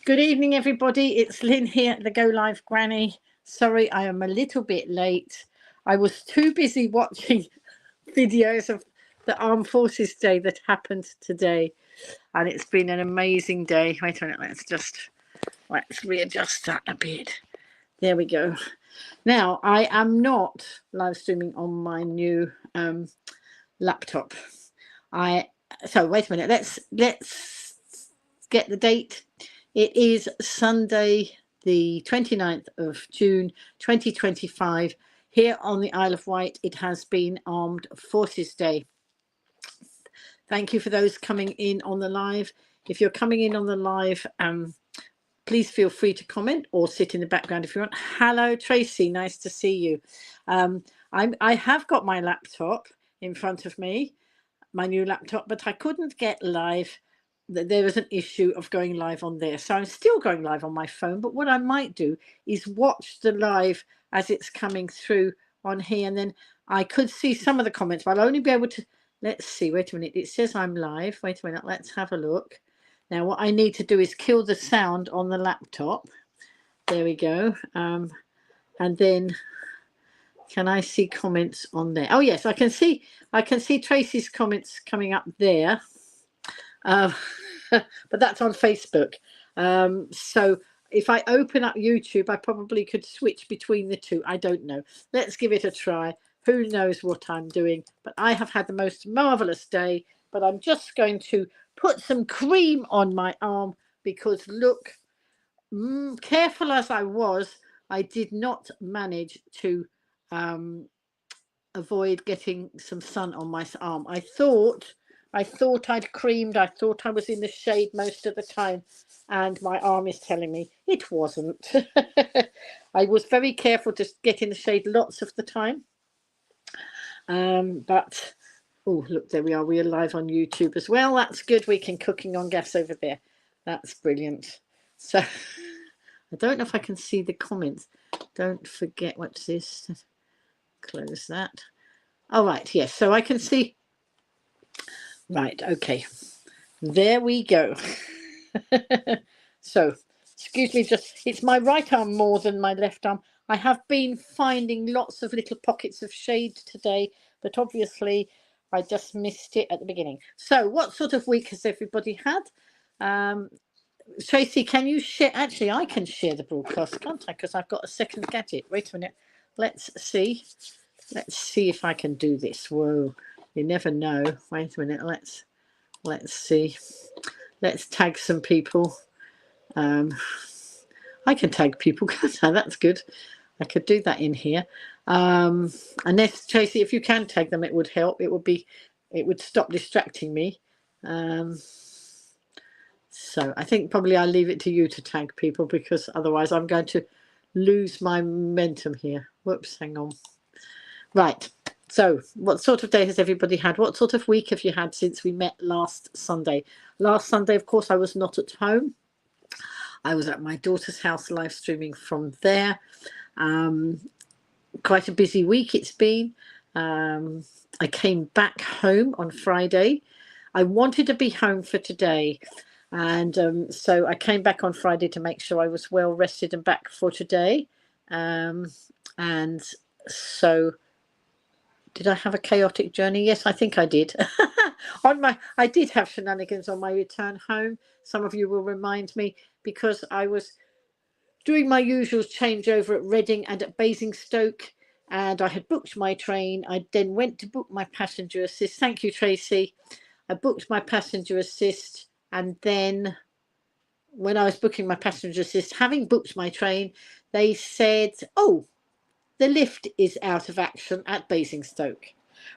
Good evening, everybody. It's Lynn here at the Go Live Granny. Sorry, I am a little bit late. I was too busy watching videos of the Armed Forces Day that happened today, and it's been an amazing day. Wait a minute, let's readjust that a bit. There we go. Now, I am not live streaming on my new laptop. So wait a minute. Let's get the date. It is Sunday, the 29th of June, 2025. Here on the Isle of Wight, it has been Armed Forces Day. Thank you for those coming in on the live. If you're coming in on the live, please feel free to comment or sit in the background if you want. Hello, Tracy. Nice to see you. I have got my laptop in front of me, my new laptop, but I couldn't get live. There was an issue of going live on there, so I'm still going live on my phone. But what I might do is watch the live as it's coming through on here, and then I could see some of the comments, but I'll only be able to, let's see, wait a minute, it says I'm live. Wait a minute, let's have a look. Now what I need to do is kill the sound on the laptop. There we go. And then can I see comments on there? Oh yes, I can see Tracy's comments coming up there. But that's on Facebook. So if I open up YouTube, I probably could switch between the two. I don't know. Let's give it a try. Who knows what I'm doing? But I have had the most marvelous day. But I'm just going to put some cream on my arm because look, careful as I was, I did not manage to avoid getting some sun on my arm. I thought I'd creamed. I thought I was in the shade most of the time, and my arm is telling me it wasn't. I was very careful to get in the shade lots of the time. But oh, look, there we are. We are live on YouTube as well. That's good. We can cooking on gas over there. That's brilliant. So I don't know if I can see the comments. Don't forget, what's this? Close that. All right, yes, so I can see. Right, okay, there we go. So excuse me, just it's my right arm more than my left arm. I have been finding lots of little pockets of shade today, but obviously I just missed it at the beginning. So what sort of week has everybody had? Tracy, can you share? Actually, I can share the broadcast, can't I? Because I've got a second gadget. Wait a minute. Let's see if I can do this. Whoa, you never know. Wait a minute. Let's see. Let's tag some people. I can tag people, can't I? That's good. I could do that in here. Unless, Tracy, if you can tag them, it would help. It would stop distracting me. So I think probably I'll leave it to you to tag people because otherwise I'm going to lose my momentum here. Whoops, hang on. Right. So what sort of day has everybody had? What sort of week have you had since we met last Sunday? Last Sunday, of course, I was not at home. I was at my daughter's house live streaming from there. Quite a busy week it's been. I came back home on Friday. I wanted to be home for today. And so I came back on Friday to make sure I was well rested and back for today. And so did I have a chaotic journey? Yes, I think I did. I did have shenanigans on my return home. Some of you will remind me because I was doing my usual changeover at Reading and at Basingstoke, and I had booked my train. I then went to book my passenger assist. Thank you, Tracy. I booked my passenger assist, and then when I was booking my passenger assist, having booked my train, they said, oh, the lift is out of action at Basingstoke.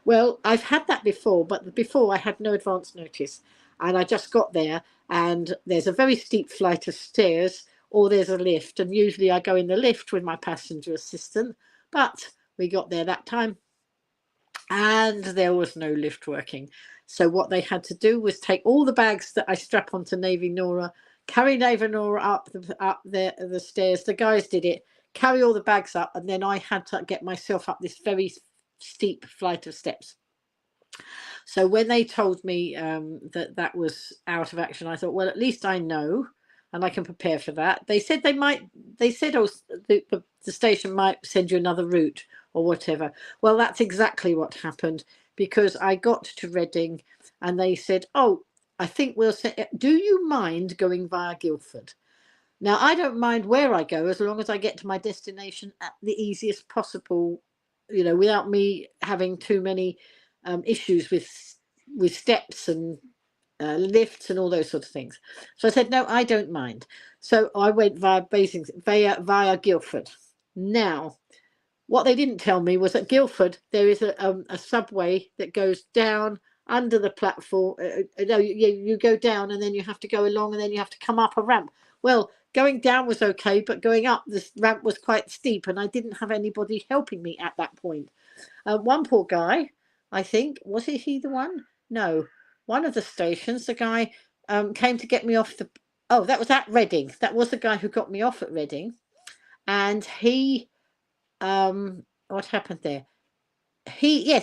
Well, I've had that before, but before I had no advance notice. And I just got there and there's a very steep flight of stairs or there's a lift. And usually I go in the lift with my passenger assistant, but we got there that time and there was no lift working. So what they had to do was take all the bags that I strap onto Navy Nora, carry Navy Nora up the stairs. The guys did it, carry all the bags up, and then I had to get myself up this very steep flight of steps. So when they told me that was out of action, I thought, well, at least I know and I can prepare for that. They said oh, the station might send you another route or whatever. Well, that's exactly what happened, because I got to Reading and they said, oh, I think we'll say, do you mind going via Guildford? Now, I don't mind where I go as long as I get to my destination at the easiest possible, without me having too many issues with steps and lifts and all those sort of things. So I said, no, I don't mind. So I went via Guildford. Now, what they didn't tell me was at Guildford there is a subway that goes down under the platform. You go down and then you have to go along and then you have to come up a ramp. Well, going down was okay, but going up this ramp was quite steep, and I didn't have anybody helping me at that point. One poor guy, I think, was he the one? No, one of the stations, the guy came to get me off the. Oh, that was at Reading. That was the guy who got me off at Reading, and he. What happened there? He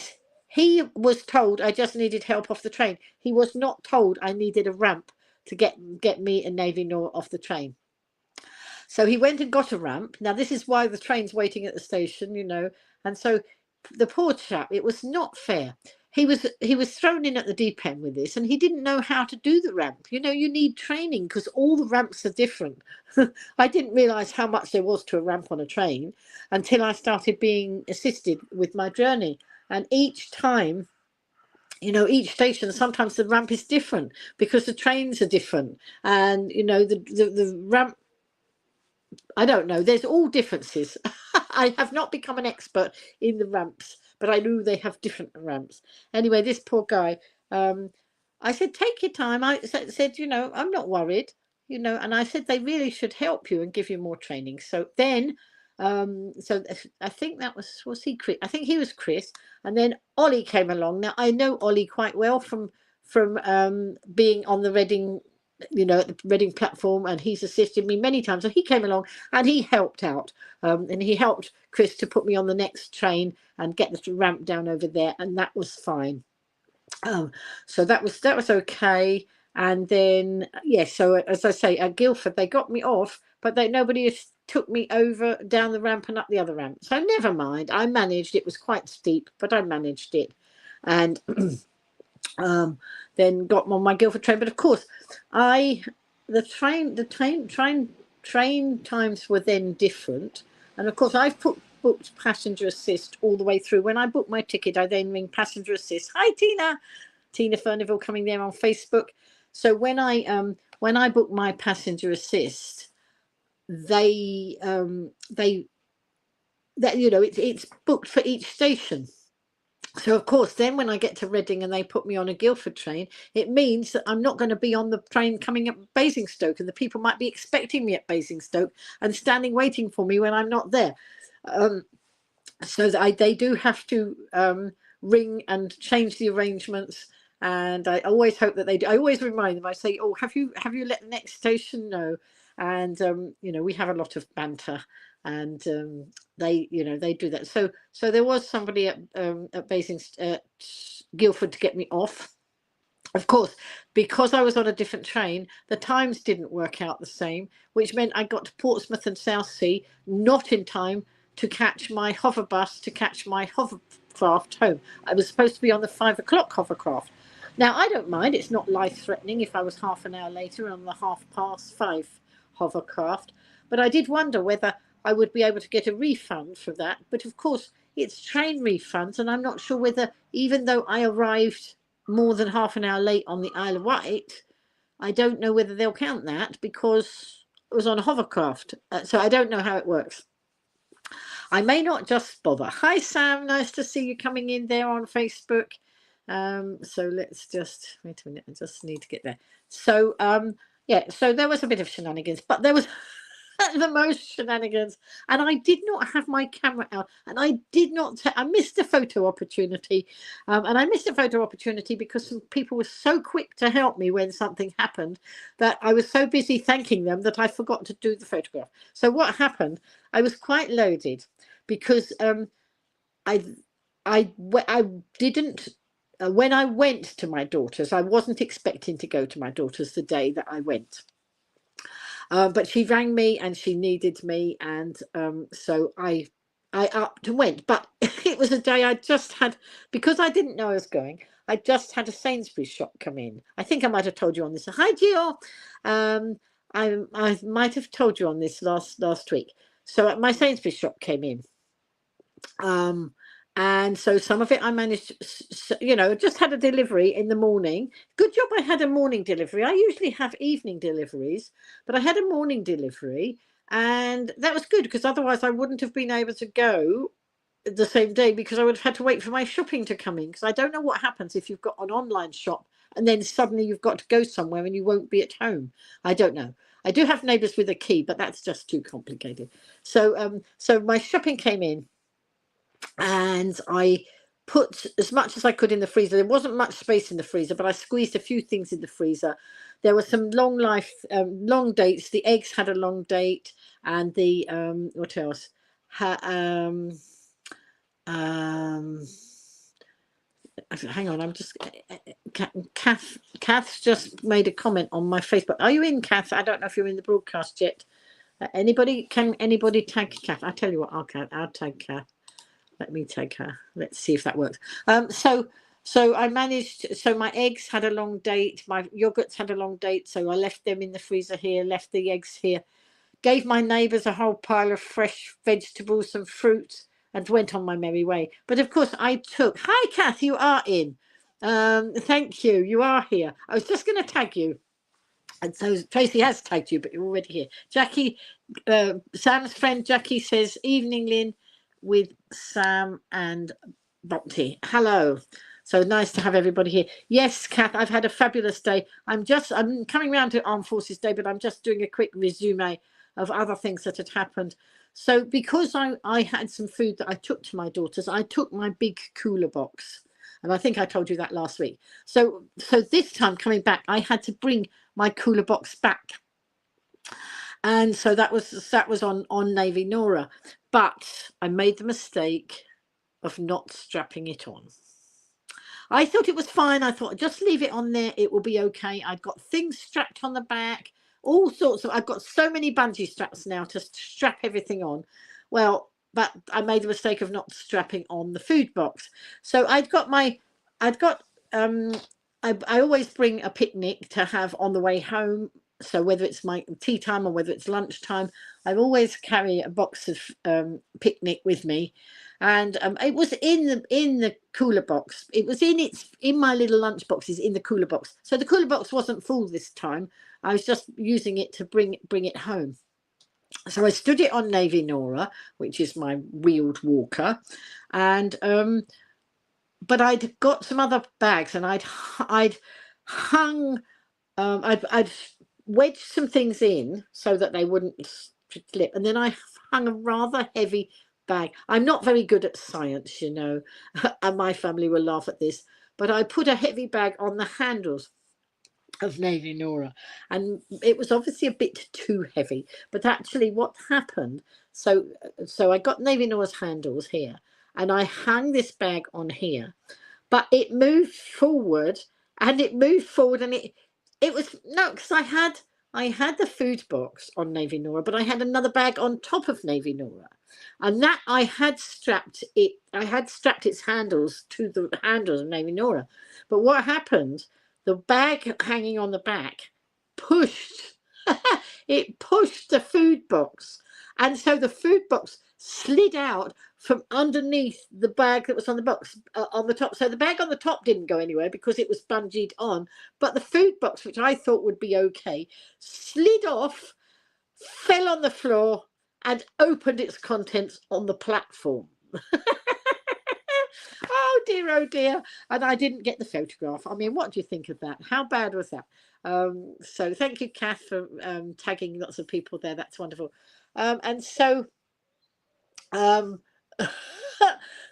was told I just needed help off the train. He was not told I needed a ramp to get me and Navy Nor off the train. So he went and got a ramp. Now this is why the train's waiting at the station, and so the poor chap, it was not fair. He was thrown in at the deep end with this, and he didn't know how to do the ramp. You need training because all the ramps are different. I didn't realize how much there was to a ramp on a train until I started being assisted with my journey. And each time, each station, sometimes the ramp is different because the trains are different, and the ramp, I don't know, there's all differences. I have not become an expert in the ramps, but I knew they have different ramps. Anyway, this poor guy, I said, take your time. I said, I'm not worried, and I said they really should help you and give you more training. So then, so I think that was he Chris? I think he was Chris, and then Ollie came along. Now I know Ollie quite well from being on the Reading, at the Reading platform, and he's assisted me many times. So he came along and he helped out, and he helped Chris to put me on the next train and get the ramp down over there, and that was fine. So that was okay. And then so as I say, at Guildford they got me off, but nobody took me over down the ramp and up the other ramp. So never mind, I managed. It was quite steep, but I managed it, and then got on my Guildford train. But of course, the train times were then different, and of course I've booked passenger assist all the way through. When I book my ticket, I then ring passenger assist. Hi, Tina Furniville coming there on Facebook. So when I book my passenger assist, it's booked for each station. So of course, then when I get to Reading and they put me on a Guildford train, it means that I'm not going to be on the train coming up Basingstoke, and the people might be expecting me at Basingstoke and standing waiting for me when I'm not there. So they do have to ring and change the arrangements, and I always hope that they do. I always remind them. I say, "Oh, have you let the next station know?" And we have a lot of banter, and they do that. So there was somebody at Guildford to get me off. Of course, because I was on a different train, the times didn't work out the same, which meant I got to Portsmouth and Southsea not in time to catch my hover bus, to catch my hovercraft home. I was supposed to be on the 5 o'clock hovercraft. Now, I don't mind. It's not life-threatening if I was half an hour later on the 5:30 hovercraft. But I did wonder whether I would be able to get a refund for that. But of course, it's train refunds, and I'm not sure whether, even though I arrived more than half an hour late on the Isle of Wight, I don't know whether they'll count that because it was on a hovercraft. So I don't know how it works. I may not just bother. Hi, Sam. Nice to see you coming in there on Facebook. So let's just wait a minute. I just need to get there. So so there was a bit of shenanigans, but there was the most shenanigans, and I did not have my camera out, and I did not. I missed a photo opportunity, and I missed a photo opportunity because some people were so quick to help me when something happened that I was so busy thanking them that I forgot to do the photograph. So what happened? I was quite loaded because I didn't. When I went to my daughter's, I wasn't expecting to go to my daughter's the day that I went. But she rang me and she needed me, and so I upped and went. But it was a day I just had, because I didn't know I was going. I just had a Sainsbury's shop come in. I think I might have told you on this. Hi, Jill. I might have told you on this last week. So my Sainsbury's shop came in. And so some of it I managed, just had a delivery in the morning. Good job I had a morning delivery. I usually have evening deliveries, but I had a morning delivery, and that was good because otherwise I wouldn't have been able to go the same day, because I would have had to wait for my shopping to come in, because I don't know what happens if you've got an online shop and then suddenly you've got to go somewhere and you won't be at home. I don't know. I do have neighbours with a key, but that's just too complicated. So my shopping came in, and I put as much as I could in the freezer. There wasn't much space in the freezer, but I squeezed a few things in the freezer. There were some long dates. The eggs had a long date, and the what else? Hang on, I'm just Kath's just made a comment on my Facebook. Are you in, Kath? I don't know if you're in the broadcast yet. Can anybody tag Kath? I'll tell you what, I'll tag Kath. Let me tag her. Let's see if that works. So I managed. So my eggs had a long date. My yogurts had a long date. So I left them in the freezer here. Left the eggs here. Gave my neighbours a whole pile of fresh vegetables, some fruit, and went on my merry way. But of course, I took. Hi, Kath. You are in. Thank you. You are here. I was just going to tag you. And so Tracy has tagged you, but you're already here. Jackie, Sam's friend Jackie says, "Evening, Lynn, with Sam and Bopty." Hello. So nice to have everybody here. Yes, Kath, I've had a fabulous day. I'm coming round to Armed Forces Day, but I'm just doing a quick resume of other things that had happened. So because I had some food that I took to my daughters, I took my big cooler box. And I think I told you that last week. So this time coming back, I had to bring my cooler box back. And so that was on Navy Nora. But I made the mistake of not strapping it on. I thought it was fine. I thought, just leave it on there. It will be okay. I'd got things strapped on the back, all sorts of, I've got so many bungee straps now to strap everything on. Well, but I made the mistake of not strapping on the food box. So I always bring a picnic to have on the way home. So whether it's my tea time or whether it's lunchtime, I always carry a box of picnic with me, and it was in the cooler box. It was in my little lunch boxes in the cooler box. So the cooler box wasn't full this time. I was just using it to bring it home. So I stood it on Navy Nora, which is my wheeled walker, and but I'd got some other bags, and I'd hung, I'd wedged some things in so that they wouldn't slip, and then I hung a rather heavy bag. I'm not very good at science, you know, and my family will laugh at this, but I put a heavy bag on the handles of Navy Nora, and it was obviously a bit too heavy. But actually what happened, so I got Navy Nora's handles here, and I hung this bag on here, but it moved forward, and it was no, because I had the food box on Navy Nora, but I had another bag on top of Navy Nora, and that I had strapped its handles to the handles of Navy Nora. But what happened, the bag hanging on the back pushed it pushed the food box, and so the food box slid out from underneath the bag that was on the box on the top. So the bag on the top didn't go anywhere because it was bungeed on, but the food box, which I thought would be okay, slid off, fell on the floor, and opened its contents on the platform. Oh dear, and I didn't get the photograph. I mean, what do you think of that? How bad was that? So thank you, Kath, for tagging lots of people there. That's wonderful. And so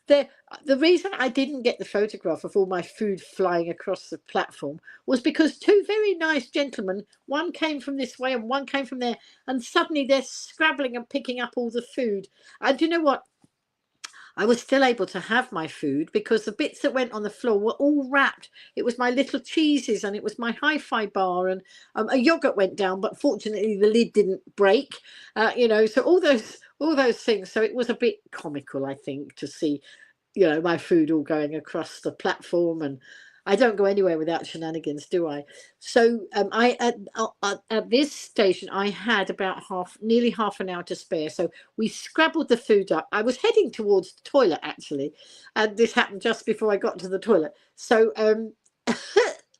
the reason I didn't get the photograph of all my food flying across the platform was because two very nice gentlemen, one came from this way and one came from there, and suddenly they're scrabbling and picking up all the food. And you know what? I was still able to have my food because the bits that went on the floor were all wrapped. It was my little cheeses and it was my hi-fi bar, and a yogurt went down, but fortunately the lid didn't break. You know, so all those things. So it was a bit comical, I think, to see, you know, my food all going across the platform. And I don't go anywhere without shenanigans, do I? So I at this station I had about nearly half an hour to spare. So we scrabbled the food up. I was heading towards the toilet actually, and this happened just before I got to the toilet. So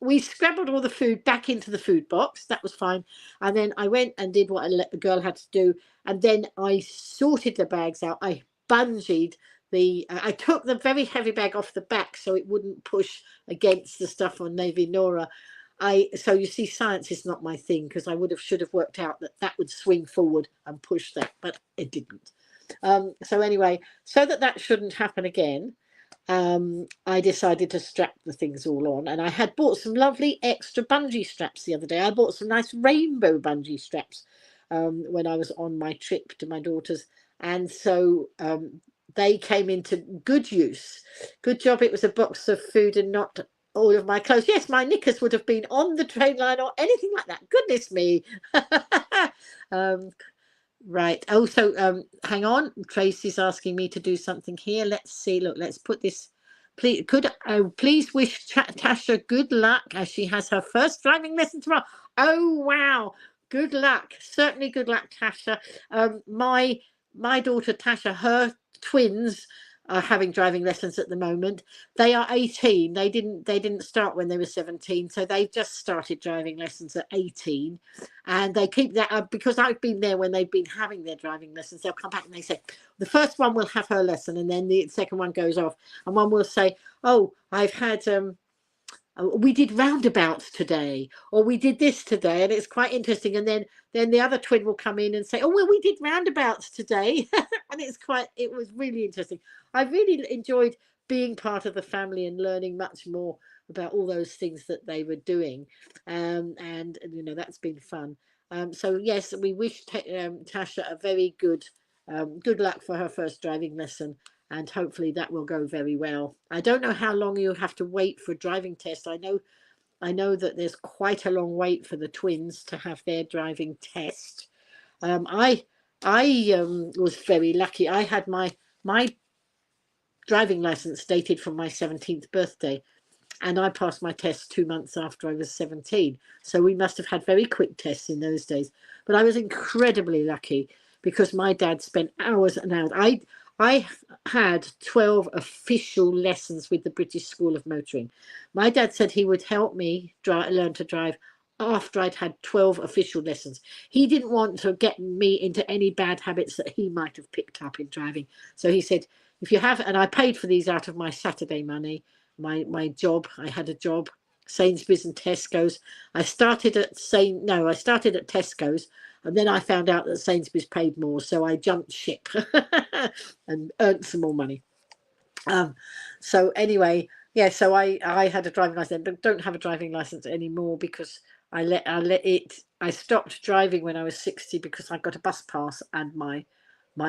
we scrabbled all the food back into the food box. That was fine. And then I went and did what a girl had to do. And then I sorted the bags out. I bungeed I took the very heavy bag off the back so it wouldn't push against the stuff on Navy Nora. So you see, science is not my thing, because I should have worked out that would swing forward and push that, but it didn't. So anyway, so that shouldn't happen again, I decided to strap the things all on, and I had bought some lovely extra bungee straps the other day. I bought some nice rainbow bungee straps when I was on my trip to my daughter's, and so they came into good use. Good job it was a box of food and not all of my clothes. Yes, my knickers would have been on the train line or anything like that. Goodness me. Right. Oh, so hang on. Tracy's asking me to do something here. Let's see. Look, let's put this. Please wish Tasha good luck as she has her first driving lesson tomorrow. Oh, wow. Good luck. Certainly good luck, Tasha. My daughter Tasha, her twins are having driving lessons at the moment. They are 18. They didn't start when they were 17, so they've just started driving lessons at 18, and they keep that up because I've been there when they've been having their driving lessons. They'll come back and they say the first one will have her lesson, and then the second one goes off, and one will say, oh, I've had we did roundabouts today, or we did this today, and it's quite interesting. And then the other twin will come in and say, oh, well, we did roundabouts today. And it was really interesting. I really enjoyed being part of the family and learning much more about all those things that they were doing, and you know, that's been fun. So yes, we wish Tasha a very good luck for her first driving lesson, and hopefully that will go very well. I don't know how long you have to wait for a driving test. I know that there's quite a long wait for the twins to have their driving test. I was very lucky. I had my driving license dated from my 17th birthday, and I passed my test 2 months after I was 17. So we must have had very quick tests in those days. But I was incredibly lucky because my dad spent hours and hours. I had 12 official lessons with the British School of Motoring. My dad said he would help me learn to drive after I'd had 12 official lessons. He didn't want to get me into any bad habits that he might have picked up in driving. So he said, if you have, and I paid for these out of my Saturday money, my job. I had a job, Sainsbury's and Tesco's. I started at Tesco's, and then I found out that Sainsbury's paid more, so I jumped ship and earned some more money. So anyway, yeah, so I had a driving license, but don't have a driving license anymore because I stopped driving when I was 60 because I got a bus pass, and my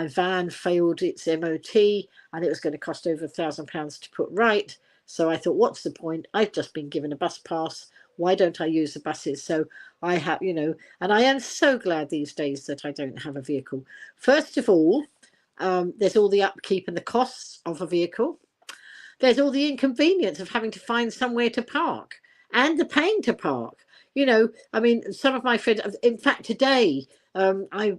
van failed its MOT, and it was going to cost over £1,000 to put right. So I thought, what's the point? I've just been given a bus pass. Why don't I use the buses? So I have, you know, and I am so glad these days that I don't have a vehicle. First of all, there's all the upkeep and the costs of a vehicle. There's all the inconvenience of having to find somewhere to park and the paying to park. You know, I mean, some of my friends, in fact, today I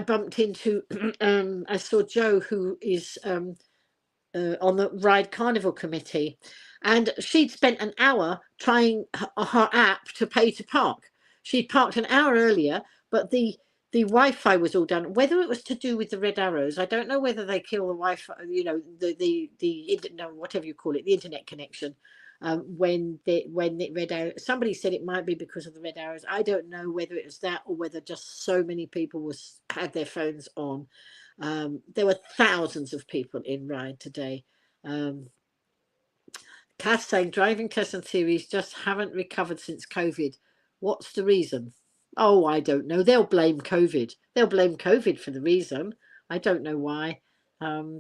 bumped into, I saw Joe, who is on the Ryde Carnival Committee, and she'd spent an hour trying her app to pay to park. She'd parked an hour earlier, but the Wi-Fi was all done. Whether it was to do with the red arrows, I don't know whether they kill the Wi-Fi, you know, whatever you call it, the internet connection. When the red arrow, somebody said it might be because of the red arrows. I don't know whether it was that or whether just so many people had their phones on. There were thousands of people in Ryde today. Cass saying driving tests and theories just haven't recovered since COVID. What's the reason? Oh, I don't know. They'll blame COVID. They'll blame COVID for the reason. I don't know why.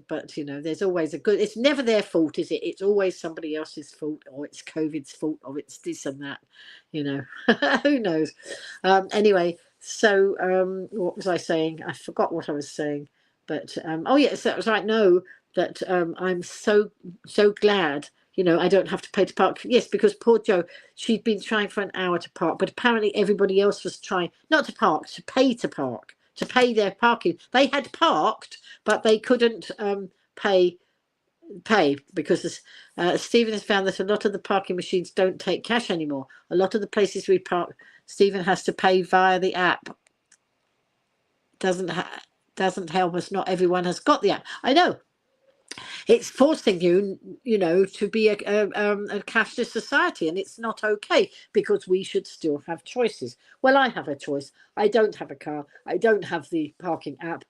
But you know, there's always a good, it's never their fault, is it? It's always somebody else's fault, or it's COVID's fault, or it's this and that, you know. Who knows? Anyway, so what was I saying? I forgot what I was saying. But oh yes, that was right. No, that I'm so glad, you know, I don't have to pay to park. Yes, because poor Jo, she'd been trying for an hour to park, but apparently everybody else was trying not to park, to pay to pay their parking. They had parked, but they couldn't pay because Stephen has found that a lot of the parking machines don't take cash anymore. A lot of the places we park, Stephen has to pay via the app. Doesn't help us. Not everyone has got the app. I know. It's forcing you, you know, to be a cashless society, and it's not okay, because we should still have choices. Well, I have a choice. I don't have a car. I don't have the parking app.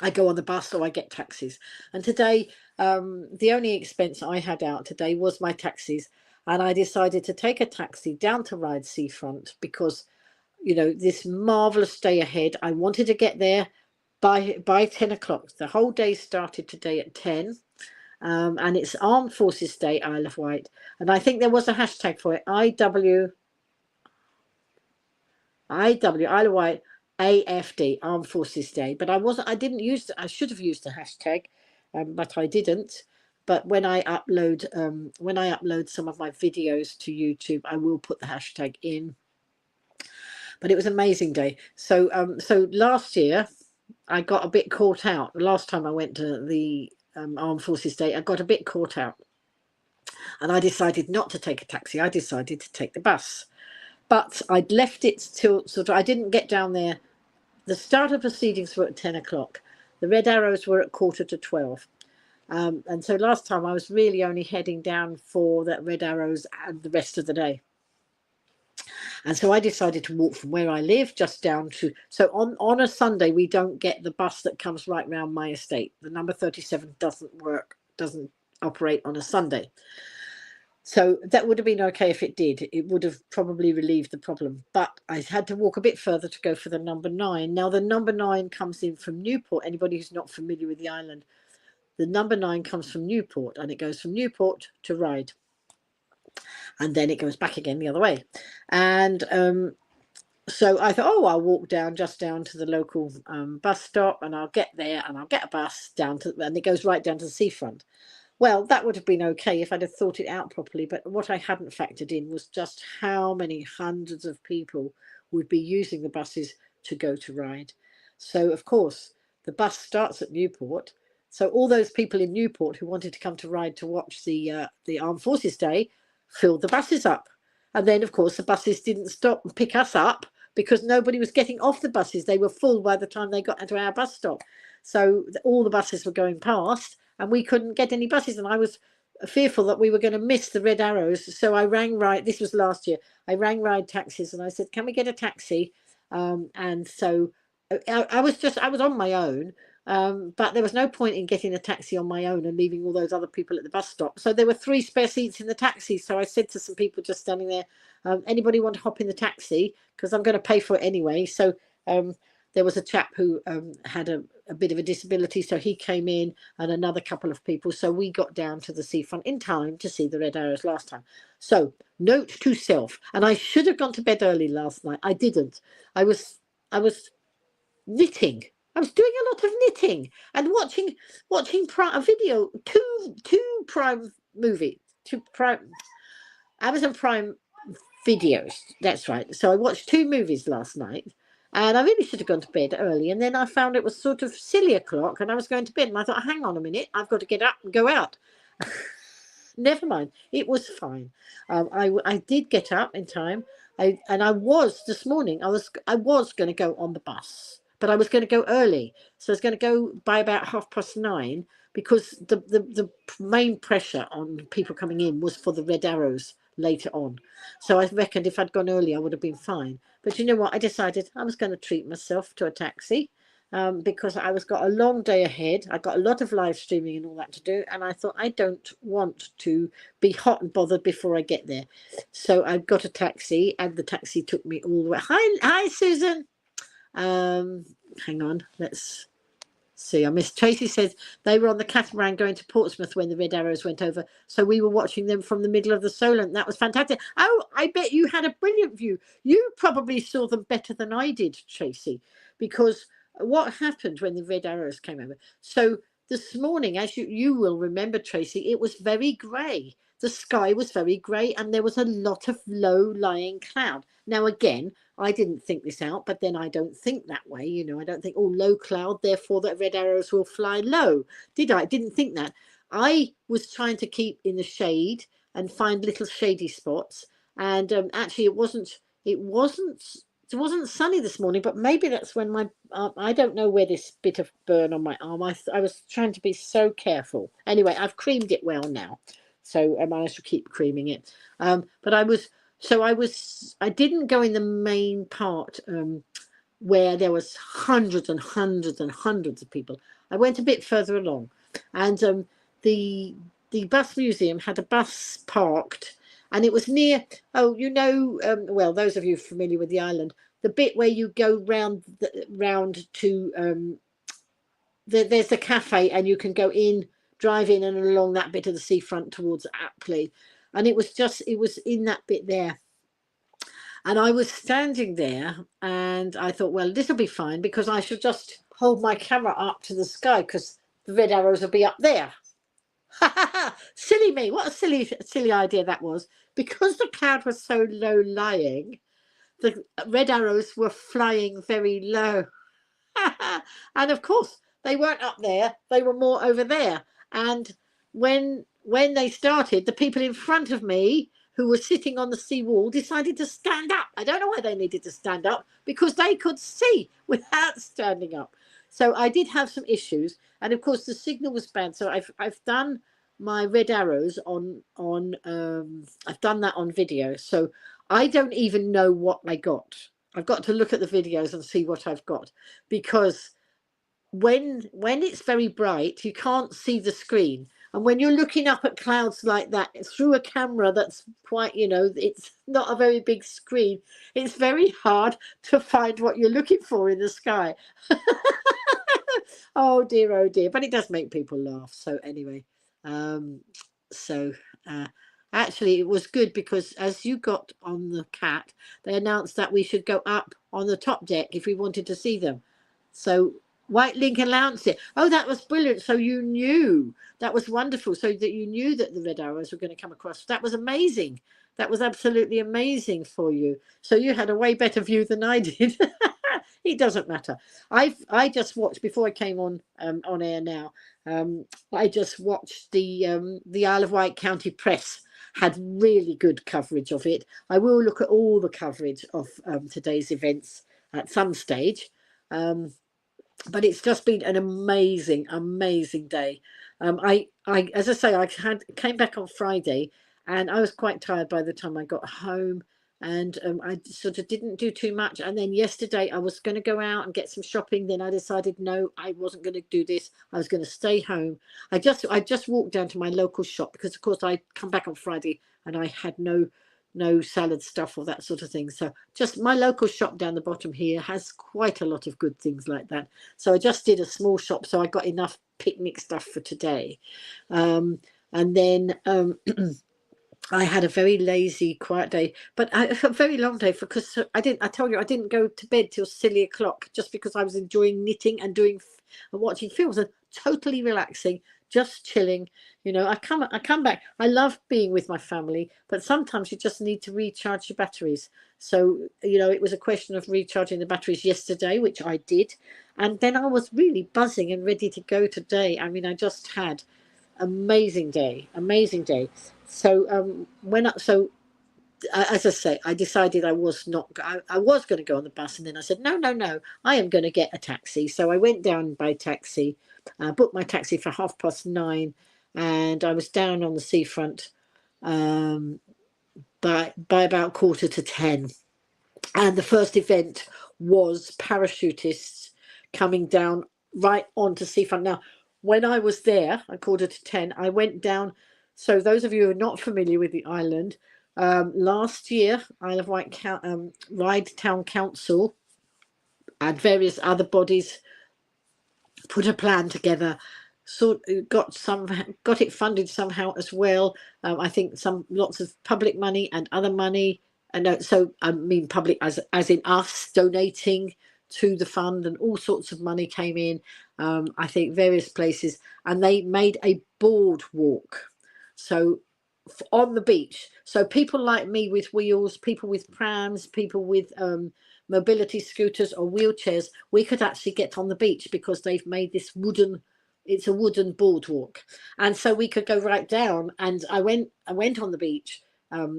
I go on the bus or I get taxis. And today, the only expense I had out today was my taxis. And I decided to take a taxi down to Ryde Seafront because, you know, this marvellous day ahead. I wanted to get there by 10 o'clock. The whole day started today at 10. And it's Armed Forces Day, Isle of Wight. And I think there was a hashtag for it, IW, Isle of Wight, AFD, Armed Forces Day. But I didn't use I should have used the hashtag, but I didn't. But when I upload some of my videos to YouTube, I will put the hashtag in. But it was an amazing day. So so last year I got a bit caught out. The last time I went to the Armed Forces Day, I got a bit caught out. And I decided not to take a taxi. I decided to take the bus. But I'd left it till I didn't get down there. The start of proceedings were at 10 o'clock. The Red Arrows were at 11:45. And so last time I was really only heading down for that Red Arrows and the rest of the day. And so I decided to walk from where I live just down to, so on a Sunday, we don't get the bus that comes right round my estate. The number 37 doesn't operate on a Sunday. So that would have been okay if it did. It would have probably relieved the problem. But I had to walk a bit further to go for the number 9. Now, the number 9 comes in from Newport. Anybody who's not familiar with the island, the number 9 comes from Newport, and it goes from Newport to Ryde. And then it goes back again the other way. And so I thought, oh, I'll walk just down to the local bus stop, and I'll get there and I'll get a bus down to, and it goes right down to the seafront. Well, that would have been okay if I'd have thought it out properly. But what I hadn't factored in was just how many hundreds of people would be using the buses to go to Ryde. So, of course, the bus starts at Newport. So all those people in Newport who wanted to come to Ryde to watch the Armed Forces Day filled the buses up. And then, of course, the buses didn't stop and pick us up because nobody was getting off the buses. They were full by the time they got into our bus stop. So all the buses were going past, and we couldn't get any buses. And I was fearful that we were going to miss the Red Arrows. So I rang Ryde. This was last year. I rang Ryde taxis and I said, can we get a taxi? And so I was on my own. But there was no point in getting a taxi on my own and leaving all those other people at the bus stop. So there were 3 spare seats in the taxi. So I said to some people just standing there, anybody want to hop in the taxi? Because I'm going to pay for it anyway. So there was a chap who had a bit of a disability, so he came in, and another couple of people. So we got down to the seafront in time to see the Red Arrows last time. So note to self, and I should have gone to bed early last night. I didn't. I was knitting. I was doing a lot of knitting and watching a video, two Prime Amazon Prime videos. That's right. So I watched 2 movies last night, and I really should have gone to bed early. And then I found it was sort of silly o'clock, and I was going to bed, and I thought, hang on a minute, I've got to get up and go out. Never mind, it was fine. I did get up in time. I was this morning. I was going to go on the bus, but I was going to go early. So I was going to go by about 9:30 because the main pressure on people coming in was for the Red Arrows later on. So I reckoned if I'd gone early, I would have been fine. But you know what? I decided I was going to treat myself to a taxi because I got a long day ahead. I got a lot of live streaming and all that to do. And I thought, I don't want to be hot and bothered before I get there. So I got a taxi, and the taxi took me all the way. Hi, Susan. Hang on, let's see. I missed. Tracy says they were on the catamaran going to Portsmouth when the Red Arrows went over. So we were watching them from the middle of the Solent. That was fantastic. Oh, I bet you had a brilliant view. You probably saw them better than I did, Tracy, because what happened when the Red Arrows came over? So this morning, as you will remember, Tracy, it was very grey. The sky was very grey and there was a lot of low-lying cloud. Now, again, I didn't think this out, but then I don't think that way. You know, I don't think, oh, low cloud, therefore that Red Arrows will fly low. Did I? I didn't think that. I was trying to keep in the shade and find little shady spots. And actually, it wasn't sunny this morning, but maybe that's when my I don't know where this bit of burn on my arm. I was trying to be so careful. Anyway, I've creamed it well now, so I managed to keep creaming it. But I didn't go in the main part where there was hundreds and hundreds and hundreds of people. I went a bit further along, and the bus museum had a bus parked. And it was near, well, those of you familiar with the island, the bit where you go round to, there's the cafe and you can go in, drive in and along that bit of the seafront towards Apley. And it was in that bit there. And I was standing there and I thought, well, this will be fine because I should just hold my camera up to the sky because the Red Arrows will be up there. Silly me, what a silly idea that was. Because the cloud was so low lying, the Red Arrows were flying very low. And of course they weren't up there, they were more over there. And when they started, the people in front of me who were sitting on the sea wall decided to stand up. I don't know why they needed to stand up, because they could see without standing up. So I did have some issues, and of course the signal was bad. So I've done my Red Arrows on I've done that on video. So I don't even know what I got. I've got to look at the videos and see what I've got, because when it's very bright, you can't see the screen. And when you're looking up at clouds like that through a camera that's quite, it's not a very big screen, it's very hard to find what you're looking for in the sky. Oh dear, but it does make people laugh. So anyway, actually it was good, because as you got on the cat, they announced that we should go up on the top deck if we wanted to see them. So White Link announced it. Oh, that was brilliant. So you knew. That was wonderful. So that you knew that the Red Arrows were going to come across. That was amazing. That was absolutely amazing for you. So you had a way better view than I did. It doesn't matter. I just watched before I came on air now. I just watched the Isle of Wight County Press had really good coverage of it. I will look at all the coverage of today's events at some stage. But it's just been an amazing day. As I say, I came back on Friday, and I was quite tired by the time I got home, and I sort of didn't do too much. And then yesterday I was going to go out and get some shopping. Then I decided no, I wasn't going to do this. I was going to stay home. I just walked down to my local shop, because of course I come back on Friday and I had no salad stuff or that sort of thing. So just my local shop down the bottom here has quite a lot of good things like that. So I just did a small shop, so I got enough picnic stuff for today. And then I had a very lazy, quiet day, but a very long day, because I told you I didn't go to bed till silly o'clock, just because I was enjoying knitting and watching films and totally relaxing, just chilling. I come back. I love being with my family, but sometimes you just need to recharge your batteries. So, it was a question of recharging the batteries yesterday, which I did. And then I was really buzzing and ready to go today. I mean, I just had amazing day. So, as I say, I decided I was going to go on the bus, and then I said, no, I am going to get a taxi. So I went down by taxi, booked my taxi for 9:30, and I was down on the seafront by about 9:45. And the first event was parachutists coming down right onto seafront. Now, when I was there at 9:45, I went down. So those of you who are not familiar with the island, last year, Isle of Wight Ryde Town Council and various other bodies put a plan together, got it funded somehow as well. I think lots of public money and other money, and so I mean public as in us donating to the fund, and all sorts of money came in. I think various places, and they made a boardwalk, so on the beach, so people like me with wheels, people with prams, people with mobility scooters or wheelchairs, we could actually get on the beach because they've made this it's a wooden boardwalk, and so we could go right down. And I went on the beach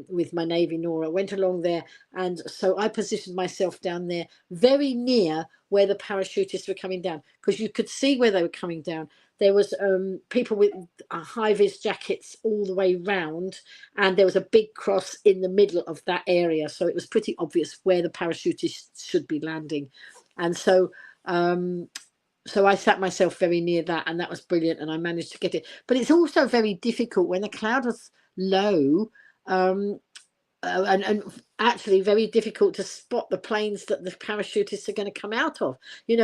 with my navy Nora, went along there, and so I positioned myself down there very near where the parachutists were coming down, because you could see where they were coming down. There was people with high-vis jackets all the way round, and there was a big cross in the middle of that area, so it was pretty obvious where the parachutists should be landing. And so so I sat myself very near that, and that was brilliant, and I managed to get it. But it's also very difficult when the cloud was low, and actually very difficult to spot the planes that the parachutists are going to come out of.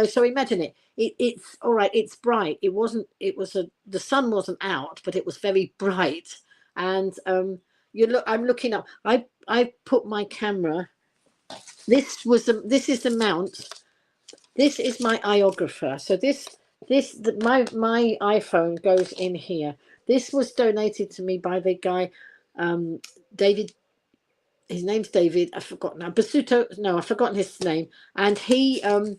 So imagine it's all right, it's bright. The sun wasn't out, but it was very bright. And I'm looking up. I put my camera. This is the mount. This is my iographer. So my iPhone goes in here. This was donated to me by the guy, David. His name's David. I've forgotten now. Basuto. No, I've forgotten his name. And he created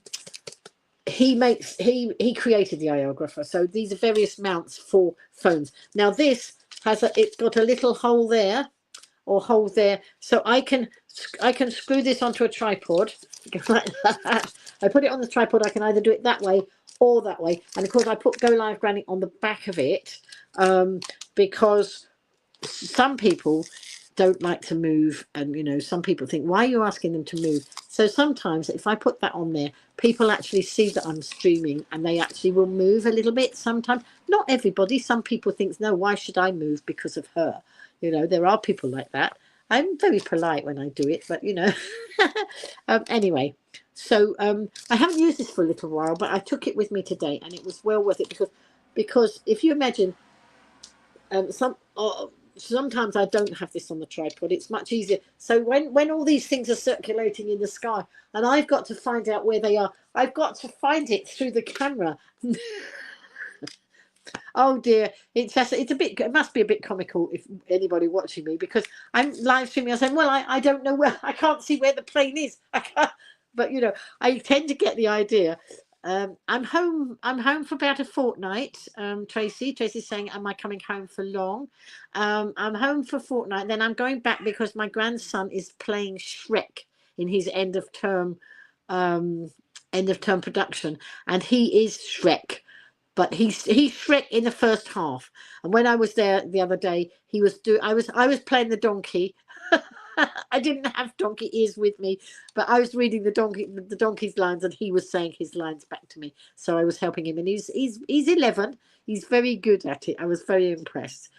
the iographer. So these are various mounts for phones. Now this it's got a little hole there, or hole there, so I can screw this onto a tripod like that. I put it on the tripod. I can either do it that way or that way, and of course I put Go Live Granny on the back of it, because some people don't like to move, and some people think, why are you asking them to move? So sometimes if I put that on there, people actually see that I'm streaming, and they actually will move a little bit sometimes. Not everybody. Some people think, no, why should I move because of her? There are people like that. I'm very polite when I do it, but anyway, so I haven't used this for a little while, but I took it with me today, and it was well worth it, because if you imagine, sometimes I don't have this on the tripod. It's much easier. So when all these things are circulating in the sky, and I've got to find out where they are, I've got to find it through the camera. Oh dear, it must be a bit comical if anybody watching me, because I'm live streaming. I say, well, I don't know where, I can't see where the plane is. I can't, but I tend to get the idea. I'm home for about a fortnight. Tracy's saying, am I coming home for long? I'm home for a fortnight, then I'm going back because my grandson is playing Shrek in his end of term production, and he is Shrek. But he's Shrek in the first half. And when I was there the other day, I was playing the donkey. I didn't have donkey ears with me, but I was reading the donkey's lines, and he was saying his lines back to me. So I was helping him, and he's 11. He's very good at it. I was very impressed.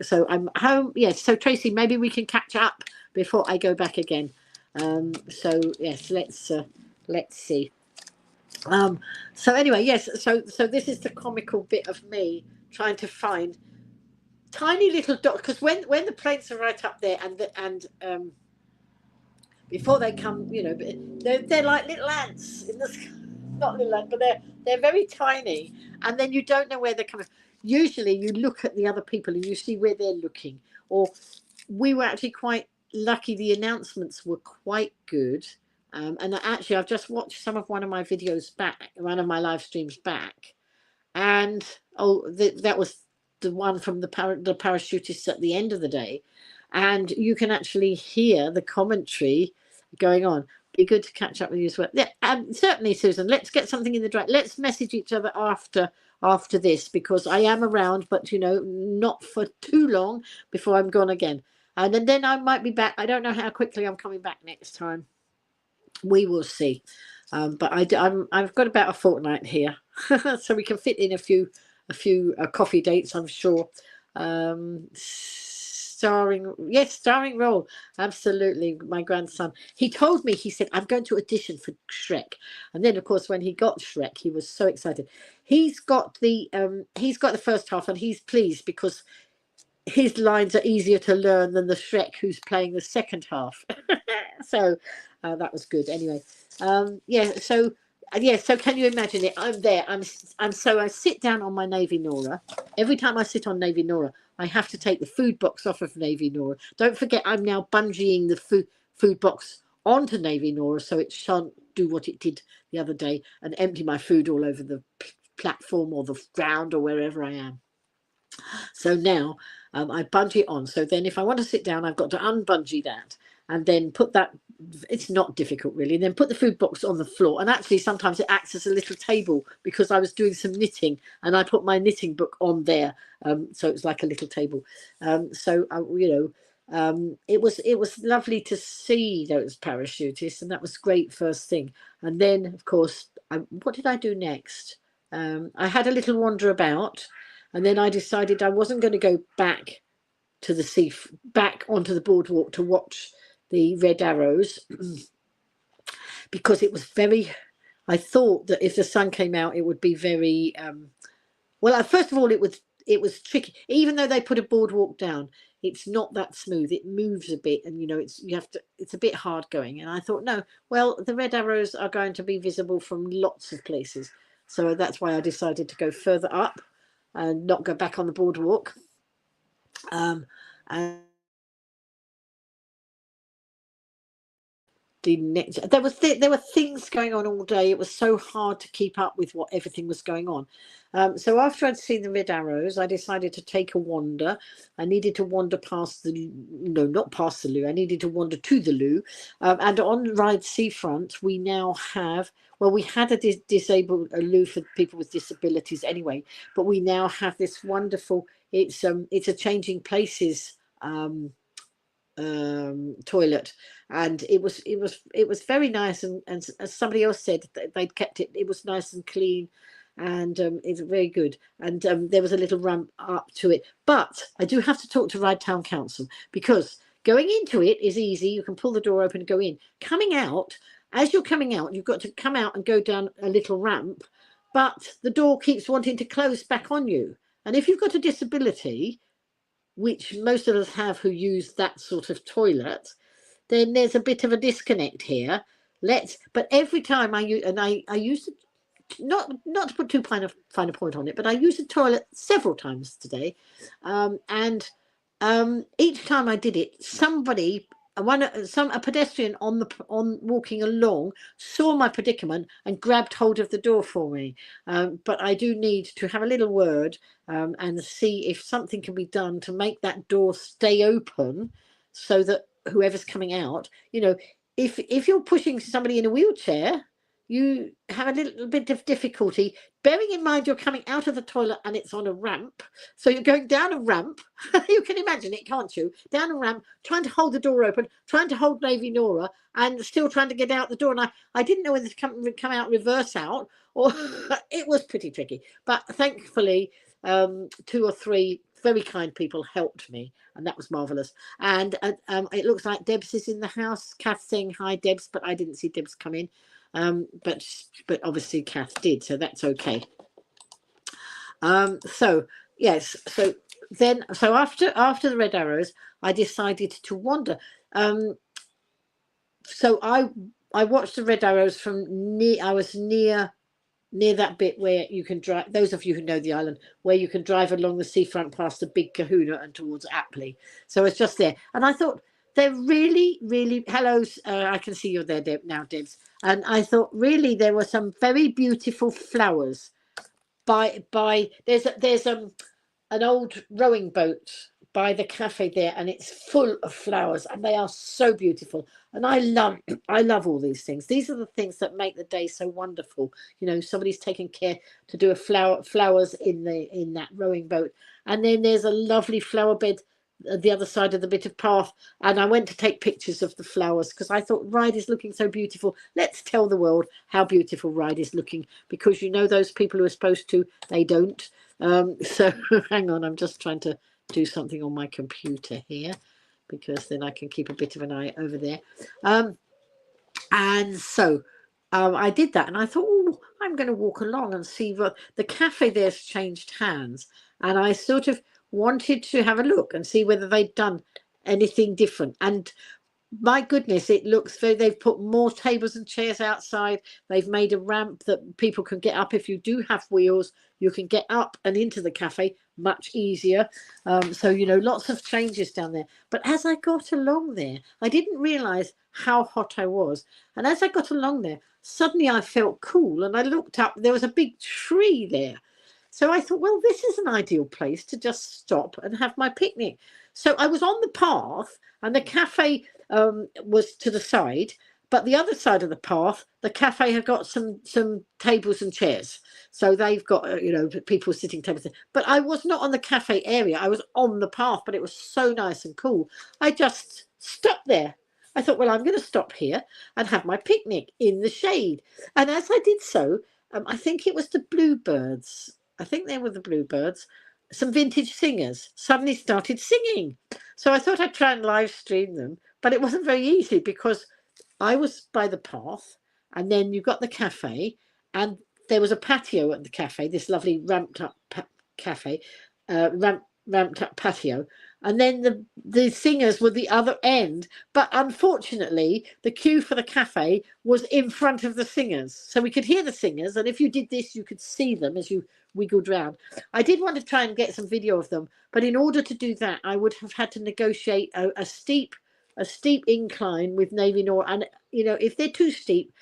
So I'm home. Yes. So Tracy, maybe we can catch up before I go back again. So yes, let's see. So anyway, yes, so this is the comical bit of me trying to find tiny little dots, because when the planes are right up there, and before they come, they're like little ants in the sky. Not little ants, but they're very tiny, and then you don't know where they're coming. Usually you look at the other people and you see where they're looking. Or we were actually quite lucky, the announcements were quite good. And actually, I've just watched one of my videos back, one of my live streams back, and that was the one from the parachutists at the end of the day, and you can actually hear the commentary going on. Be good to catch up with you as well. Yeah, certainly, Susan. Let's get something in the draft. Let's message each other after this, because I am around, but not for too long before I'm gone again, and then I might be back. I don't know how quickly I'm coming back next time. We will see, but I've got about a fortnight here, so we can fit in a few coffee dates, I'm sure. starring role. Absolutely, my grandson. He told me, he said, I'm going to audition for Shrek. And then, of course, when he got Shrek, he was so excited. He's got the first half, and he's pleased because his lines are easier to learn than the Shrek who's playing the second half. So that was good. Anyway, yeah. So so can you imagine it? I'm there. So I sit down on my Navy Nora. Every time I sit on Navy Nora, I have to take the food box off of Navy Nora. Don't forget, I'm now bungeeing the food box onto Navy Nora so it shan't do what it did the other day and empty my food all over the platform or the ground or wherever I am. So now I bungee on. So then if I want to sit down, I've got to unbungee that and then put that. It's not difficult really. And then put the food box on the floor. And actually sometimes it acts as a little table because I was doing some knitting and I put my knitting book on there. So it's like a little table. It was lovely to see those parachutists, and that was great first thing. And then of course, what did I do next? I had a little wander about. And then I decided I wasn't going to go back to the sea, back onto the boardwalk to watch the red arrows because it was I thought that if the sun came out, it would be very, first of all, it was tricky. Even though they put a boardwalk down, it's not that smooth. It moves a bit and, it's a bit hard going. And I thought, no, well, the red arrows are going to be visible from lots of places. So that's why I decided to go further up and not go back on the boardwalk. And there were things going on all day. It was so hard to keep up with what everything was going on. So after I'd seen the red arrows, I decided to take a wander. I needed to wander past not past the loo. I needed to wander to the loo. And on Ryde seafront, we now have. Well, we had a disabled loo for people with disabilities anyway, but we now have this wonderful. It's a changing places toilet, and it was very nice. And as somebody else said, they'd kept it. It was nice and clean, and it's very good. And there was a little ramp up to it. But I do have to talk to Ryde Town Council because going into it is easy. You can pull the door open and go in. Coming out. As you're coming out, you've got to come out and go down a little ramp, but the door keeps wanting to close back on you. And if you've got a disability, which most of us have who use that sort of toilet, then there's a bit of a disconnect here. But every time I use it, not to put too fine a point on it, but I use the toilet several times today, and each time I did it, a pedestrian on walking along saw my predicament and grabbed hold of the door for me. But I do need to have a little word and see if something can be done to make that door stay open so that whoever's coming out, if you're pushing somebody in a wheelchair, you have a little bit of difficulty, bearing in mind you're coming out of the toilet and it's on a ramp. So you're going down a ramp. You can imagine it, can't you? Down a ramp, trying to hold the door open, trying to hold Navy Nora, and still trying to get out the door. And I didn't know whether to come out, reverse out, or it was pretty tricky. But thankfully, 2 or 3 very kind people helped me, and that was marvellous. And it looks like Debs is in the house. Kath saying hi, Debs, but I didn't see Debs come in. But obviously Kath did, so that's okay. So yes, so after the red arrows, I decided to wander. So I watched the red arrows from I was near that bit where you can drive. Those of you who know the island, where you can drive along the seafront past the Big Kahuna and towards Apley. So it's just there, and I thought they're really, really. Hello, I can see you're there now, Debs. And I thought really there were some very beautiful flowers. There's an old rowing boat by the cafe there, and it's full of flowers, and they are so beautiful. And I love all these things. These are the things that make the day so wonderful. Somebody's taken care to do flowers in that rowing boat, and then there's a lovely flower bed at the other side of the bit of path, and I went to take pictures of the flowers because I thought Ryde is looking so beautiful. Let's tell the world how beautiful Ryde is looking, because those people who are supposed to, they don't. So hang on, I'm just trying to do something on my computer here, because then I can keep a bit of an eye over there. And so I did that, and I thought, oh, I'm going to walk along and see what the cafe there's changed hands, and I sort of wanted to have a look and see whether they'd done anything different. And my goodness, it looks they've put more tables and chairs outside. They've made a ramp that people can get up. If you do have wheels, you can get up and into the cafe much easier. So, you know, lots of changes down there. But as I got along there, I didn't realize how hot I was. And as I got along there, suddenly I felt cool, and I looked up, there was a big tree there. So I thought, well, this is an ideal place to just stop and have my picnic. So I was on the path, and the cafe was to the side, but the other side of the path, the cafe had got some tables and chairs. So they've got, you know, people sitting tables. But I was not on the cafe area. I was on the path, but it was so nice and cool. I just stopped there. I thought, well, I'm going to stop here and have my picnic in the shade. And as I did so, I think it was the bluebirds. I think they were the bluebirds. Some vintage singers suddenly started singing. So I thought I'd try and live stream them, but it wasn't very easy because I was by the path, and then you got the cafe, and there was a patio at the cafe, this lovely ramped up cafe, ramped up patio, and then the singers were the other end. But unfortunately, the queue for the cafe was in front of the singers, so we could hear the singers, and if you did this, you could see them as you wiggled round. I did want to try and get some video of them, but in order to do that, I would have had to negotiate a steep incline with Navy Nora, and you know, if they're too steep,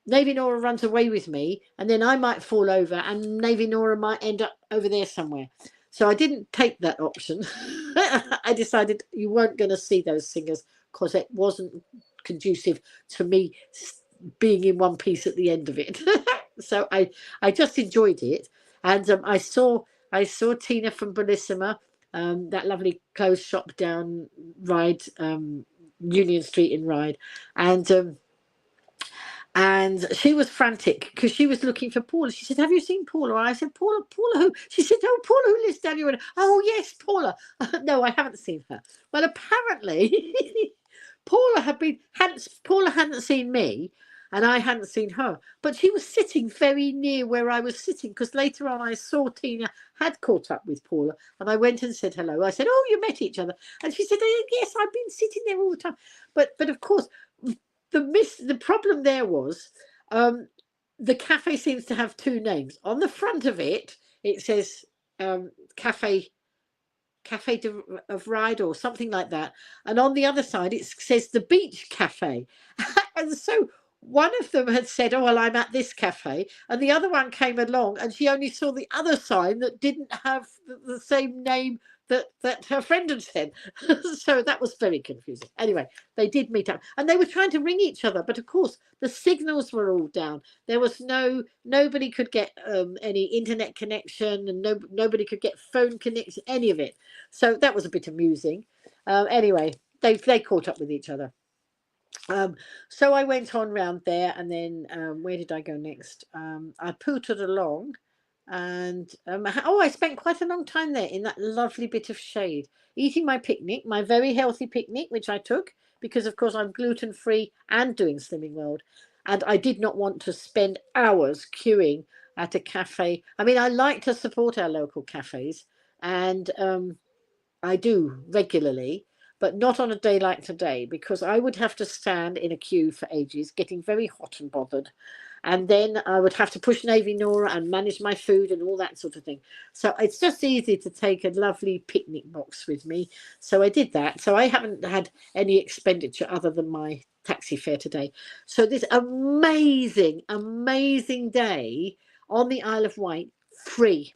Navy Nora runs away with me, and then I might fall over, and Navy Nora might end up over there somewhere. So I didn't take that option. I decided you weren't going to see those singers because it wasn't conducive to me being in one piece at the end of it. So I just enjoyed it, and I saw Tina from Bellissima, that lovely clothes shop down Ryde, Union Street in Ryde, and she was frantic because she was looking for Paula. She said, "Have you seen Paula?" I said, "Paula who?" She said, "Oh, Paula who lives down here." Oh, yes, Paula. No, I haven't seen her. Well, apparently, Paula hadn't seen me, and I hadn't seen her. But she was sitting very near where I was sitting, because later on I saw Tina had caught up with Paula, and I went and said hello. I said, "Oh, you met each other?" And she said, "Yes, I've been sitting there all the time." But of course, the problem there was, the cafe seems to have two names. On the front of it, it says Cafe of Ryde or something like that, and on the other side it says the Beach Cafe. And so one of them had said, "Oh, well, I'm at this cafe," and the other one came along, and she only saw the other sign that didn't have the same name that her friend had said. So that was very confusing. Anyway, they did meet up, and they were trying to ring each other, but of course the signals were all down. There was nobody could get any internet connection, and nobody could get phone connection, any of it. So that was a bit amusing. Anyway, they caught up with each other. So I went on round there, and then where did I go next? I pootered along, and I spent quite a long time there in that lovely bit of shade, eating my picnic, my very healthy picnic, which I took because, of course, I'm gluten-free and doing Slimming World, and I did not want to spend hours queuing at a cafe. I mean, I like to support our local cafes, and I do regularly, but not on a day like today, because I would have to stand in a queue for ages, getting very hot and bothered. And then I would have to push Navy Nora and manage my food and all that sort of thing. So it's just easy to take a lovely picnic box with me. So I did that. So I haven't had any expenditure other than my taxi fare today. So this amazing, amazing day on the Isle of Wight, free.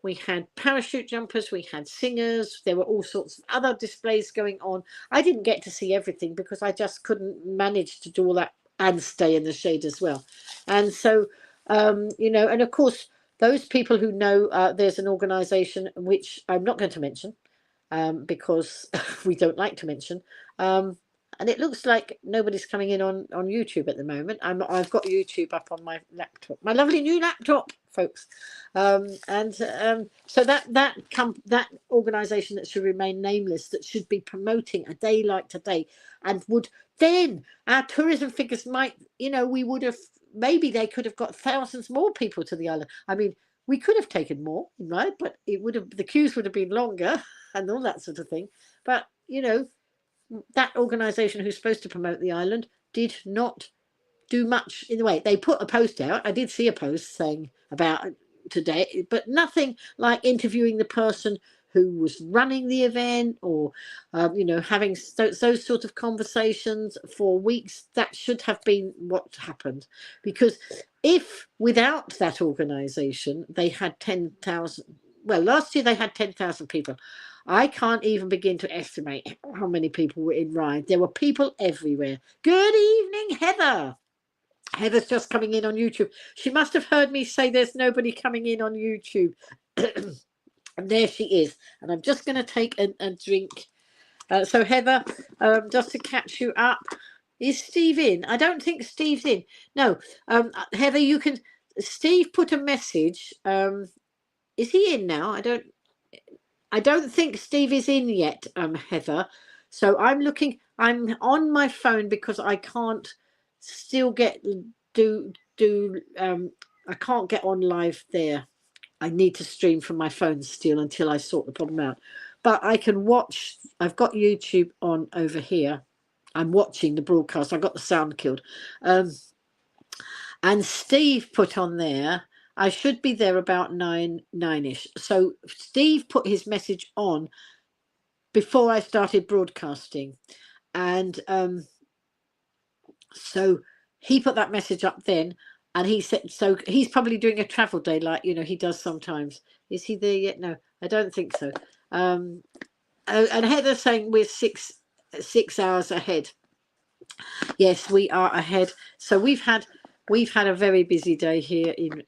We had parachute jumpers, we had singers, there were all sorts of other displays going on. I didn't get to see everything because I just couldn't manage to do all that and stay in the shade as well. And so, you know, and of course, those people who know there's an organisation which I'm not going to mention because we don't like to mention, And it looks like nobody's coming in on YouTube at the moment. I've got YouTube up on my laptop, my lovely new laptop, folks. So that organisation that should remain nameless, that should be promoting a day like today, and would then our tourism figures might, we would have, maybe they could have got thousands more people to the island. I mean, we could have taken more, right? But the queues would have been longer and all that sort of thing. But that organisation who's supposed to promote the island did not do much in the way. They put a post out. I did see a post saying about today, but nothing like interviewing the person who was running the event, or having those sort of conversations for weeks. That should have been what happened, because if without that organisation they had 10,000, well, last year they had 10,000 people. I can't even begin to estimate how many people were in Ryde. There were people everywhere. Good evening, Heather. Heather's just coming in on YouTube. She must have heard me say there's nobody coming in on YouTube. And there she is. And I'm just going to take a drink. So Heather, just to catch you up, is Steve in? I don't think Steve's in. No, Heather, you can. Steve put a message. Is he in now? I don't think Steve is in yet, Heather. So I'm on my phone because I can't still I can't get on live there. I need to stream from my phone still until I sort the problem out. But I can watch. I've got YouTube on over here. I'm watching the broadcast. I got the sound killed. And Steve put on there, I should be there about nine-ish. So Steve put his message on before I started broadcasting. And so he put that message up then. And he said, so he's probably doing a travel day like, he does sometimes. Is he there yet? No, I don't think so. And Heather's saying we're six hours ahead. Yes, we are ahead. So we've had a very busy day here in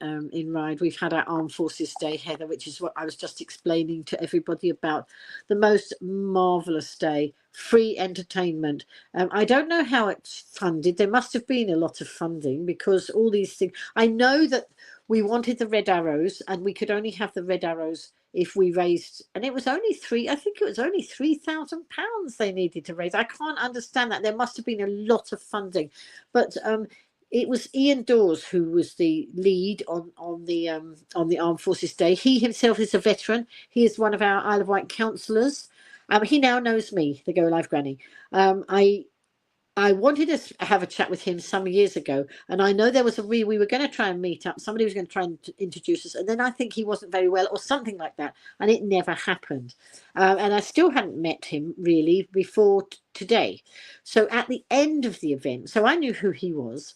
Ryde. We've had our Armed Forces Day, Heather, which is what I was just explaining to everybody about. The most marvellous day, free entertainment. I don't know how it's funded. There must have been a lot of funding, because all these things. I know that we wanted the red arrows, and we could only have the red arrows if we raised, and it was only £3,000 they needed to raise. I can't understand that. There must have been a lot of funding, but it was Ian Dawes who was the lead on the Armed Forces Day. He himself is a veteran. He is one of our Isle of Wight councillors. He now knows me, the Go Live Granny. I wanted to have a chat with him some years ago, and I know there was we were going to try and meet up. Somebody was going to try and introduce us, and then I think he wasn't very well or something like that, and it never happened. And I still hadn't met him really before today. So at the end of the event, so I knew who he was.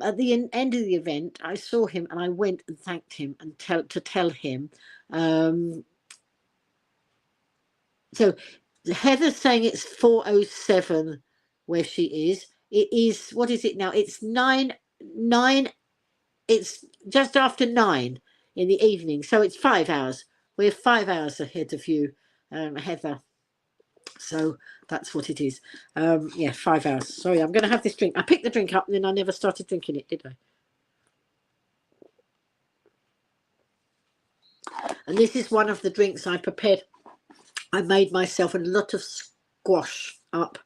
At the end of the event, I saw him and I went and thanked him and tell him. So Heather's saying it's 4:07 where she is. It is, what is it now? It's 9. It's just after 9 in the evening. So it's 5 hours. We're 5 hours ahead of you, Heather. So that's what it is. Yeah, 5 hours. Sorry, I'm going to have this drink. I picked the drink up and then I never started drinking it, did I? And this is one of the drinks I prepared. I made myself a lot of squash up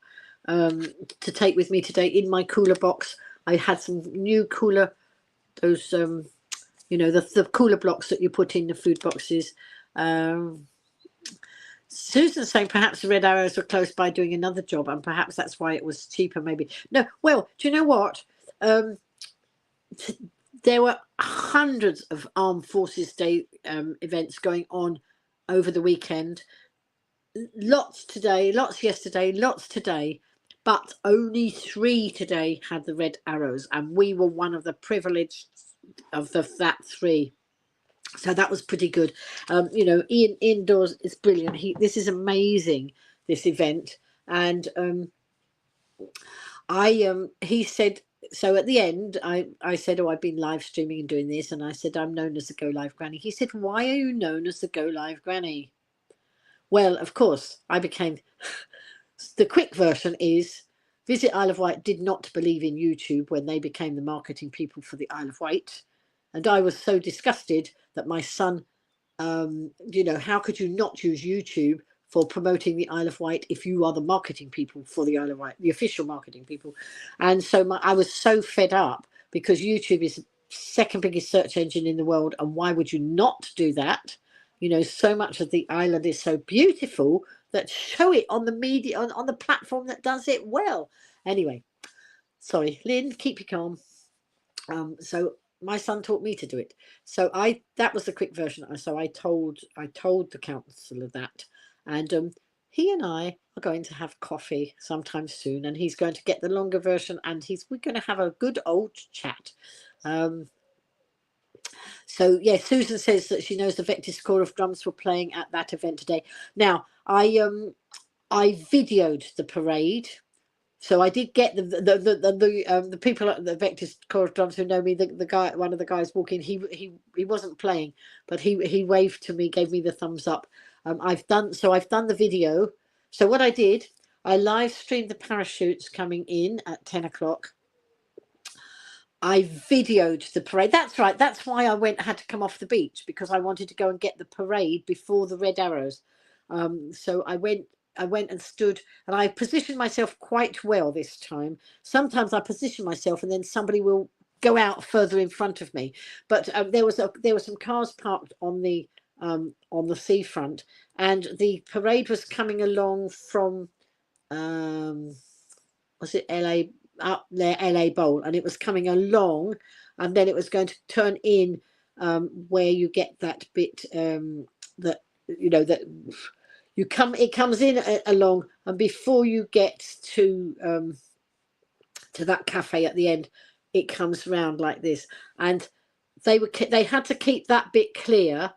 to take with me today in my cooler box. I had some new cooler, those, the cooler blocks that you put in the food boxes. Susan's saying perhaps the red arrows were close by doing another job, and perhaps that's why it was cheaper, maybe. No, well, do you know what? There were hundreds of Armed Forces Day events going on over the weekend. Lots today, lots yesterday, lots today, but only 3 today had the red arrows, and we were one of the privileged of that 3. So that was pretty good. Ian Dawes is brilliant. This is amazing, this event. And he said, so at the end, I said, I've been live streaming and doing this. And I said, I'm known as the Go Live Granny. He said, why are you known as the Go Live Granny? Well, of course, I became, the quick version is Visit Isle of Wight did not believe in YouTube when they became the marketing people for the Isle of Wight. And I was so disgusted that my son, you know, how could you not use YouTube for promoting the Isle of Wight if you are the marketing people for the Isle of Wight, the official marketing people? And so I was so fed up, because YouTube is the second biggest search engine in the world. And why would you not do that? You know, so much of the island is so beautiful that show it on the media, on the platform that does it well. Anyway, sorry, Lynn, keep you calm. So my son taught me to do it. So that was the quick version. So I told the councillor that, and he and I are going to have coffee sometime soon, and he's going to get the longer version, and we're going to have a good old chat. So yeah, Susan says that she knows the Vectis Corps of Drums were playing at that event today. Now I videoed the parade. So I did get the people at the Vectis Corps of Drums who know me. The guy, one of the guys walking, he wasn't playing, but he waved to me, gave me the thumbs up. I've done the video. So what I did, I live streamed the parachutes coming in at 10 o'clock. I videoed the parade. That's right. That's why I had to come off the beach, because I wanted to go and get the parade before the red arrows. So I went and stood, and I positioned myself quite well this time. Sometimes I position myself and then somebody will go out further in front of me. But there were some cars parked on the seafront, and the parade was coming along from was it LA, up there, LA Bowl, and it was coming along, and then it was going to turn in where you get that bit that, you know, that it comes in along, and before you get to that cafe at the end, it comes round like this, and they had to keep that bit clear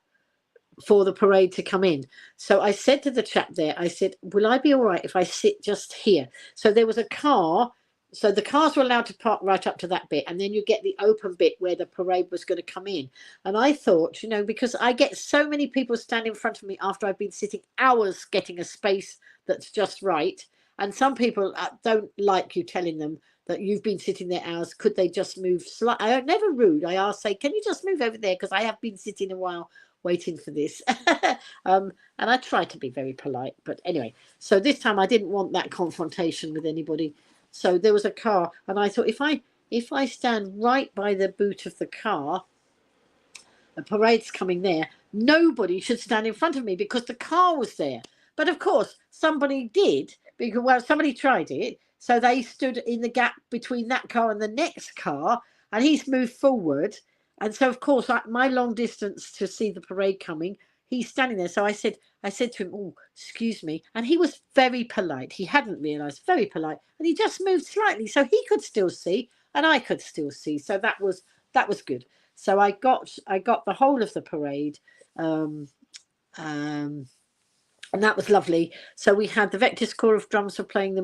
for the parade to come in. So I said to the chap there, I said, will I be all right if I sit just here? So there was a car. So the cars were allowed to park right up to that bit, and then you get the open bit where the parade was going to come in. And I thought, you know, because I get so many people stand in front of me after I've been sitting hours getting a space that's just right. And some people don't like you telling them that you've been sitting there hours. Could they just move slightly? I'm never rude. I ask, say, can you just move over there? Because I have been sitting a while waiting for this. And I try to be very polite. But anyway, so this time I didn't want that confrontation with anybody. So there was a car, and I thought, if I stand right by the boot of the car, the parade's coming there, nobody should stand in front of me because the car was there. But of course, somebody did, because, well, somebody tried it. So they stood in the gap between that car and the next car, and he's moved forward. And so, of course, my long distance to see the parade coming, he's standing there. So I said to him, oh, excuse me. And he was very polite. He hadn't realised, very polite. And he just moved slightly so he could still see and I could still see. So that was good. So I got the whole of the parade. And that was lovely. So we had the Vectis Corps of Drums were playing, the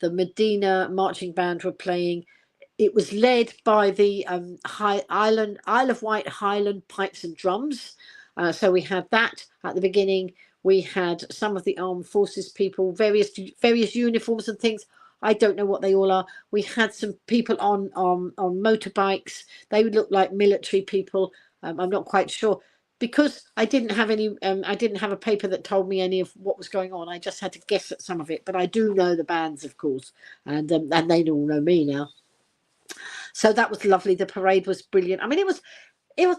Medina marching band were playing. It was led by the Isle of Wight Highland Pipes and Drums. So we had that at the beginning. We had some of the armed forces people, various uniforms and things. I don't know what they all are. We had some people on motorbikes. They would look like military people. I'm not quite sure, because I didn't have a paper that told me any of what was going on. I just had to guess at some of it. But I do know the bands, of course, and they all know me now. So that was lovely. The parade was brilliant. I mean, it was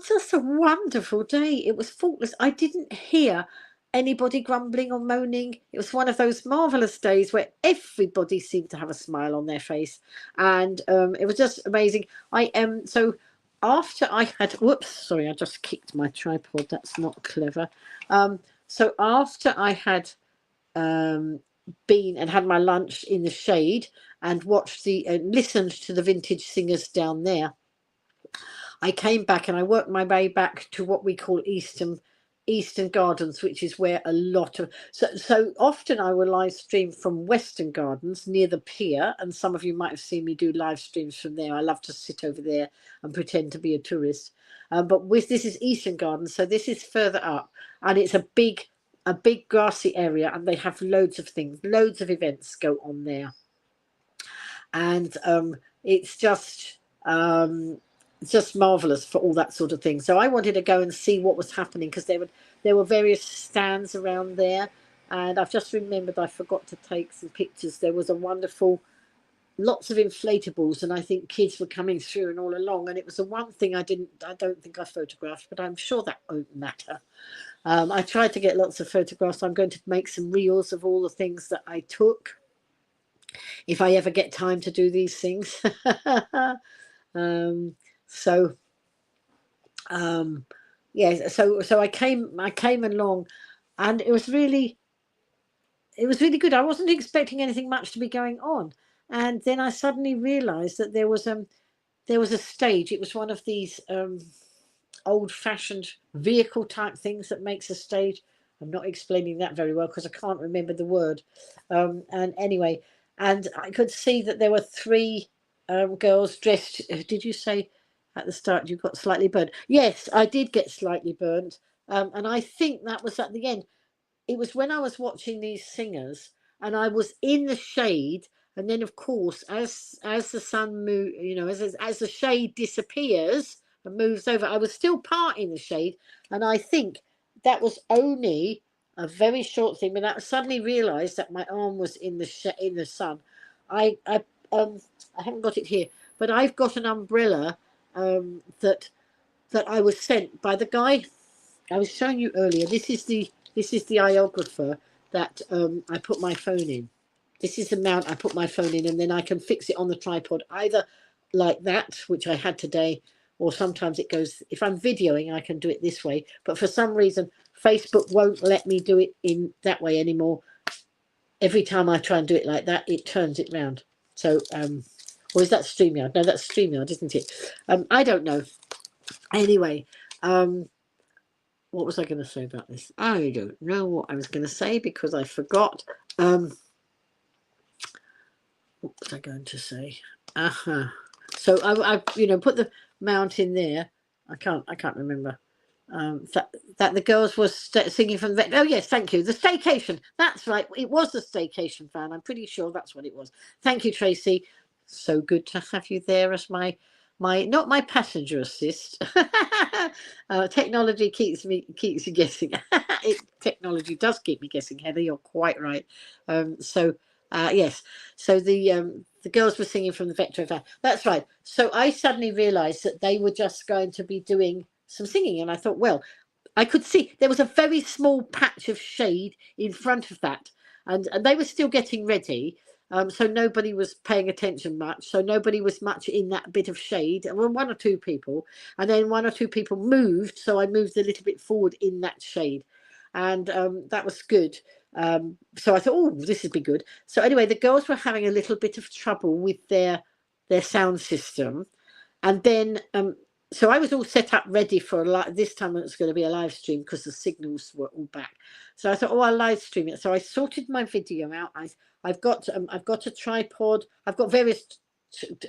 just a wonderful day. It was faultless. I didn't hear anybody grumbling or moaning. It was one of those marvelous days where everybody seemed to have a smile on their face, and it was just amazing. So after I had, whoops, sorry, I just kicked my tripod. That's not clever. So after I had been and had my lunch in the shade and watched listened to the vintage singers down there, I came back and I worked my way back to what we call Eastern Gardens, which is where a lot of so often I will live stream from Western Gardens near the pier, and some of you might have seen me do live streams from there. I love to sit over there and pretend to be a tourist, but this is Eastern Gardens, so this is further up, and it's a big a big grassy area, and they have loads of things, loads of events go on there, and it's just marvelous for all that sort of thing. So I wanted to go and see what was happening, because there were various stands around there, and I've just remembered I forgot to take some pictures. There was a wonderful, lots of inflatables, and I think kids were coming through and all along, and it was the one thing I don't think I photographed, but I'm sure that won't matter. I tried to get lots of photographs. I'm going to make some reels of all the things that I took, if I ever get time to do these things. So yeah, so I came along, and it was really good. I wasn't expecting anything much to be going on, and then I suddenly realized that there was a stage. It was one of these old-fashioned vehicle type things that makes a stage. I'm not explaining that very well because I can't remember the word. And anyway, and I could see that there were three girls dressed. Did you say at the start you got slightly burned? Yes, I did get slightly burned, and I think that was at the end. It was when I was watching these singers, and I was in the shade, and then of course as the sun move, as the shade disappears and moves over, I was still part in the shade, and I think that was only a very short thing. But I suddenly realized that my arm was in the sun. I haven't got it here, but I've got an umbrella that I was sent by the guy I was showing you earlier. This is the iographer that I put my phone in. This is the mount I put my phone in, and then I can fix it on the tripod, either like that, which I had today, or sometimes it goes, if I'm videoing, I can do it this way. But for some reason, Facebook won't let me do it in that way anymore. Every time I try and do it like that, it turns it round. So, or is that StreamYard? No, that's StreamYard, isn't it? I don't know. Anyway, what was I going to say about this? I don't know what I was going to say because I forgot. What was I going to say? So I put the mount in there. I can't remember. That the girls were singing from the. Oh yes, thank you. The staycation. That's right. It was the staycation fan. I'm pretty sure that's what it was. Thank you, Tracy. So good to have you there as my not my passenger assist. Technology keeps you guessing. Technology does keep me guessing, Heather. You're quite right. Yes. So the girls were singing from the Vector van. That's right. So I suddenly realised that they were just going to be doing some singing, and I thought, well, I could see there was a very small patch of shade in front of that, and they were still getting ready. So nobody was paying attention much. So nobody was much in that bit of shade. Well, one or two people, and then one or two people moved. So I moved a little bit forward in that shade, and that was good. So I thought, oh, this would be good. So anyway, the girls were having a little bit of trouble with their sound system, and then so I was all set up ready for this time. It was going to be a live stream because the signals were all back. So I thought, oh, I'll live stream it. So I sorted my video out. I've got a tripod. I've got various.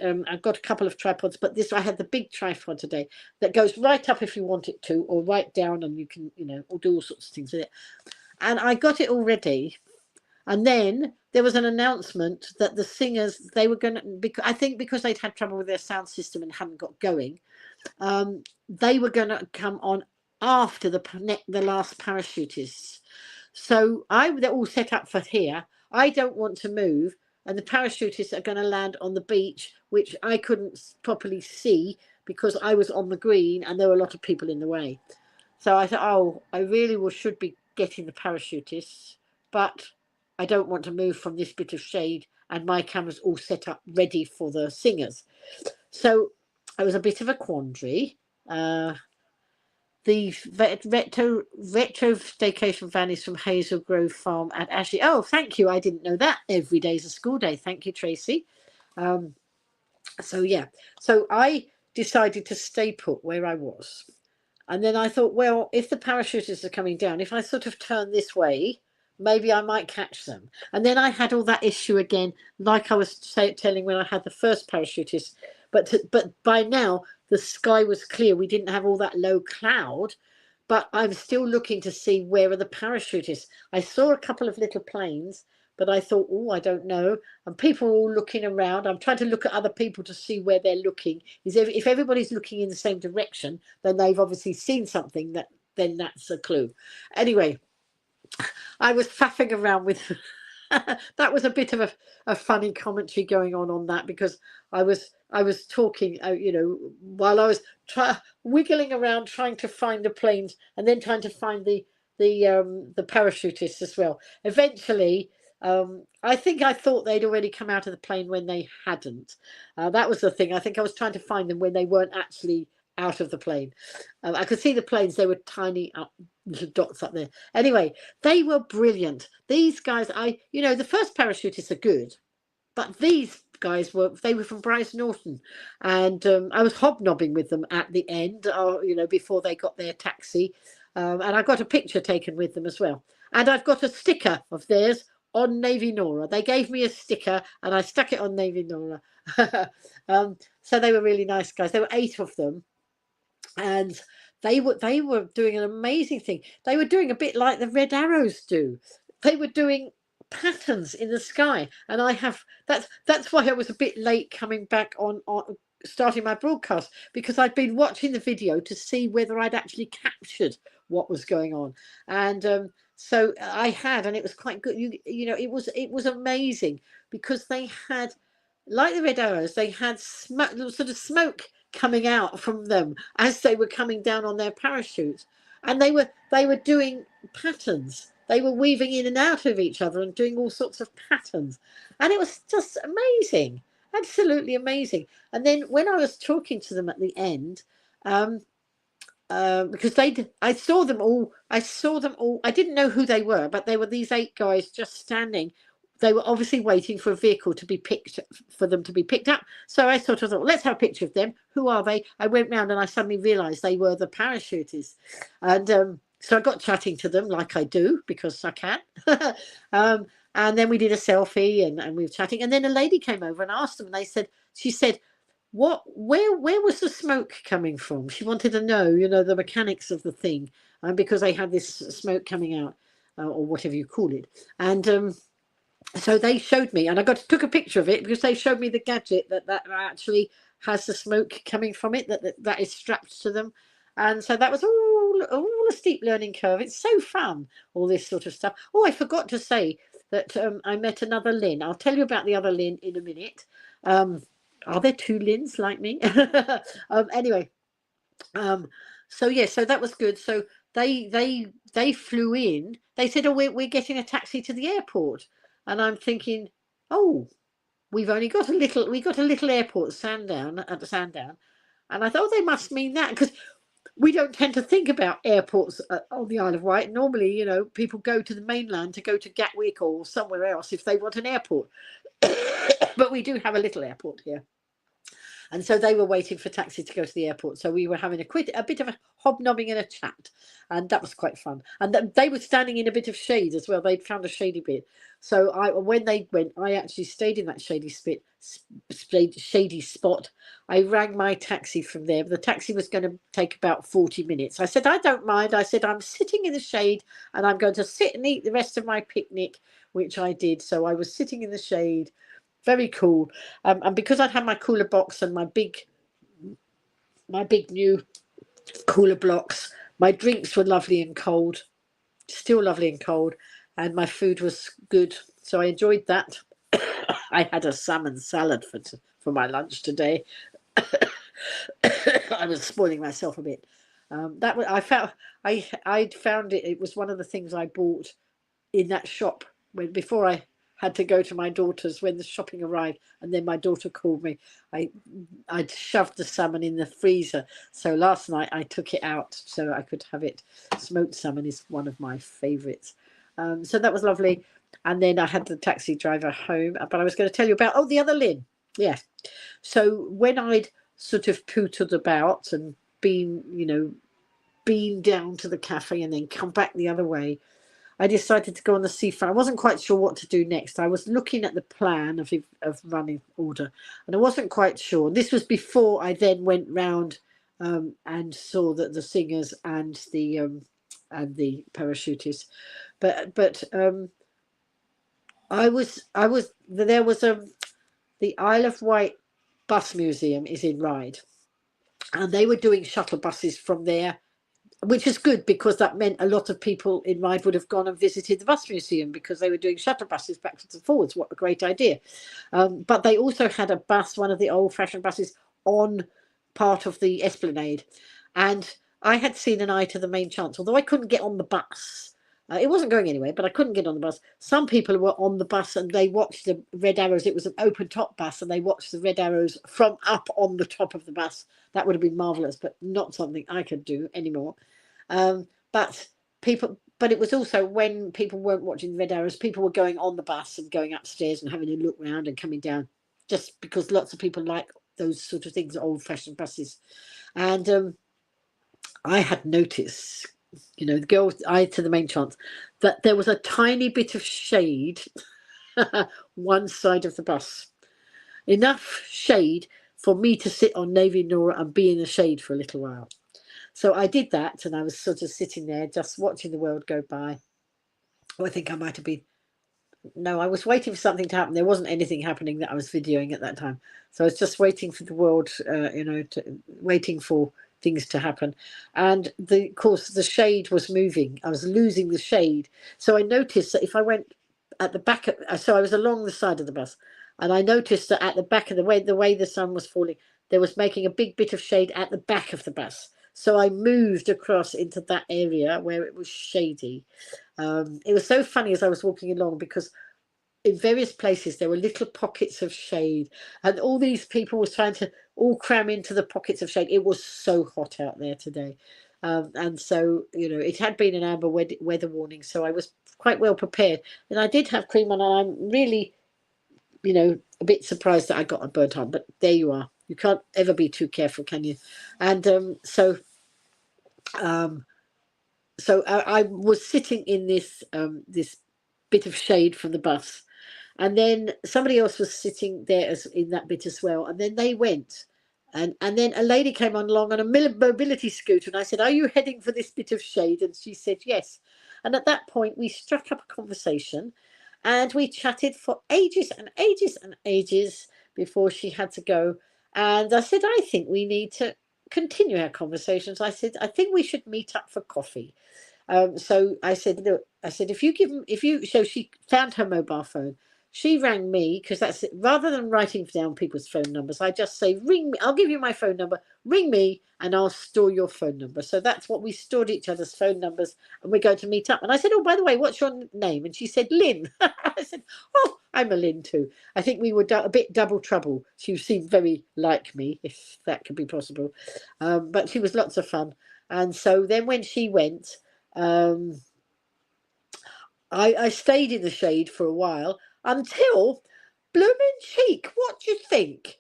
I've got a couple of tripods, but I had the big tripod today that goes right up if you want it to, or right down, and you can or do all sorts of things with it. And I got it all ready, and then there was an announcement that the singers, they were going to, I think because they'd had trouble with their sound system and hadn't got going, they were going to come on after the last parachutists. So they're all set up for here. I don't want to move, and the parachutists are going to land on the beach, which I couldn't properly see because I was on the green and there were a lot of people in the way. So I thought, oh, I really should be getting the parachutists, but I don't want to move from this bit of shade, and my camera's all set up ready for the singers. So it was a bit of a quandary. The retro staycation van is from Hazel Grove Farm at Ashley. Oh, thank you. I didn't know that. Every day's a school day. Thank you, Tracy. So yeah, so I decided to stay put where I was. And then I thought, well, if the parachutists are coming down, if I sort of turn this way, maybe I might catch them. And then I had all that issue again, like I was telling when I had the first parachutist. But by now, the sky was clear. We didn't have all that low cloud. but I'm still looking to see where are the parachutists. I saw a couple of little planes, but I thought, oh, I don't know. And people are all looking around. I'm trying to look at other people to see where they're looking. If everybody's looking in the same direction, then they've obviously seen something then that's a clue. Anyway, I was faffing around with that was a bit of a funny commentary going on that, because I was talking, while I was wiggling around trying to find the planes and then trying to find the parachutists as well. Eventually, I think I thought they'd already come out of the plane when they hadn't. That was the thing. I think I was trying to find them when they weren't actually out of the plane. I could see the planes; they were tiny little dots up there. Anyway, they were brilliant. These guys, the first parachutists are good, but these guys were from Bryce Norton, and I was hobnobbing with them at the end, before they got their taxi, and I got a picture taken with them as well. And I've got a sticker of theirs on Navy Nora. They gave me a sticker, and I stuck it on Navy Nora. So they were really nice guys. There were 8 of them. And they were doing an amazing thing. They were doing a bit like the Red Arrows do. They were doing patterns in the sky, and that's why I was a bit late coming back on starting my broadcast, because I'd been watching the video to see whether I'd actually captured what was going on, and so I had, and it was quite good. It was amazing, because they had, like the Red Arrows, they had sort of smoke coming out from them as they were coming down on their parachutes, and they were doing patterns. They were weaving in and out of each other and doing all sorts of patterns, and it was just amazing, absolutely amazing. And then when I was talking to them at the end, because I saw them all. I didn't know who they were, but they were these 8 guys just standing. They were obviously waiting for a vehicle to be picked up. So I sort of thought, let's have a picture of them. Who are they? I went round and I suddenly realised they were the parachutists. And so I got chatting to them like I do, because I can. And then we did a selfie and we were chatting. And then a lady came over and asked them, and she said, where was the smoke coming from? She wanted to know, the mechanics of the thing, because they had this smoke coming out, or whatever you call it. And so they showed me, and I took a picture of it, because they showed me the gadget that actually has the smoke coming from it, that is strapped to them. And so that was all a steep learning curve. It's so fun, all this sort of stuff. Oh, I forgot to say that I met another Lynn. I'll tell you about the other Lynn in a minute. Are there 2 Lynns like me? Anyway, so that was good. So they flew in. They said, oh, we're getting a taxi to the airport. And I'm thinking, oh, we got a little airport at Sandown, and I thought they must mean that, because we don't tend to think about airports on the Isle of Wight. Normally, people go to the mainland to go to Gatwick or somewhere else if they want an airport, but we do have a little airport here. And so they were waiting for taxi to go to the airport. So we were having a bit of a hobnobbing and a chat. And that was quite fun. And they were standing in a bit of shade as well. They'd found a shady bit. So when they went, I actually stayed in that shady spot. I rang my taxi from there. The taxi was going to take about 40 minutes. I said, I don't mind. I said, I'm sitting in the shade and I'm going to sit and eat the rest of my picnic, which I did. So I was sitting in the shade. Very cool. And because I'd had my cooler box and my big new cooler blocks, my drinks were lovely and cold, still lovely and cold, and my food was good. So I enjoyed that. I had a salmon salad for my lunch today. I was spoiling myself a bit. I found it. It was one of the things I bought in that shop before I had to go to my daughter's when the shopping arrived, and then my daughter called me. I'd shoved the salmon in the freezer, so last night I took it out so I could have it. Smoked salmon is one of my favourites, so that was lovely. And then I had the taxi driver home, but I was going to tell you about the other Lynn. Yeah, so when I'd sort of pootered about and been down to the cafe and then come back the other way, I decided to go on the seafront. I wasn't quite sure what to do next. I was looking at the plan of running order, and I wasn't quite sure. This was before I then went round and saw that the singers and the parachutists. But there was the Isle of Wight bus museum is in Ryde, and they were doing shuttle buses from there, which is good because that meant a lot of people in Ryde would have gone and visited the bus museum because they were doing shuttle buses backwards and forwards. What a great idea. But they also had a bus, one of the old-fashioned buses, on part of the esplanade. And I had seen an eye to the main chance, although I couldn't get on the bus. It wasn't going anywhere, but I couldn't get on the bus. Some people were on the bus and they watched the red arrows. It was an open top bus and they watched the red arrows from up on the top of the bus. That would have been marvellous, but not something I could do anymore. But it was also when people weren't watching red arrows, people were going on the bus and going upstairs and having a look round and coming down, just because lots of people like those sort of things, old-fashioned buses. And I had noticed, the girl's eye to the main chance, that there was a tiny bit of shade one side of the bus, enough shade for me to sit on Navy Nora and be in the shade for a little while. So I did that, and I was sort of sitting there just watching the world go by. I think I might have been. No, I was waiting for something to happen. There wasn't anything happening that I was videoing at that time. So I was just waiting for the world, waiting for things to happen. And of course, the shade was moving. I was losing the shade. So I noticed that if I went at the back, so I was along the side of the bus, and I noticed that at the back of the way the sun was falling, there was making a big bit of shade at the back of the bus. So I moved across into that area where it was shady. It was so funny as I was walking along because in various places there were little pockets of shade, and all these people were trying to all cram into the pockets of shade. It was so hot out there today. And so, it had been an amber weather warning, so I was quite well prepared. And I did have cream on, and I'm really, a bit surprised that I got a burnt arm, but there you are. You can't ever be too careful, can you? And so I was sitting in this bit of shade from the bus, and then somebody else was sitting there in that bit as well. And then they went, and then a lady came on along on a mobility scooter, and I said, "Are you heading for this bit of shade?" And she said, "Yes." And at that point, we struck up a conversation, and we chatted for ages and ages and ages before she had to go. And I said, "I think we need to continue our conversations." I said, "I think we should meet up for coffee." So I said, "Look," I said, so she found her mobile phone. She rang me, because that's it. Rather than writing down people's phone numbers, I just say, "Ring me. I'll give you my phone number. Ring me and I'll store your phone number." So that's what we stored, each other's phone numbers, and we're going to meet up. And I said, "Oh, by the way, what's your name?" And she said, "Lynn." I said, "Oh, I'm a Lynn too." I think we were a bit double trouble. She seemed very like me, if that could be possible. But she was lots of fun. And so then when she went, I stayed in the shade for a while until, blooming cheek, what do you think?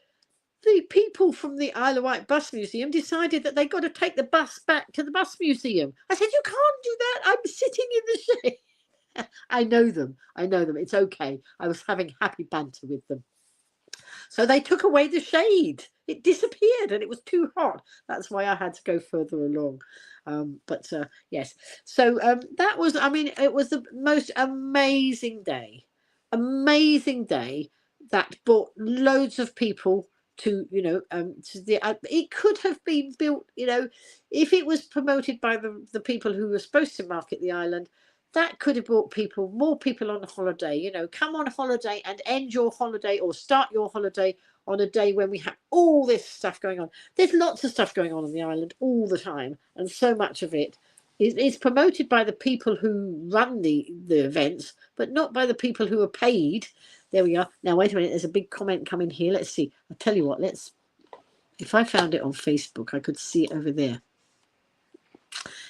The people from the Isle of Wight Bus Museum decided that they got to take the bus back to the bus museum. I said, "You can't do that. I'm sitting in the shade." I know them. It's okay. I was having happy banter with them. So they took away the shade. It disappeared and it was too hot. That's why I had to go further along. Yes. So that was, it was the most amazing day. Amazing day that brought loads of people to, to the, it could have been built, if it was promoted by the people who were supposed to market the island, that could have brought more people on holiday. Come on holiday and end your holiday or start your holiday on a day when we have all this stuff going on. There's lots of stuff going on the island all the time, and so much of it is promoted by the people who run the events, but not by the people who are paid. There we are. Now wait a minute, there's a big comment coming here. Let's see. I'll tell you what, if I found it on Facebook, I could see it over there.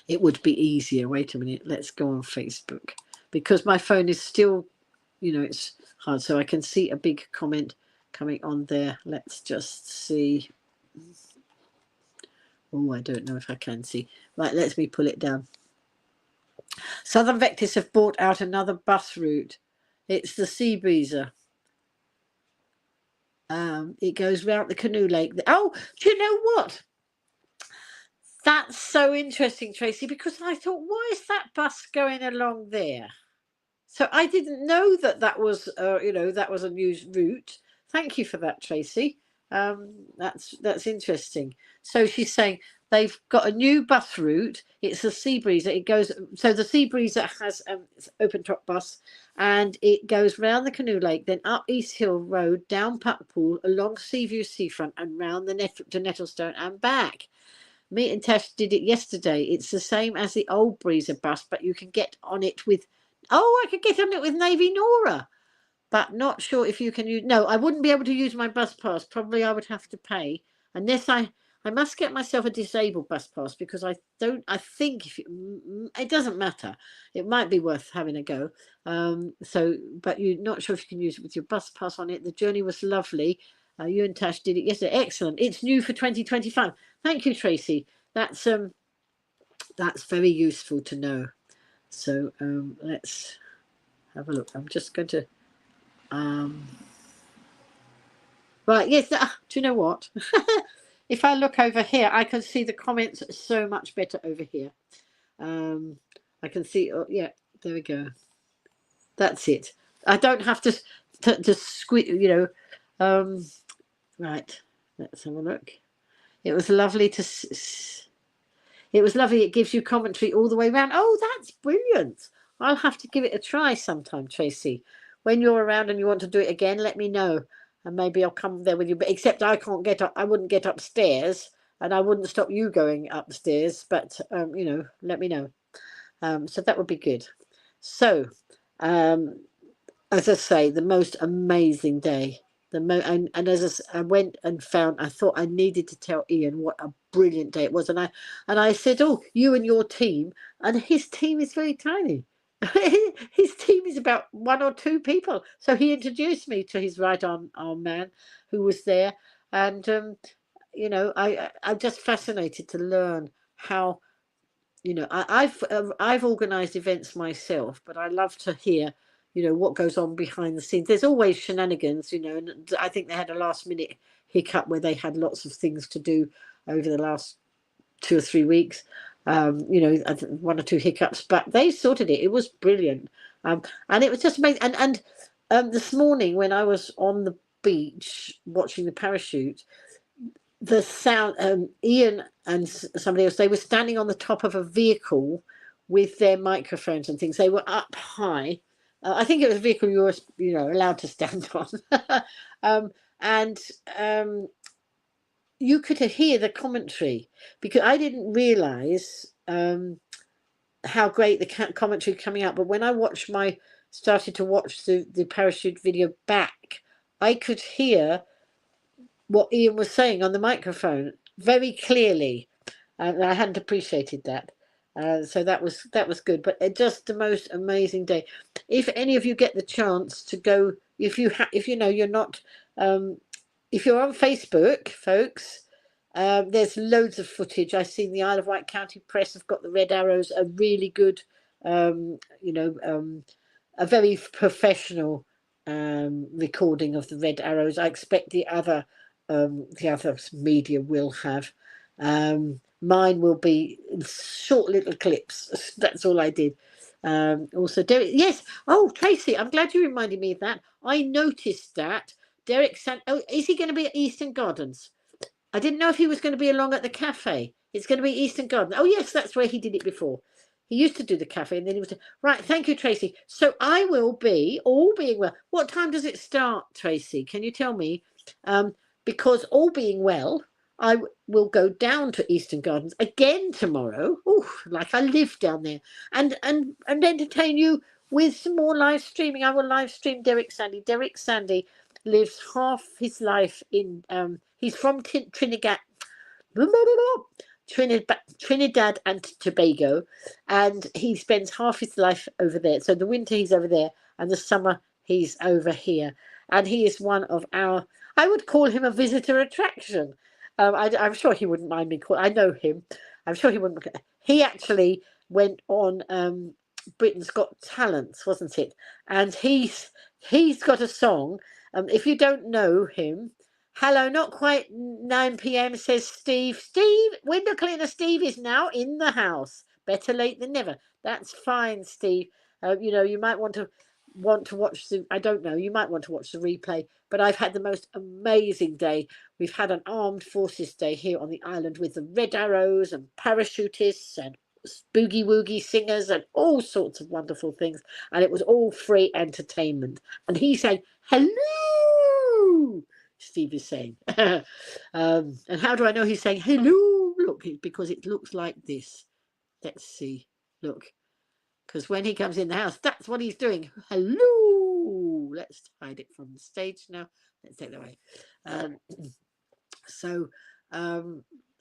It would be easier. Wait a minute, let's go on Facebook, because my phone is still, it's hard, so I can see a big comment coming on there. Let's just see. Oh, I don't know if I can see. Right, let me pull it down. Southern Vectis have bought out another bus route. It's the Sea Breezer. It goes round the Canoe Lake. Oh, do you know what? That's so interesting, Tracy, because I thought, why is that bus going along there? So I didn't know that that was, that was a new route. Thank you for that, Tracy. That's interesting. So she's saying they've got a new bus route. It's a Sea Breezer. It goes, so the Sea Breezer has it's open top bus, and it goes round the Canoe Lake, then up East Hill Road, down Puckpool, along Seaview Seafront, and round to Nettlestone and back. Me and Tash did it yesterday. It's the same as the old Breezer bus, but you can get on it with. Oh, I could get on it with Navy Nora, but not sure if you can use. No, I wouldn't be able to use my bus pass. Probably I would have to pay, unless I must get myself a disabled bus pass, because I don't. I think if it doesn't matter, it might be worth having a go. So, but you're not sure if you can use it with your bus pass on it. The journey was lovely. You and Tash did it yesterday. Excellent. It's new for 2025. Thank you, Tracy. That's very useful to know. So let's have a look. I'm just going to right, yes, do you know what? If I look over here, I can see the comments so much better over here. I can see, oh, yeah, there we go. That's it. I don't have to squeeze, right, let's have a look. It was lovely to it was lovely. It gives you commentary all the way around. Oh, that's brilliant. I'll have to give it a try sometime, Tracy. When you're around and you want to do it again, let me know, and maybe I'll come there with you. But except I can't get up. I wouldn't get upstairs, and I wouldn't stop you going upstairs. But let me know. So that would be good. So, as I say, the most amazing day. And as I went and found, I thought I needed to tell Ian what a brilliant day it was, and I said, "Oh, you and your team," and his team is very tiny. His team is about 1 or 2 people. So he introduced me to his right arm man who was there, and I'm just fascinated to learn how. I've organised events myself, but I love to hear what goes on behind the scenes. There's always shenanigans, and I think they had a last minute hiccup where they had lots of things to do over the last 2 or 3 weeks. 1 or 2 hiccups, but they sorted it. It was brilliant, and it was just amazing. And this morning when I was on the beach watching the parachute, the sound, Ian and somebody else, they were standing on the top of a vehicle with their microphones and things. They were up high. I think it was a vehicle you were, allowed to stand on, and you could hear the commentary, because I didn't realise how great the commentary coming out. But when I started to watch the parachute video back, I could hear what Ian was saying on the microphone very clearly, and I hadn't appreciated that. So that was good. But just the most amazing day. If any of you get the chance to go, if you're not, if you're on Facebook, folks, there's loads of footage. I've seen the Isle of Wight County Press have got the Red Arrows, a really good, a very professional recording of the Red Arrows. I expect the other media will have. Mine will be short little clips. That's all I did. Also, Derek, yes. Oh, Tracy, I'm glad you reminded me of that. I noticed that Derek is he going to be at Eastern Gardens? I didn't know if he was going to be along at the cafe. It's going to be Eastern Gardens. Oh, yes, that's where he did it before. He used to do the cafe, and then he was right. Thank you, Tracy. So I will be, all being well. What time does it start, Tracy? Can you tell me? Because all being well, I will go down to Eastern Gardens again tomorrow. Oh, like I live down there, and entertain you with some more live streaming. I will live stream Derek Sandy. Derek Sandy lives half his life in. He's from Trinidad. Trinidad and Tobago, and he spends half his life over there. So the winter he's over there, and the summer he's over here. And he is one of our, I would call him a visitor attraction. I'm sure he wouldn't mind me calling. I know him. I'm sure he wouldn't. He actually went on Britain's Got Talent, wasn't it? And he's got a song. If you don't know him, Hello, not quite 9 p.m. says Steve. Steve, window cleaner Steve is now in the house. Better late than never. That's fine, Steve. You know, you might want to watch the. I don't know. You might want to watch the replay. But I've had the most amazing day. We've had an Armed Forces Day here on the island with the Red Arrows and parachutists and boogie woogie singers and all sorts of wonderful things. And it was all free entertainment. And he said, "Hello." Steve is saying. And how do I know he's saying hello? Look, because it looks like this. Let's see. Look, because when he comes in the house, that's what he's doing. Hello. Let's hide it from the stage now. Let's take that away.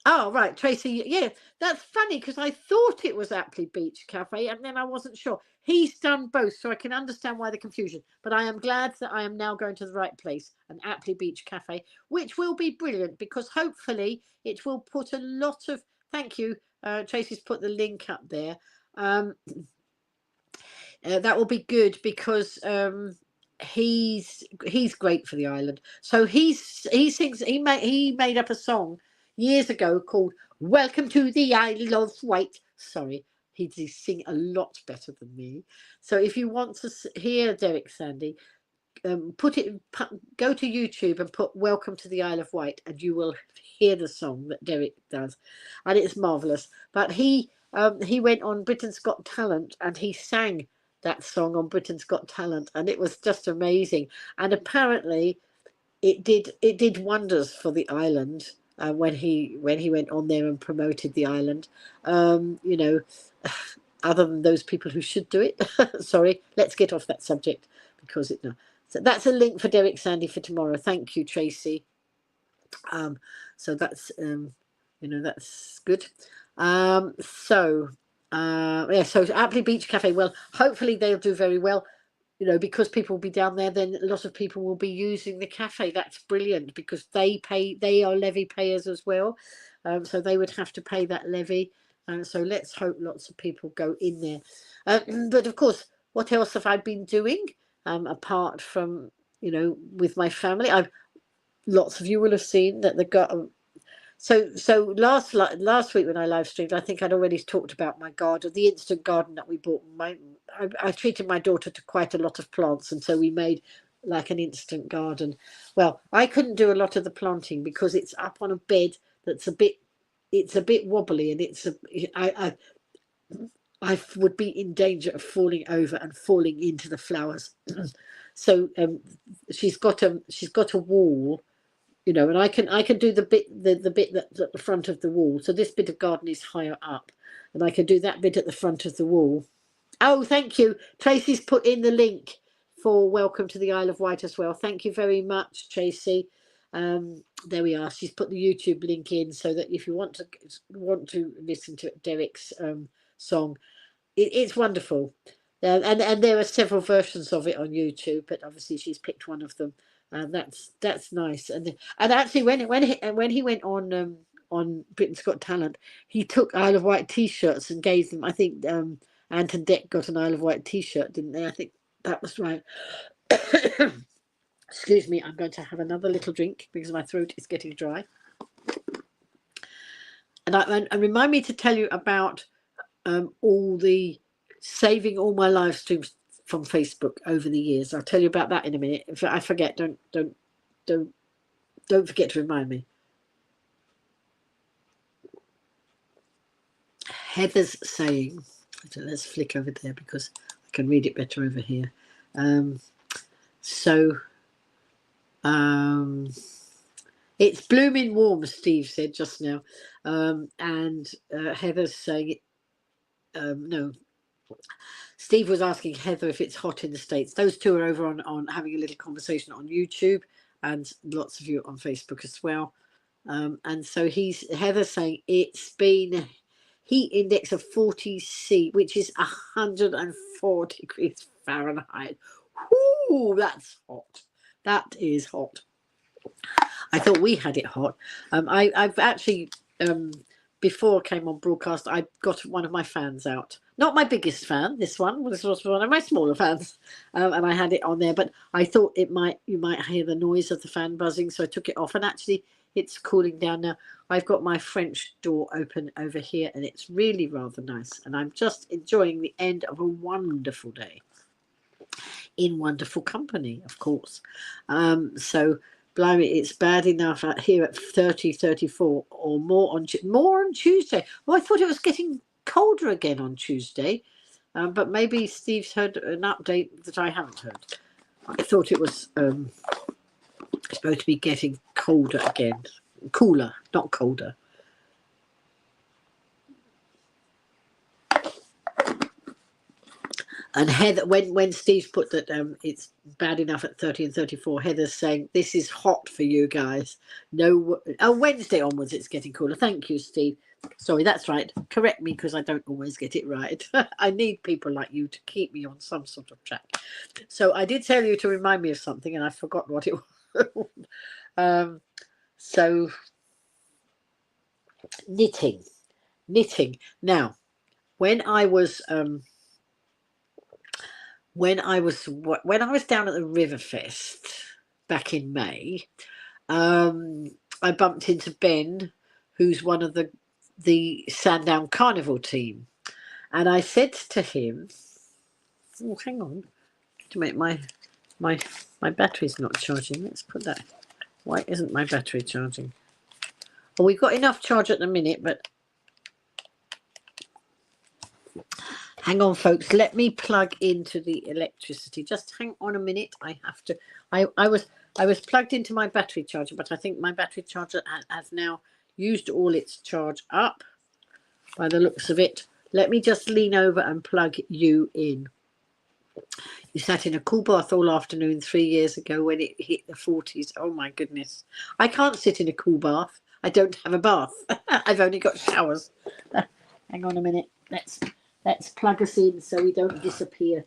Oh, right, Tracy. Yeah, that's funny because I thought it was Appley Beach Cafe and then I wasn't sure. He's done both, so I can understand why the confusion. But I am glad that I am now going to the right place, an Appley Beach Cafe, which will be brilliant because hopefully it will put a lot of. Thank you. Tracy's put the link up there. That will be good because he's great for the island. So he sings. He made up a song years ago called "Welcome to the Isle of Wight." Sorry, he did sing a lot better than me. So if you want to hear Derek Sandy, go to YouTube and put "Welcome to the Isle of Wight" and you will hear the song that Derek does, and it's marvelous. But he went on Britain's Got Talent and he sang that song on Britain's Got Talent, and it was just amazing. And apparently, it did wonders for the island when he went on there and promoted the island. You know, other than those people who should do it. Sorry, let's get off that subject because it. No. So that's a link for Derek Sandy for tomorrow. Thank you, Tracy. So that's you know, that's good. So yeah, so Appley Beach Cafe. Well, hopefully they'll do very well. You know, because people will be down there, then a lot of people will be using the cafe. That's brilliant because they are levy payers as well. So they would have to pay that levy. So let's hope lots of people go in there. But of course, what else have I been doing apart from, you know, with my family? Lots of you will have seen that so last week when I live streamed, I think I'd already talked about my garden, the instant garden that we bought. I treated my daughter to quite a lot of plants, and so we made like an instant garden. Well, I couldn't do a lot of the planting because it's up on a bed that's a bit wobbly, and I would be in danger of falling over and falling into the flowers. So she's got a wall, you know, and I can do the bit that's at the front of the wall. So this bit of garden is higher up, and I can do that bit at the front of the wall. Oh, thank you. Tracy's put in the link for Welcome to the Isle of Wight as well. Thank you very much, Tracy. There we are. She's put the YouTube link in so that if you want to listen to Derek's song, it's wonderful. And there are several versions of it on YouTube, but obviously she's picked one of them. And that's nice. And actually, when he went on Britain's Got Talent, he took Isle of Wight T-shirts and gave them. I think Ant and Dec got an Isle of Wight T-shirt, didn't they? I think that was right. Excuse me, I'm going to have another little drink because my throat is getting dry. And remind me to tell you about saving all my live streams from Facebook over the years. I'll tell you about that in a minute. If I forget, don't forget to remind me. Heather's saying, let's flick over there because I can read it better over here. It's blooming warm, Steve said just now. And Heather's saying, no. Steve was asking Heather if it's hot in the States. Those two are over on having a little conversation on YouTube, and lots of you on Facebook as well. And so Heather's saying it's been heat index of 40 C, which is 104 degrees Fahrenheit. Whoo, that's hot. That is hot. I thought we had it hot. I've actually before I came on broadcast, I got one of my fans out. Not my biggest fan, this one. This was one of my smaller fans, and I had it on there. But I thought you might hear the noise of the fan buzzing, so I took it off. And actually, it's cooling down now. I've got my French door open over here, and it's really rather nice. And I'm just enjoying the end of a wonderful day in wonderful company, of course. So, blimey, it's bad enough out here at 30, 34 or more on Tuesday. Well, I thought it was getting colder again on Tuesday, but maybe Steve's heard an update that I haven't heard. I thought it was supposed to be getting colder again. Cooler, not colder. And Heather, when Steve's put that it's bad enough at 30 and 34, Heather's saying, this is hot for you guys. No, Wednesday onwards it's getting cooler. Thank you, Steve. Sorry, that's right. Correct me, because I don't always get it right. I need people like you to keep me on some sort of track. So I did tell you to remind me of something, and I forgot what it was. So knitting. Now, when I was down at the Riverfest back in May, I bumped into Ben, who's one of the Sandown Carnival team, and I said to him, "Oh, hang on, to make my battery's not charging. Let's put that. Why isn't my battery charging? Well, we've got enough charge at the minute, but." Hang on, folks. Let me plug into the electricity. Just hang on a minute. I have to. I was plugged into my battery charger, but I think my battery charger has now used all its charge up. By the looks of it, let me just lean over and plug you in. You sat in a cool bath all afternoon 3 years ago when it hit the 40s. Oh my goodness! I can't sit in a cool bath. I don't have a bath. I've only got showers. Hang on a minute. Let's plug us in so we don't disappear.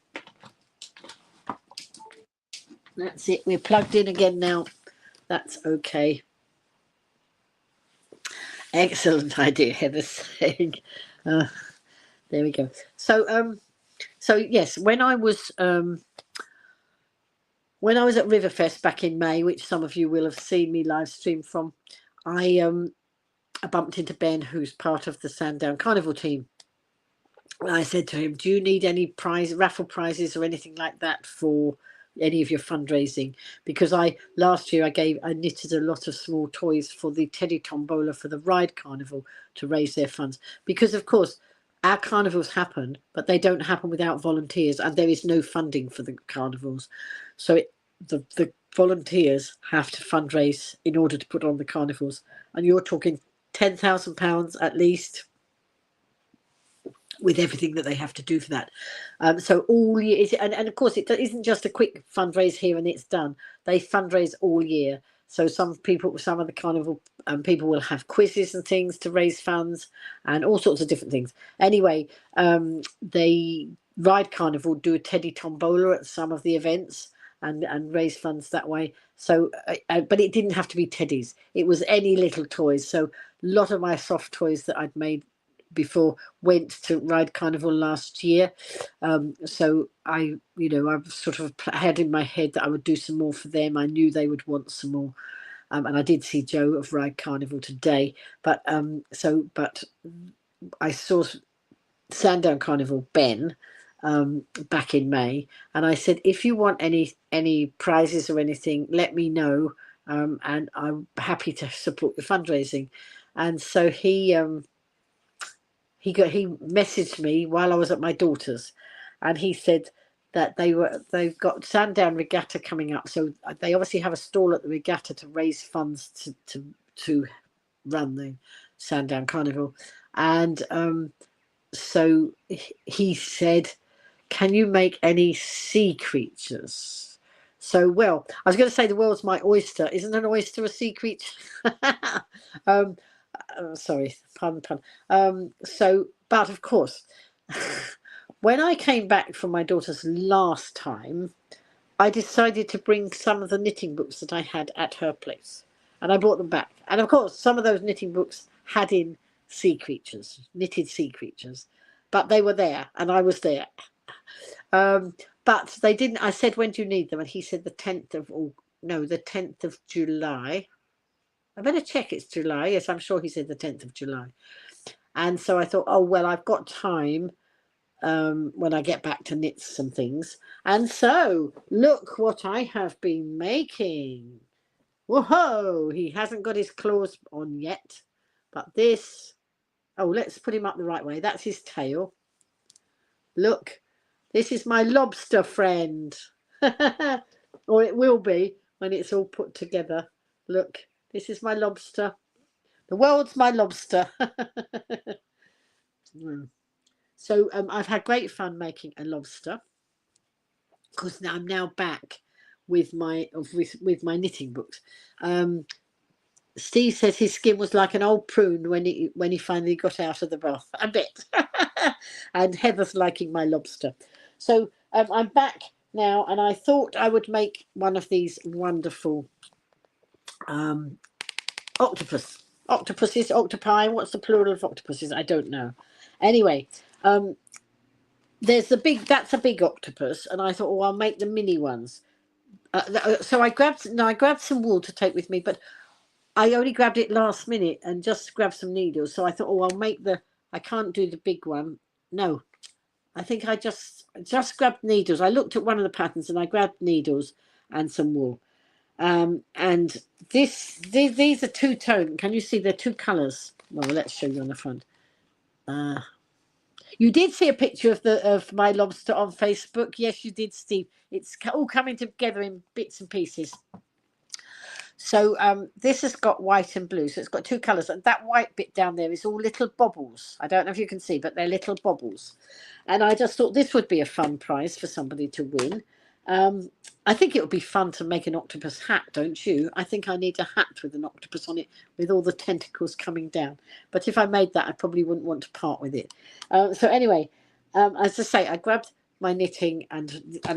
That's it. We're plugged in again now. That's okay. Excellent idea, Heather's saying. There we go. So yes, when I was at Riverfest back in May, which some of you will have seen me live stream from, I bumped into Ben, who's part of the Sandown Carnival team. I said to him, do you need any raffle prizes or anything like that for any of your fundraising? Because last year I knitted a lot of small toys for the Teddy Tombola for the Ryde Carnival to raise their funds. Because, of course, our carnivals happen, but they don't happen without volunteers, and there is no funding for the carnivals. So the volunteers have to fundraise in order to put on the carnivals. And you're talking £10,000 at least, with everything that they have to do for that. So all year, and of course it isn't just a quick fundraise here and it's done. They fundraise all year. So some of the carnival people will have quizzes and things to raise funds and all sorts of different things. Anyway, they Ryde Carnival do a Teddy Tombola at some of the events and raise funds that way. So, but it didn't have to be teddies. It was any little toys. So a lot of my soft toys that I'd made before went to Ryde Carnival last year. So I've sort of had in my head that I would do some more for them. I knew they would want some more. And I did see Joe of Ryde Carnival today. But I saw Sandown Carnival, Ben, back in May. And I said, if you want any prizes or anything, let me know. And I'm happy to support your fundraising. And so he messaged me while I was at my daughter's, and he said that they've got Sandown Regatta coming up, so they obviously have a stall at the regatta to raise funds to run the Sandown Carnival. And so he said, can you make any sea creatures? So, well, I was going to say the world's my oyster. Isn't an oyster a sea creature? Sorry, pardon the pun. But of course, when I came back from my daughter's last time, I decided to bring some of the knitting books that I had at her place, and I brought them back. And of course, some of those knitting books had in sea creatures, knitted sea creatures, but they were there and I was there. But they didn't. I said, when do you need them? And he said the 10th of the 10th of July. I better check it's July. Yes, I'm sure he said the 10th of July. And so I thought, oh well, I've got time when I get back to knit some things. And so look what I have been making. Whoa, he hasn't got his claws on yet, but this, oh, let's put him up the right way. That's his tail. Look, this is my lobster friend. Or it will be when it's all put together. Look, this is my lobster. The world's my lobster. So I've had great fun making a lobster, because I'm now back with my knitting books. Steve says his skin was like an old prune when he finally got out of the bath. I bet. And Heather's liking my lobster. So I'm back now, and I thought I would make one of these wonderful octopuses. Octopi. What's the plural of octopuses? I don't know. Anyway, there's that's a big octopus, and I thought, oh, I'll make the mini ones. So I grabbed some wool to take with me, but I only grabbed it last minute and just grabbed some needles. So I thought, oh, I'll make I can't do the big one. No, I think I just grabbed needles. I looked at one of the patterns and I grabbed needles and some wool. And these are two-tone. Can you see they're two colours? Well, let's show you on the front. You did see a picture of my lobster on Facebook. Yes, you did, Steve. It's all coming together in bits and pieces. So this has got white and blue. So it's got two colours. And that white bit down there is all little bobbles. I don't know if you can see, but they're little bobbles. And I just thought this would be a fun prize for somebody to win. I think it would be fun to make an octopus hat, don't you? I think I need a hat with an octopus on it, with all the tentacles coming down. But if I made that, I probably wouldn't want to part with it. So anyway, as I say, I grabbed my knitting and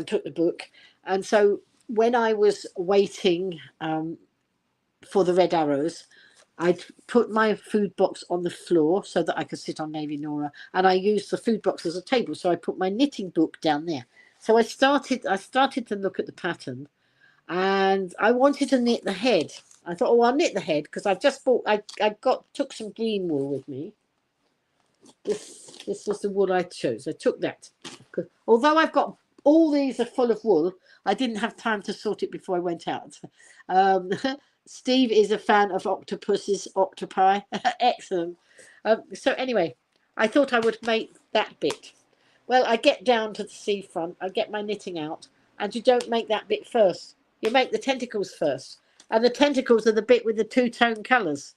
took the book. And so when I was waiting for the red arrows, I'd put my food box on the floor so that I could sit on Navy Nora, and I used the food box as a table. So I put my knitting book down there. So I started to look at the pattern, and I wanted to knit the head. I thought, oh, I'll knit the head, because I've just bought. I took some green wool with me. This was the wool I chose. I took that. Although I've got all these are full of wool, I didn't have time to sort it before I went out. Steve is a fan of octopuses, octopi. Excellent. So anyway, I thought I would make that bit. Well, I get down to the seafront, I get my knitting out, and you don't make that bit first. You make the tentacles first. And the tentacles are the bit with the two-tone colours.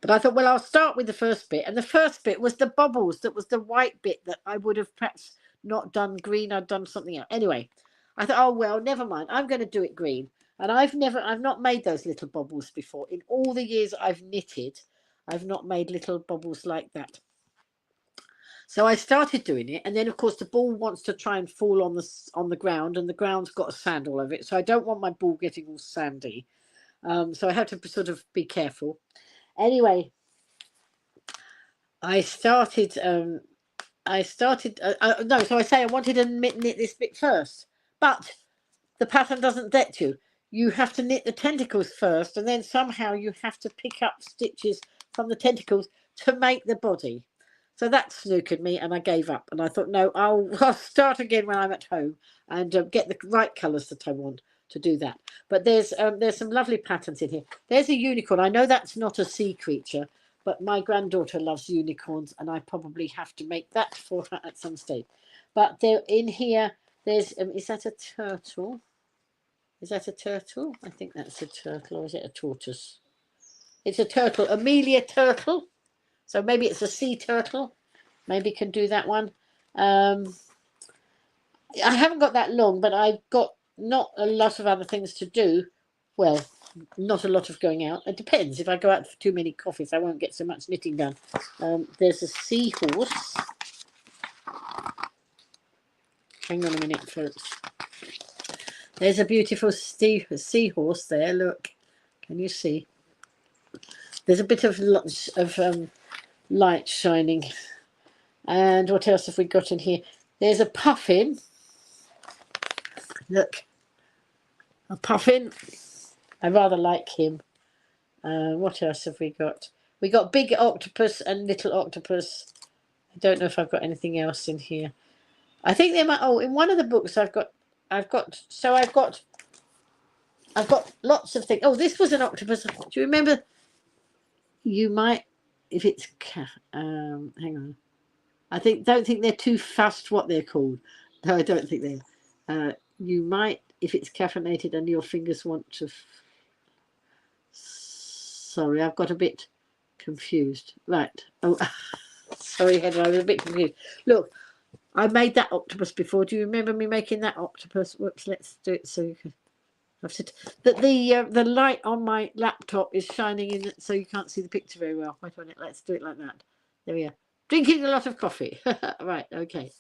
But I thought, well, I'll start with the first bit. And the first bit was the bubbles. That was the white bit that I would have perhaps not done green. I'd done something else. Anyway, I thought, oh, well, never mind. I'm going to do it green. And I've not made those little bubbles before. In all the years I've knitted, I've not made little bubbles like that. So I started doing it, and then of course the ball wants to try and fall on the ground, and the ground's got sand all over it. So I don't want my ball getting all sandy. So I have to sort of be careful. Anyway, I started. So I say I wanted to knit this bit first, but the pattern doesn't let you. You have to knit the tentacles first, and then somehow you have to pick up stitches from the tentacles to make the body. So that snookered me, and I gave up. And I thought, no, I'll start again when I'm at home and get the right colours that I want to do that. But there's some lovely patterns in here. There's a unicorn. I know that's not a sea creature, but my granddaughter loves unicorns, and I probably have to make that for her at some stage. But there in here, there's is that a turtle? Is that a turtle? I think that's a turtle, or is it a tortoise? It's a turtle, Amelia turtle. So maybe it's a sea turtle. Maybe can do that one. I haven't got that long, but I've got not a lot of other things to do. Well, not a lot of going out. It depends. If I go out for too many coffees, I won't get so much knitting done. There's a seahorse. Hang on a minute, folks. There's a beautiful seahorse there. Look, can you see? There's a bit of lots of light shining. And what else have we got in here? There's a puffin. Look, a puffin. I rather like him. What else have we got? We got big octopus and little octopus. I don't know if I've got anything else in here. I think there might. Oh, in one of the books I've got lots of things. Oh, this was an octopus. Do you remember? You might, if it's hang on. Don't think they're too fussed what they're called. No, I don't think they are. You might, if it's caffeinated and your fingers want to. Sorry, I've got a bit confused. Right. Oh, sorry, Heather, I was a bit confused. Look, I made that octopus before. Do you remember me making that octopus? Whoops, let's do it so you can. The light on my laptop is shining in, so you can't see the picture very well. Wait a minute, let's do it like that. There we are. Drinking a lot of coffee. Right, okay.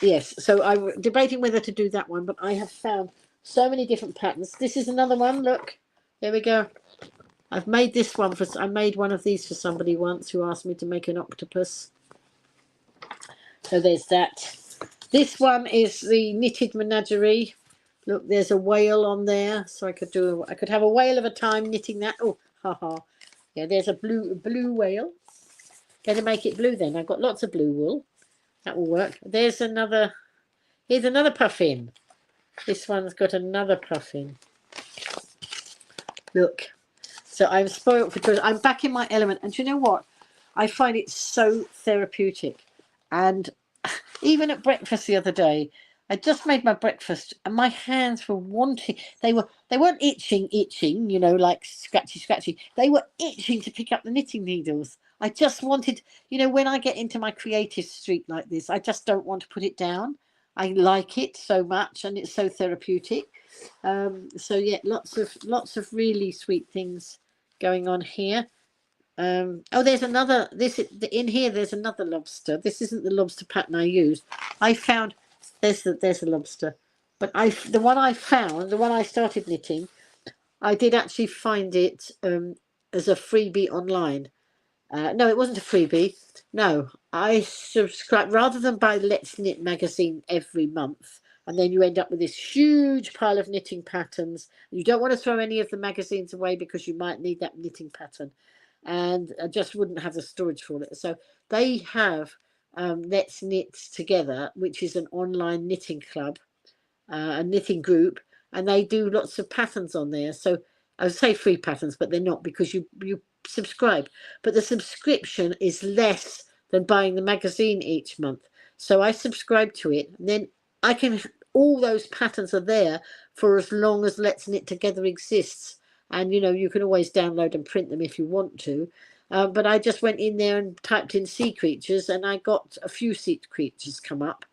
Yes, so I was debating whether to do that one, but I have found so many different patterns. This is another one. Look, there we go. I've made this one I made one of these for somebody once who asked me to make an octopus. So there's that. This one is the knitted menagerie. Look, there's a whale on there, so I could have a whale of a time knitting that. Oh, haha. Yeah, there's a blue whale. Going to make it blue then. I've got lots of blue wool. That will work. Here's another puffin. This one's got another puffin. Look. So I'm spoiled for choice. I'm back in my element. And do you know what? I find it so therapeutic. And even at breakfast the other day, I just made my breakfast and my hands were wanting. They weren't itching, you know, like scratchy. They were itching to pick up the knitting needles. I just wanted, you know, when I get into my creative streak like this, I just don't want to put it down. I like it so much and it's so therapeutic. So yeah, lots of really sweet things going on here. Oh, there's another. In here. There's another lobster. This isn't the lobster pattern I used. I found there's a lobster, but the one I started knitting, I did actually find it as a freebie online. No, it wasn't a freebie. No, I subscribed rather than buy Let's Knit magazine every month, and then you end up with this huge pile of knitting patterns. You don't want to throw any of the magazines away because you might need that knitting pattern. And I just wouldn't have the storage for it. So they have Let's Knit Together, which is an online knitting club, a knitting group, and they do lots of patterns on there. So I would say free patterns, but they're not because you subscribe. But the subscription is less than buying the magazine each month. So I subscribe to it, and then I can. All those patterns are there for as long as Let's Knit Together exists. And, you know, you can always download and print them if you want to. But I just went in there and typed in sea creatures and I got a few sea creatures come up.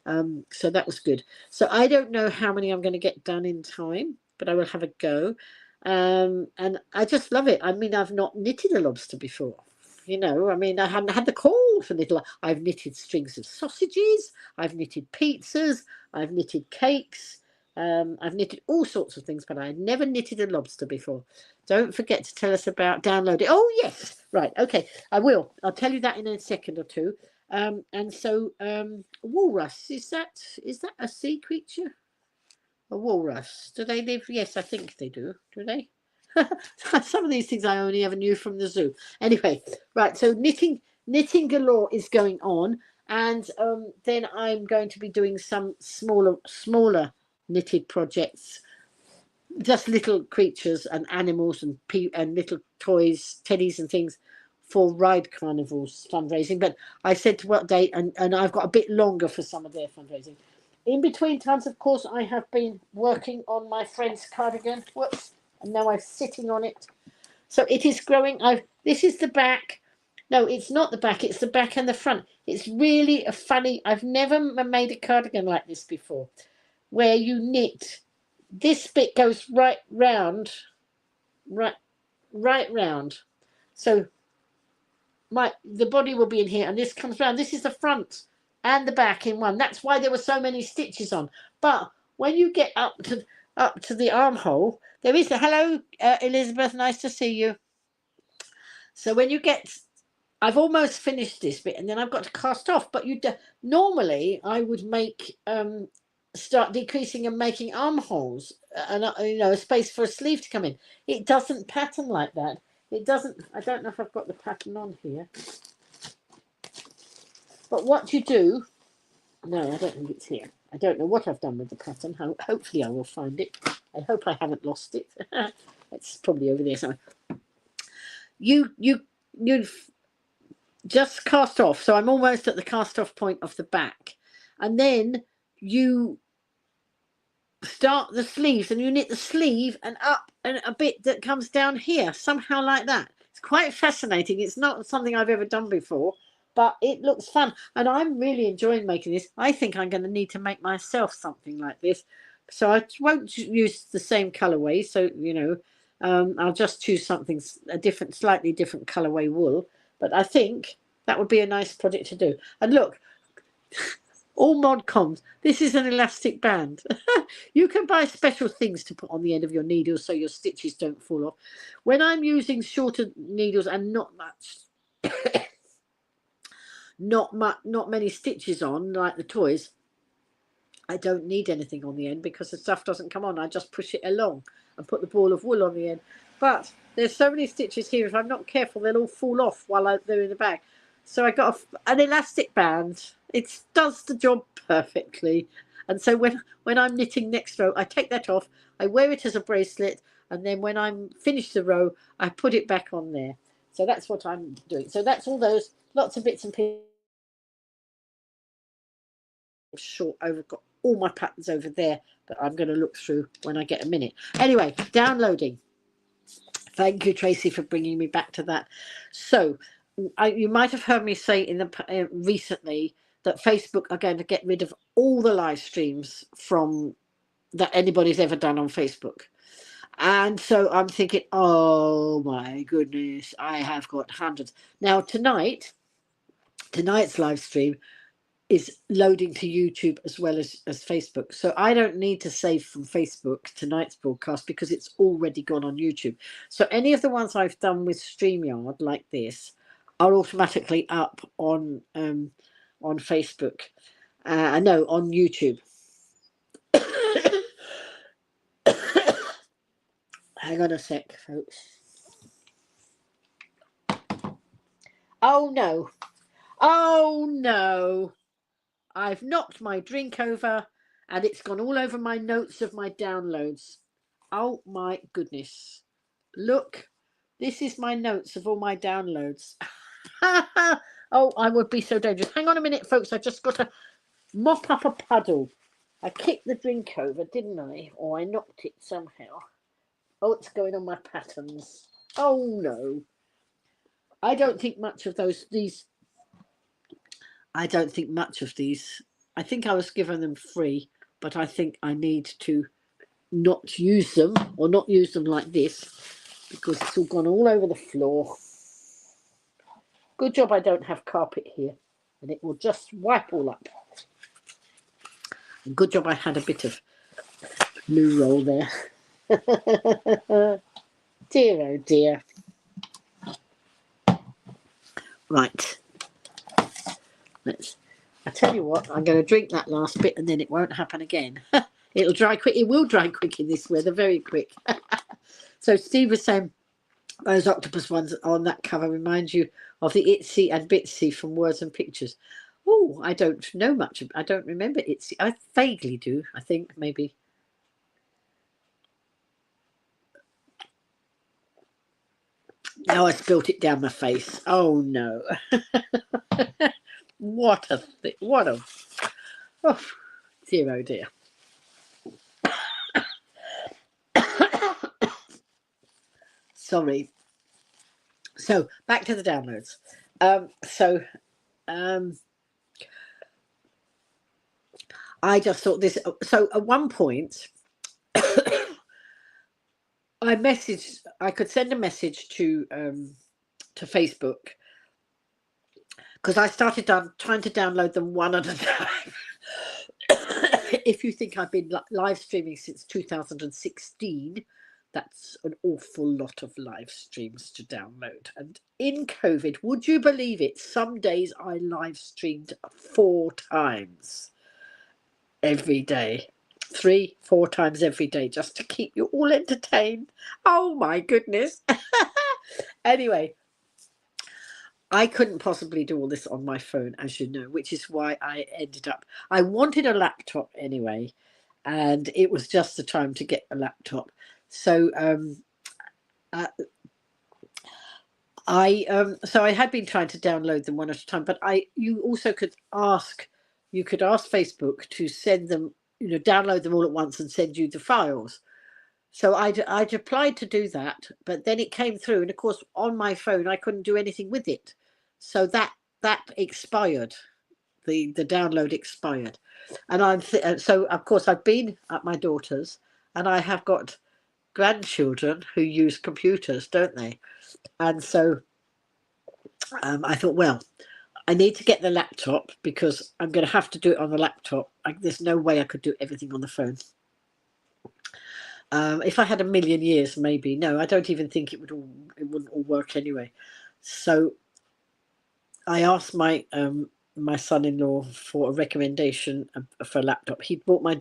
So that was good. So I don't know how many I'm going to get done in time, but I will have a go. And I just love it. I mean, I've not knitted a lobster before. You know, I mean, I hadn't had the call for knitting. I've knitted strings of sausages. I've knitted pizzas. I've knitted cakes. I've knitted all sorts of things, but I had never knitted a lobster before. Don't forget to tell us about downloading. Oh, yes. Right. Okay. I will. I'll tell you that in a second or two. And so walrus, is that a sea creature? A walrus. Do they live? Yes, I think they do. Do they? Some of these things I only ever knew from the zoo. Anyway, right. So knitting galore is going on. And then I'm going to be doing some smaller knitted projects, just little creatures and animals and little toys, teddies and things for Ryde Carnival's fundraising. But I said to what date, and I've got a bit longer for some of their fundraising. In between times, of course, I have been working on my friend's cardigan. Whoops, and now I'm sitting on it. So it is growing. This is the back. No, it's not the back. It's the back and the front. It's really a funny. I've never made a cardigan like this before, where you knit. This bit goes right round. So the body will be in here, and this comes round. This is the front and the back in one. That's why there were so many stitches on. But when you get up to up to the armhole. There is a hello, Elizabeth. Nice to see you. So when you get, I've almost finished this bit, and then I've got to cast off. But normally I would make start decreasing and making armholes, and a space for a sleeve to come in. It doesn't pattern like that. It doesn't. I don't know if I've got the pattern on here. But what you do, no, I don't think it's here. I don't know what I've done with the pattern. Hopefully I will find it. I hope I haven't lost it. It's probably over there somewhere. You just cast off. So I'm almost at the cast off point of the back. And then you start the sleeves and you knit the sleeve and up and a bit that comes down here, somehow like that. It's quite fascinating. It's not something I've ever done before, but it looks fun. And I'm really enjoying making this. I think I'm going to need to make myself something like this. So I won't use the same colorway. So, I'll just choose something, slightly different colorway wool. But I think that would be a nice project to do. And look, all mod coms, this is an elastic band. You can buy special things to put on the end of your needles so your stitches don't fall off. When I'm using shorter needles and not many stitches on, like the toys, I don't need anything on the end because the stuff doesn't come on. I just push it along and put the ball of wool on the end. But there's so many stitches here, if I'm not careful, they'll all fall off while they're in the bag. So I got an elastic band. It does the job perfectly. And so when I'm knitting next row, I take that off, I wear it as a bracelet, and then when I'm finished the row, I put it back on there. So that's what I'm doing. So that's all those, lots of bits and pieces. Short over, got all my patterns over there, but I'm going to look through when I get a minute. Anyway, downloading. Thank you, Tracy, for bringing me back to that. So you might have heard me say in the recently that Facebook are going to get rid of all the live streams from that anybody's ever done on Facebook. And so I'm thinking, oh my goodness, I have got hundreds. Now tonight's live stream is loading to YouTube as well as Facebook. So I don't need to save from Facebook tonight's broadcast because it's already gone on YouTube. So any of the ones I've done with StreamYard like this are automatically up on Facebook. No, on YouTube. Hang on a sec, folks. Oh no. Oh no. I've knocked my drink over and it's gone all over my notes of my downloads. Oh my goodness. Look, this is my notes of all my downloads. Oh, I would be so dangerous. Hang on a minute, folks. I just got to mop up a puddle. I kicked the drink over, didn't I? Or I knocked it somehow. Oh, it's going on my patterns. Oh no. I don't think much of these. I don't think much of these. I think I was given them free, but I think I need to not use them or not use them like this because it's all gone all over the floor. Good job I don't have carpet here and it will just wipe all up. And good job I had a bit of loo roll there. Dear, oh dear. Right. I tell you what, I'm going to drink that last bit and then it won't happen again. It'll dry quick. It will dry quick in this weather, very quick. So Steve was saying those octopus ones on that cover remind you of the Itsy and Bitsy from Words and Pictures. Oh, I don't know much. I don't remember Itsy. I vaguely do, I think, maybe. Now I spilt it down my face. Oh no. What a oh dear, oh dear. Sorry. So back to the downloads. I just thought this. So at one point, I could send a message to Facebook because I started trying to download them one at a time. if you think I've been live streaming since 2016, that's an awful lot of live streams to download. And in COVID, would you believe it? Some days I live streamed 4 times every day. 3, 4 times every day, just to keep you all entertained. Oh my goodness. Anyway, I couldn't possibly do all this on my phone, as you know, which is why I wanted a laptop anyway, and it was just the time to get a laptop. So I had been trying to download them one at a time, but you also could ask Facebook to send them, download them all at once and send you the files. So I'd applied to do that, but then it came through, and of course on my phone I couldn't do anything with it, so that expired. The download expired, and so of course I've been at my daughter's, and I have got grandchildren who use computers, don't they? And so I thought, well, I need to get the laptop because I'm going to have to do it on the laptop. There's no way I could do everything on the phone. If I had a million years, maybe. No, I don't even think it wouldn't all work anyway. So I asked my my son-in-law for a recommendation for a laptop. He bought my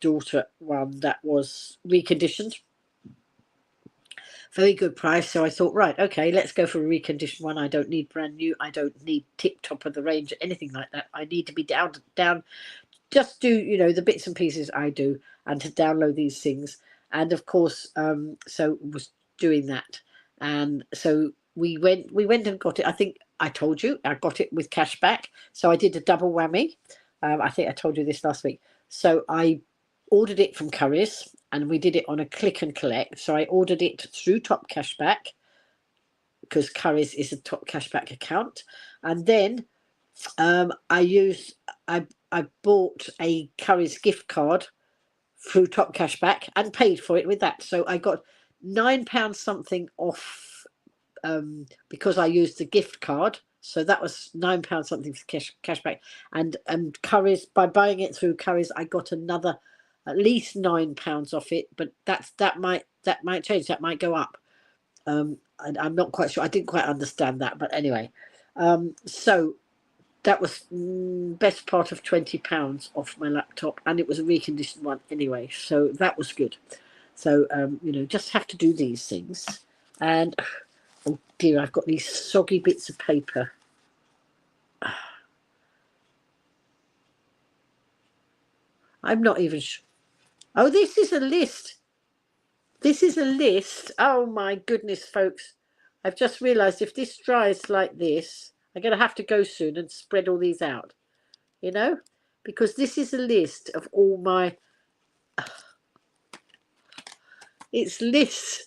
daughter one that was reconditioned. Very good price. So I thought, right, okay, let's go for a reconditioned one. I don't need brand new. I don't need tip top of the range, anything like that. I need to be down, just do, the bits and pieces I do, and to download these things. And of course, so was doing that. And so we went and got it. I think I told you I got it with cash back. So I did a double whammy. I think I told you this last week. So I ordered it from Currys, and we did it on a click and collect. So I ordered it through Top Cashback because Currys is a Top Cashback account. And then I bought a Currys gift card through Top Cashback and paid for it with that. So I got £9 something off because I used the gift card. So that was £9 something for cashback. And Currys, by buying it through Currys, I got another at least £9 off it. But that might change. That might go up. And I'm not quite sure. I didn't quite understand that. But anyway, so that was best part of £20 off my laptop, and it was a reconditioned one anyway, so that was good. So just have to do these things. And oh dear, I've got these soggy bits of paper. I'm not even sure. Oh, this is a list. This is a list. Oh my goodness, folks, I've just realized if this dries like this, I'm going to have to go soon and spread all these out, because this is a list of all my, it's lists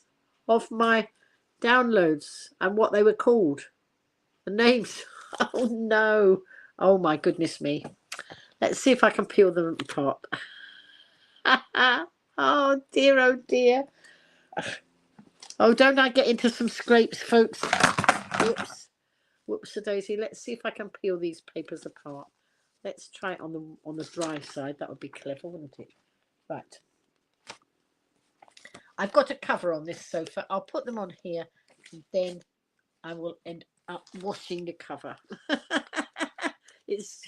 of my downloads and what they were called, the names. Oh no, oh my goodness me. Let's see if I can peel them apart. Oh dear, oh dear. Oh, don't I get into some scrapes, folks? Whoops a daisy. Let's see if I can peel these papers apart. Let's try it on the dry side. That would be clever, wouldn't it? Right. I've got a cover on this sofa. I'll put them on here, and then I will end up washing the cover. It's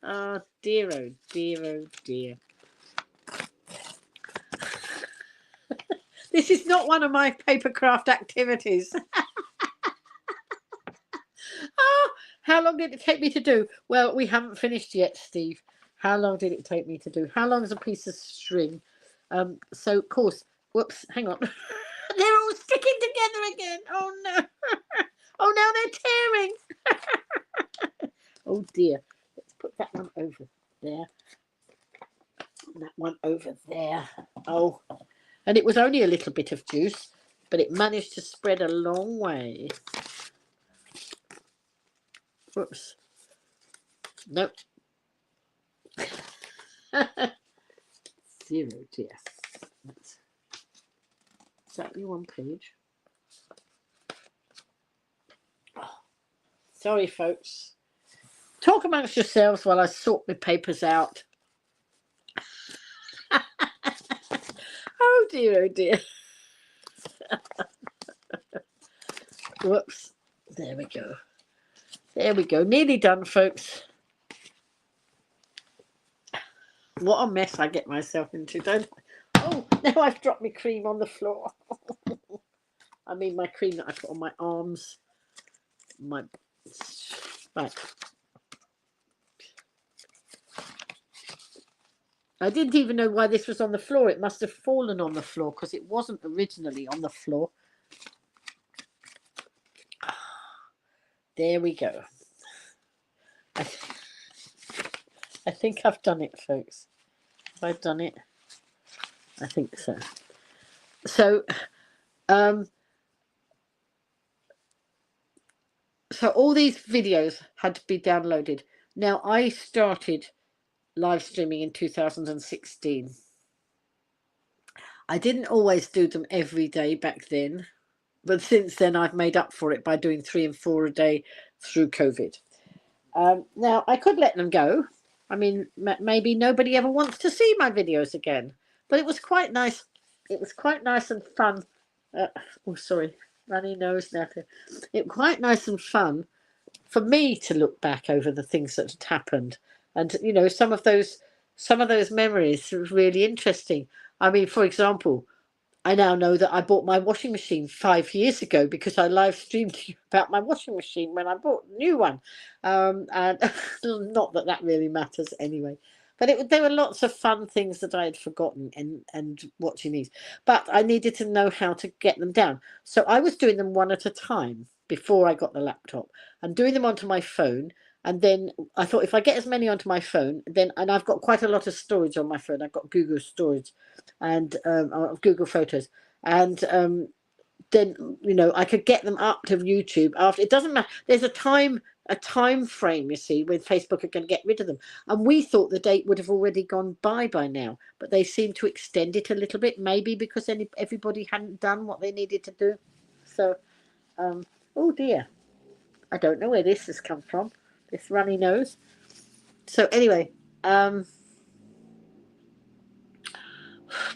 oh dear, oh dear, oh dear. This is not one of my papercraft activities. Oh, how long did it take me to do? Well, we haven't finished yet, Steve. How long did it take me to do? How long is a piece of string? So, of course, whoops, hang on. They're all sticking together again. Oh, no. Oh, now they're tearing. Oh, dear. Let's put that one over there. That one over there. Oh, and it was only a little bit of juice, but it managed to spread a long way. Whoops. Nope. 0, dear. That's exactly one page. Oh, sorry, folks. Talk amongst yourselves while I sort my papers out. dear, oh dear. Whoops. There we go. There we go. Nearly done, folks. What a mess I get myself into, don't I? Oh, now I've dropped my cream on the floor. I mean my cream that I put on my arms. Right. I didn't even know why this was on the floor. It must have fallen on the floor because it wasn't originally on the floor. There we go. I think I've done it, folks. Have I done it? I think so. So, so all these videos had to be downloaded. Now, I started live streaming in 2016. I didn't always do them every day back then, but since then I've made up for it by doing 3 and 4 a day through COVID. Now, I could let them go. I mean, maybe nobody ever wants to see my videos again, but it was quite nice. It was quite nice and fun. Oh, sorry, runny nose now. It was quite nice and fun for me to look back over the things that had happened, and you know, some of those memories were really interesting. I mean, for example, I now know that I bought my washing machine 5 years ago because I live streamed to you about my washing machine when I bought a new one. And not that that really matters anyway. But there were lots of fun things that I had forgotten and watching these. But I needed to know how to get them down. So I was doing them one at a time before I got the laptop and doing them onto my phone. And then I thought if I get as many onto my phone, and I've got quite a lot of storage on my phone. I've got Google storage and Google Photos. And then, you know, I could get them up to YouTube after. It doesn't matter. There's a time frame, you see, when Facebook are going to get rid of them. And we thought the date would have already gone by now. But they seem to extend it a little bit, maybe because everybody hadn't done what they needed to do. So, oh dear. I don't know where this has come from. This runny nose. So anyway,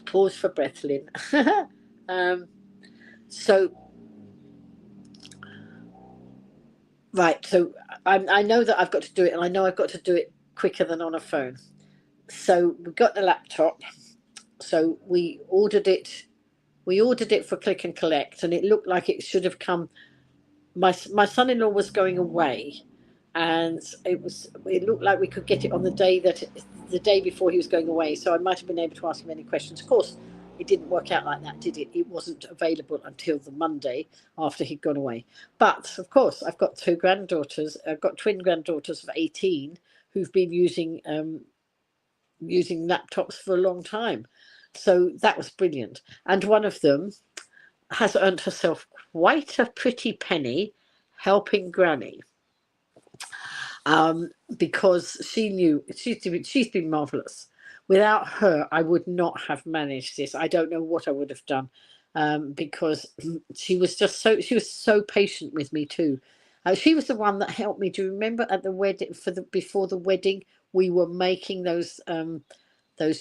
pause for breath, Lynn. So right, so I know that I've got to do it, and I know I've got to do it quicker than on a phone. So we got the laptop. So we ordered it. We ordered it for click and collect, and it looked like it should have come. My son-in-law was going away, and it looked like we could get it on the day before he was going away. So I might have been able to ask him any questions. Of course, it didn't work out like that, did it? It wasn't available until the Monday after he'd gone away. But of course, I've got 2 granddaughters. I've got twin granddaughters of 18 who've been using laptops for a long time. So that was brilliant. And one of them has earned herself quite a pretty penny helping Granny. Because she knew she's been marvelous. Without her, I would not have managed this. I don't know what I would have done, because she was so patient with me too. She was the one that helped me. Do you remember at the wedding before the wedding, we were making those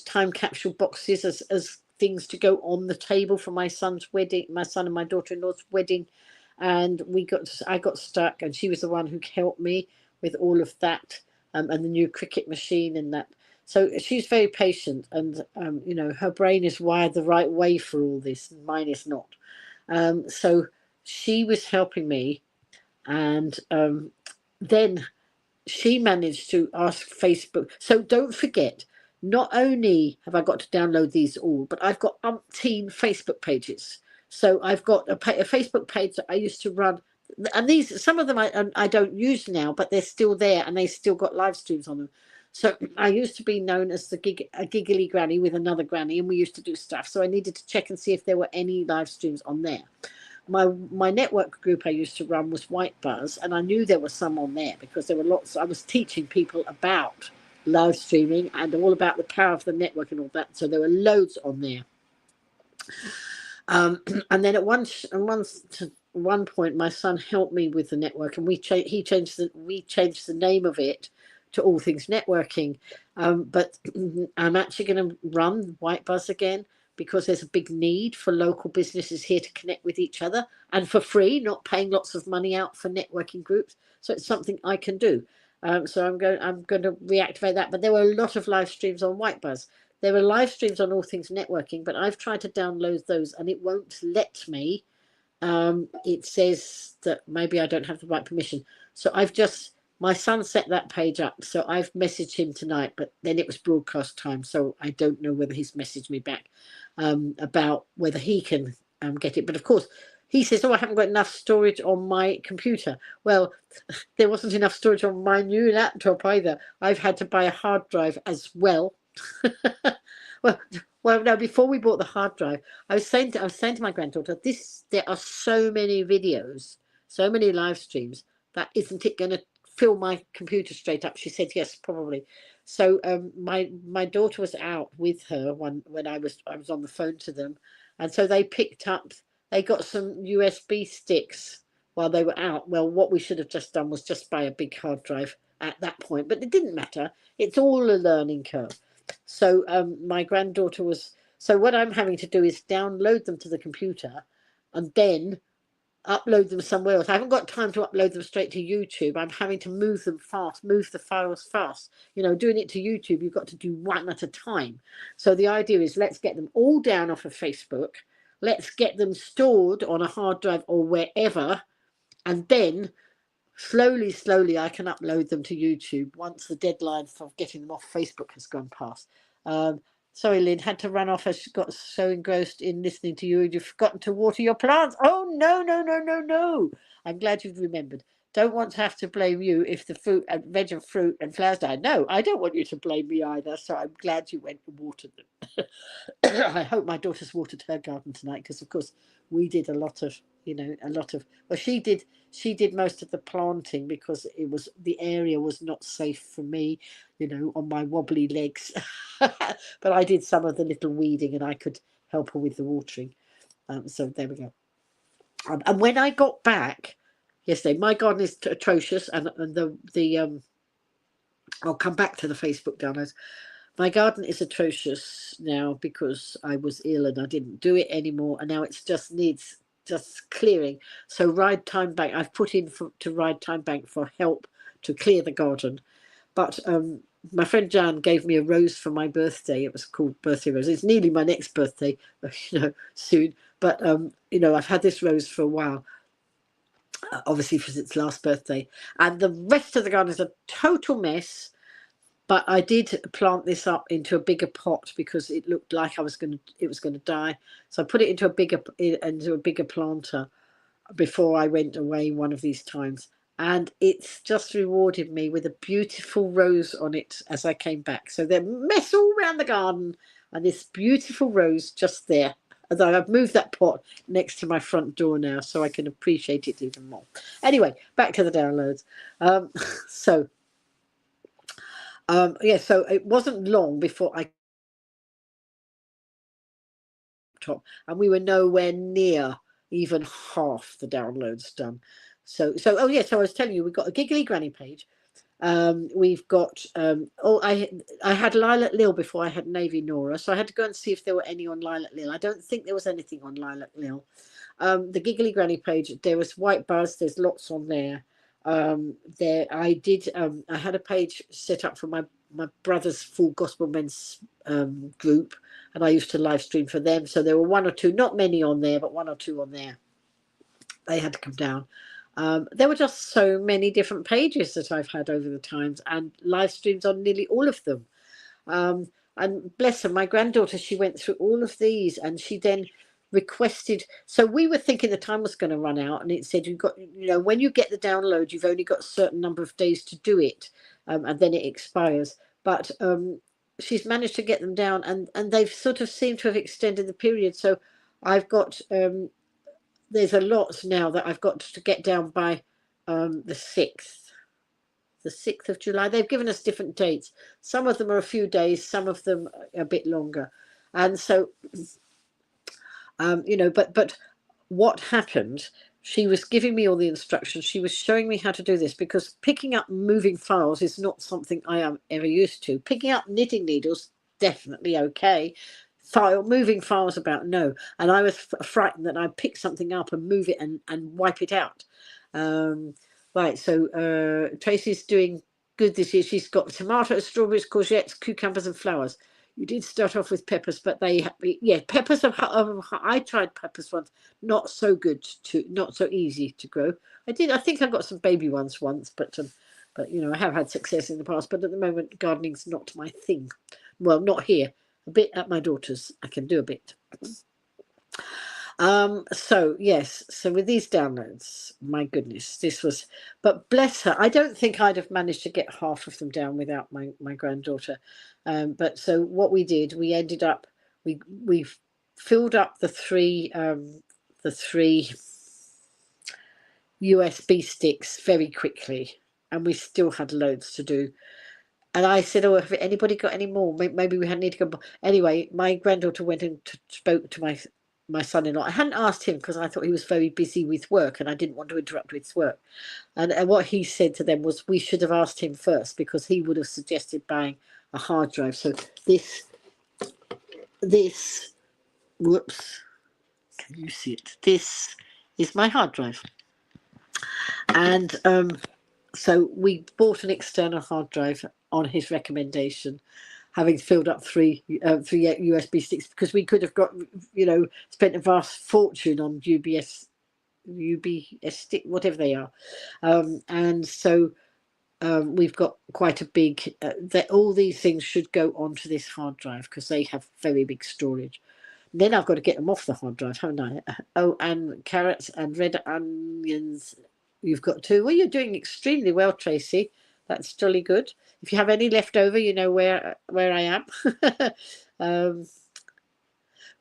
time capsule boxes as things to go on the table for my son's wedding, my son and my daughter-in-law's wedding, and I got stuck, and she was the one who helped me with all of that, and the new cricket machine and that. So she's very patient, and you know, her brain is wired the right way for all this, and mine is not. So she was helping me, and then she managed to ask Facebook. So don't forget, not only have I got to download these all, but I've got umpteen Facebook pages. So I've got a Facebook page that I used to run, and some of them I don't use now, but they're still there, and they still got live streams on them. So I used to be known as a giggly granny with another granny, and we used to do stuff. So I needed to check and see if there were any live streams on there. My network group I used to run was Wight, and I knew there were some on there because there were lots. I was teaching people about live streaming and all about the power of the network and all that. So there were loads on there. And then at one point, my son helped me with the network, and we changed the name of it to All Things Networking. But I'm actually going to run Wight again, because there's a big need for local businesses here to connect with each other, and for free, not paying lots of money out for networking groups. So it's something I can do. So I'm going to reactivate that. But there were a lot of live streams on Wight Buzz. There are live streams on All Things Networking, but I've tried to download those and it won't let me. It says that maybe I don't have the right permission. So my son set that page up. So I've messaged him tonight, but then it was broadcast time. So I don't know whether he's messaged me back about whether he can get it. But of course, he says, oh, I haven't got enough storage on my computer. Well, there wasn't enough storage on my new laptop either. I've had to buy a hard drive as well. Well, no, before we bought the hard drive, I was saying to my granddaughter, there are so many videos, so many live streams, that isn't it going to fill my computer straight up? She said, yes, probably. So my daughter was out with her when I was on the phone to them. And so they got some USB sticks while they were out. Well, what we should have just done was just buy a big hard drive at that point, but it didn't matter. It's all a learning curve. So my granddaughter so what I'm having to do is download them to the computer and then upload them somewhere else. I haven't got time to upload them straight to YouTube. I'm having to move the files fast. Doing it to YouTube, you've got to do one at a time. So the idea is, let's get them all down off of Facebook. Let's get them stored on a hard drive or wherever. And then slowly I can upload them to YouTube once the deadline for getting them off Facebook has gone past. Sorry, Lynn, had to run off as she got so engrossed in listening to you and you've forgotten to water your plants. Oh, no. I'm glad you've remembered. Don't want to have to blame you if the veg and fruit and flowers die. No, I don't want you to blame me either. So I'm glad you went and watered them. I hope my daughter's watered her garden tonight, because of course we did a lot of well, she did most of the planting because the area was not safe for me, on my wobbly legs. But I did some of the little weeding and I could help her with the watering. So there we go. And when I got back yesterday, my garden is atrocious, and I'll come back to the Facebook downloads. My garden is atrocious now because I was ill and I didn't do it anymore, and now it just needs clearing. So Ryde Time Bank, I've put in to Ryde Time Bank for help to clear the garden. But my friend Jan gave me a rose for my birthday. It was called Birthday Rose. It's nearly my next birthday, soon. But I've had this rose for a while. Obviously for its last birthday, and the rest of the garden is a total mess. But I did plant this up into a bigger pot because it looked like it was going to die. So I put it into a bigger planter before I went away one of these times, and it's just rewarded me with a beautiful rose on it as I came back. So they're mess all around the garden, and this beautiful rose just there. Although I've moved that pot next to my front door now, so I can appreciate it even more. Anyway, back to the downloads. So it wasn't long before I top, and we were nowhere near even half the downloads done. So I was telling you, we've got a Giggly Granny page. We've got I had Lilac Lil before I had Navy Nora, so I had to go and see if there were any on Lilac Lil. I don't think there was anything on Lilac Lil. The Giggly Granny page, there was Wight Buzz, there's lots on there. I had a page set up for my brother's Full Gospel Men's group, and I used to live stream for them. So there were one or two, not many on there, but one or two on there. They had to come down. There were just so many different pages that I've had over the times, and live streams on nearly all of them. And bless her, my granddaughter, she went through all of these, and she then requested. So we were thinking the time was going to run out, and it said you've got, when you get the download, you've only got a certain number of days to do it, and then it expires. But she's managed to get them down, and they've sort of seemed to have extended the period. So I've got there's a lot now that I've got to get down by the 6th of July. They've given us different dates. Some of them are a few days, some of them are a bit longer. And so, but what happened, she was giving me all the instructions. She was showing me how to do this, because picking up moving files is not something I am ever used to. Picking up knitting needles, definitely okay. moving files about, no. And I was frightened that I'd pick something up and move it and wipe it out. Right, so Tracy's doing good this year. She's got tomatoes, strawberries, courgettes, cucumbers and flowers. You did start off with peppers, but peppers I tried peppers once, not so easy to grow. I think I got some baby ones once, but you know, I have had success in the past, but at the moment gardening's not my thing. Well, not here. A bit at my daughter's, I can do a bit. So yes, so with these downloads, my goodness, but bless her, I don't think I'd have managed to get half of them down without my granddaughter. But so what we did, we ended up, we filled up the three USB sticks very quickly, and we still had loads to do. And I said, oh, have anybody got any more? Maybe we need to go. Anyway, my granddaughter went and spoke to my son-in-law. I hadn't asked him because I thought he was very busy with work and I didn't want to interrupt his work. And what he said to them was, we should have asked him first, because he would have suggested buying a hard drive. So this, whoops, can you see it? This is my hard drive. And so we bought an external hard drive on his recommendation, having filled up three USB sticks, because we could have got, you know, spent a vast fortune on UBS stick, whatever they are. And so we've got quite a big, all these things should go onto this hard drive because they have very big storage. Then I've got to get them off the hard drive, haven't I? Oh, and carrots and red onions. You've got to. Well, you're doing extremely well, Tracy. That's jolly good. If you have any left over, you know where I am.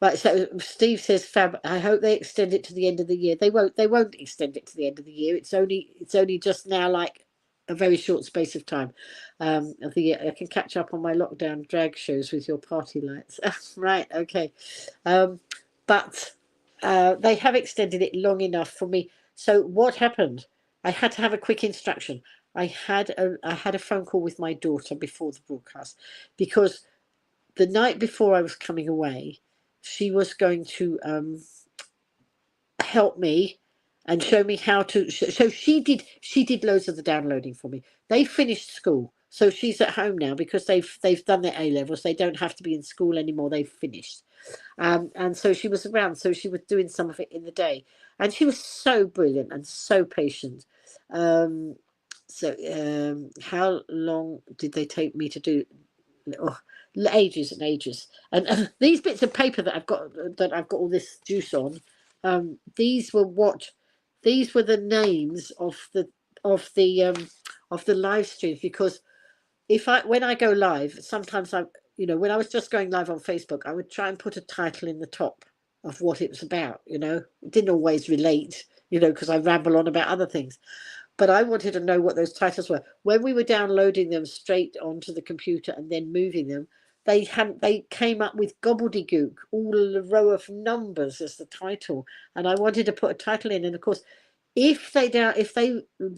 Right. So Steve says, "Fab. I hope they extend it to the end of the year." They won't. They won't extend it to the end of the year. It's only just now, like a very short space of time. Of the year. I can catch up on my lockdown drag shows with your party lights. Right. Okay. But they have extended it long enough for me. So what happened? I had to have a quick instruction. I had a phone call with my daughter before the broadcast, because the night before I was coming away, she was going to help me and show me how to. So she did loads of the downloading for me. They finished school, so she's at home now because they've done their A-levels. They don't have to be in school anymore. They've finished. And so she was around, so she was doing some of it in the day, and she was so brilliant and so patient. How long did they take me to do? Oh, ages and ages. And these bits of paper that I've got all this juice on, these were the names of the live streams, because when I go live, sometimes when I was just going live on Facebook, I would try and put a title in the top of what it was about. It didn't always relate, because I ramble on about other things. But I wanted to know what those titles were. When we were downloading them straight onto the computer and then moving them, they came up with gobbledygook, all a row of numbers as the title. And I wanted to put a title in. And of course, if they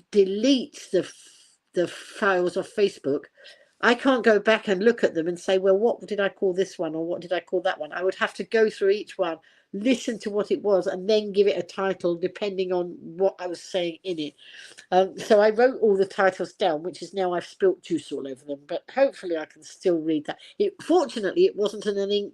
delete the files off Facebook, I can't go back and look at them and say, well, what did I call this one, or what did I call that one? I would have to go through each one, listen to what it was, and then give it a title depending on what I was saying in it. So I wrote all the titles down, which is now I've spilt juice all over them, but hopefully I can still read that. Fortunately, it wasn't in an ink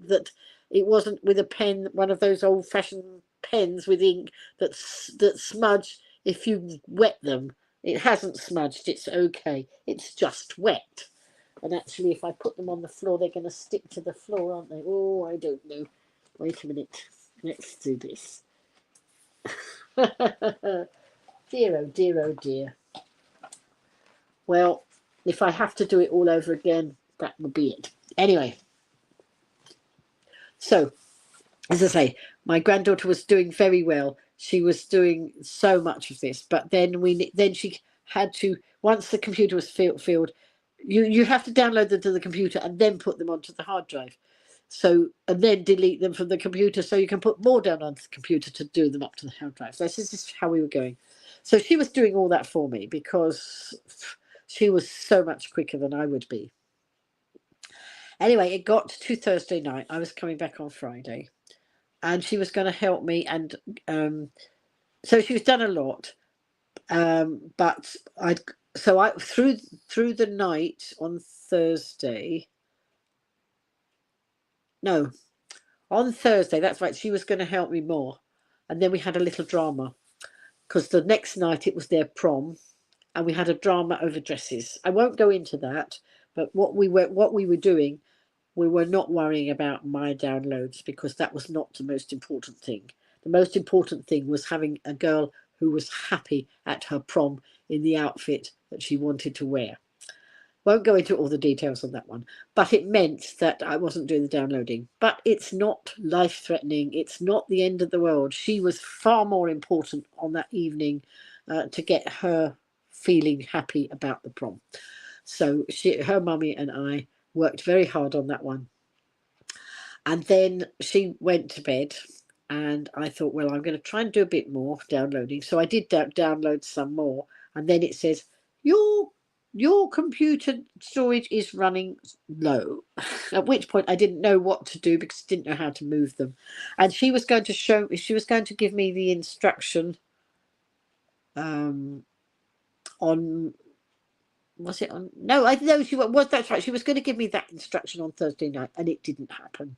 it wasn't with a pen, one of those old-fashioned pens with ink that smudge if you wet them. It hasn't smudged, it's okay. It's just wet. And actually, if I put them on the floor, they're going to stick to the floor, aren't they? Oh, I don't know. Wait a minute. Let's do this. Dear, oh dear, oh dear. Well, if I have to do it all over again, that would be it. Anyway. So, as I say, my granddaughter was doing very well. She was doing so much of this. But then she had to, once the computer was filled, you have to download them to the computer and then put them onto the hard drive. So, and then delete them from the computer so you can put more down onto the computer to do them up to the hard drive. So this is how we were going. So she was doing all that for me because she was so much quicker than I would be. Anyway, it got to Thursday night. I was coming back on Friday, and she was going to help me, and so she was done a lot. But I through the night on Thursday. No, on Thursday. That's right. She was going to help me more, and then we had a little drama because the next night it was their prom, and we had a drama over dresses. I won't go into that, but what we were doing, we were not worrying about my downloads because that was not the most important thing. The most important thing was having a girl who was happy at her prom in the outfit that she wanted to wear. Won't go into all the details on that one, but it meant that I wasn't doing the downloading. But it's not life-threatening. It's not the end of the world. She was far more important on that evening to get her feeling happy about the prom. So her mummy and I worked very hard on that one. And then she went to bed, and I thought, well, I'm going to try and do a bit more downloading. So I did download some more, and then it says your computer storage is running low. At which point I didn't know what to do because I didn't know how to move them. And she was going to give me the instruction on, was it on? No, I know she was. That's right. She was going to give me that instruction on Thursday night, and it didn't happen.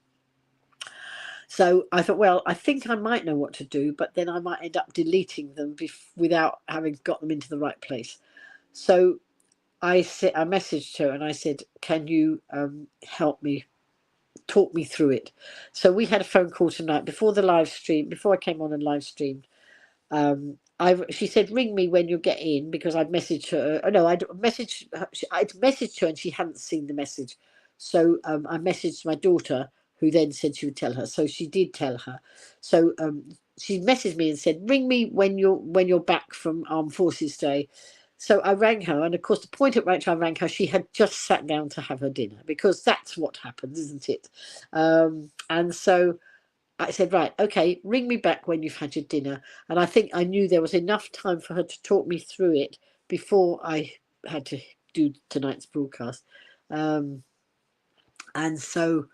So I thought, well, I think I might know what to do, but then I might end up deleting them without having got them into the right place. So I messaged her and I said, can you help me, talk me through it? So we had a phone call tonight before the live stream, before I came on and live streamed. She said, ring me when you get in, because I'd messaged her. Oh no, I'd messaged her and she hadn't seen the message. So I messaged my daughter, who then said she would tell her. So she did tell her. So she messaged me and said, ring me when you're back from Armed Forces Day. So I rang her, and of course the point at which I rang her, she had just sat down to have her dinner, because that's what happens, isn't it? And so I said, right, okay, ring me back when you've had your dinner. And I think I knew there was enough time for her to talk me through it before I had to do tonight's broadcast. And so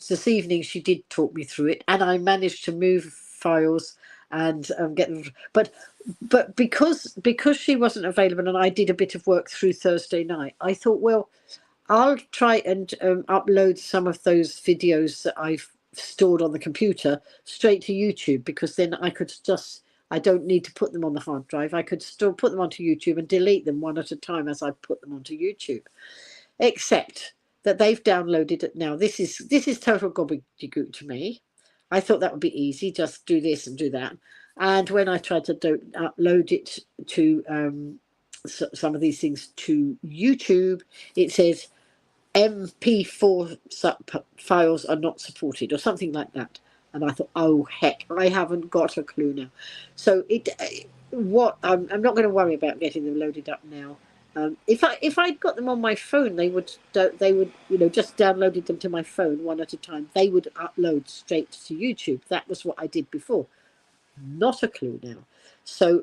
this evening she did talk me through it, and I managed to move files and get them. But because she wasn't available and I did a bit of work through Thursday night, I thought, well, I'll try and upload some of those videos that I've stored on the computer straight to YouTube, because then I don't need to put them on the hard drive. I could still put them onto YouTube and delete them one at a time as I put them onto YouTube. Except that they've downloaded it now. This is total gobbledygook to me. I thought that would be easy, just do this and do that. And when I tried to upload it to some of these things to YouTube, it says MP4 files are not supported, or something like that. And I thought, oh heck, I haven't got a clue now. So I'm not going to worry about getting them loaded up now. If I'd got them on my phone, they would just downloaded them to my phone one at a time. They would upload straight to YouTube. That was what I did before. Not a clue now. So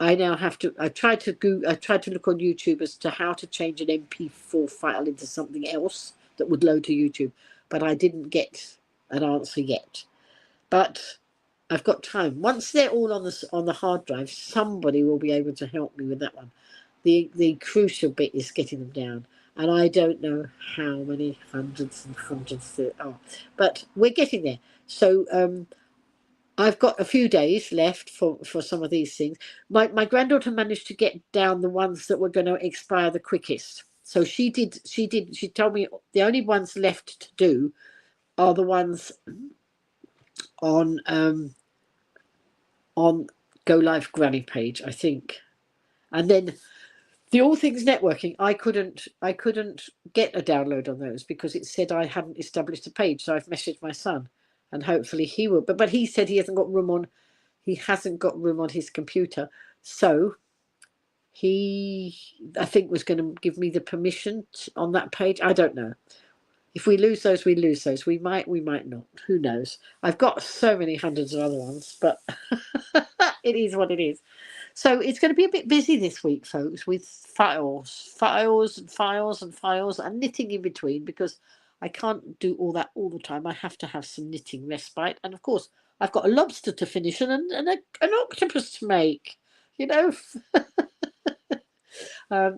I now have to. I tried to look on YouTube as to how to change an MP4 file into something else that would load to YouTube, but I didn't get an answer yet. But I've got time. Once they're all on the hard drive, somebody will be able to help me with that one. The crucial bit is getting them down, and I don't know how many hundreds and hundreds there are, but we're getting there. So I've got a few days left for some of these things. My granddaughter managed to get down the ones that were going to expire the quickest. So she told me the only ones left to do are the ones on Go Live Granny page, I think. And then the All Things Networking, I couldn't get a download on those because it said I hadn't established a page. So I've messaged my son, and hopefully he will. But he said he hasn't got room on his computer. So he, I think, was going to give me the permission on that page. I don't know. If we lose those, we lose those. We might not. Who knows? I've got so many hundreds of other ones, but it is what it is. So it's going to be a bit busy this week, folks, with files and knitting in between, because I can't do all that all the time. I have to have some knitting respite. And of course, I've got a lobster to finish and an octopus to make, you know.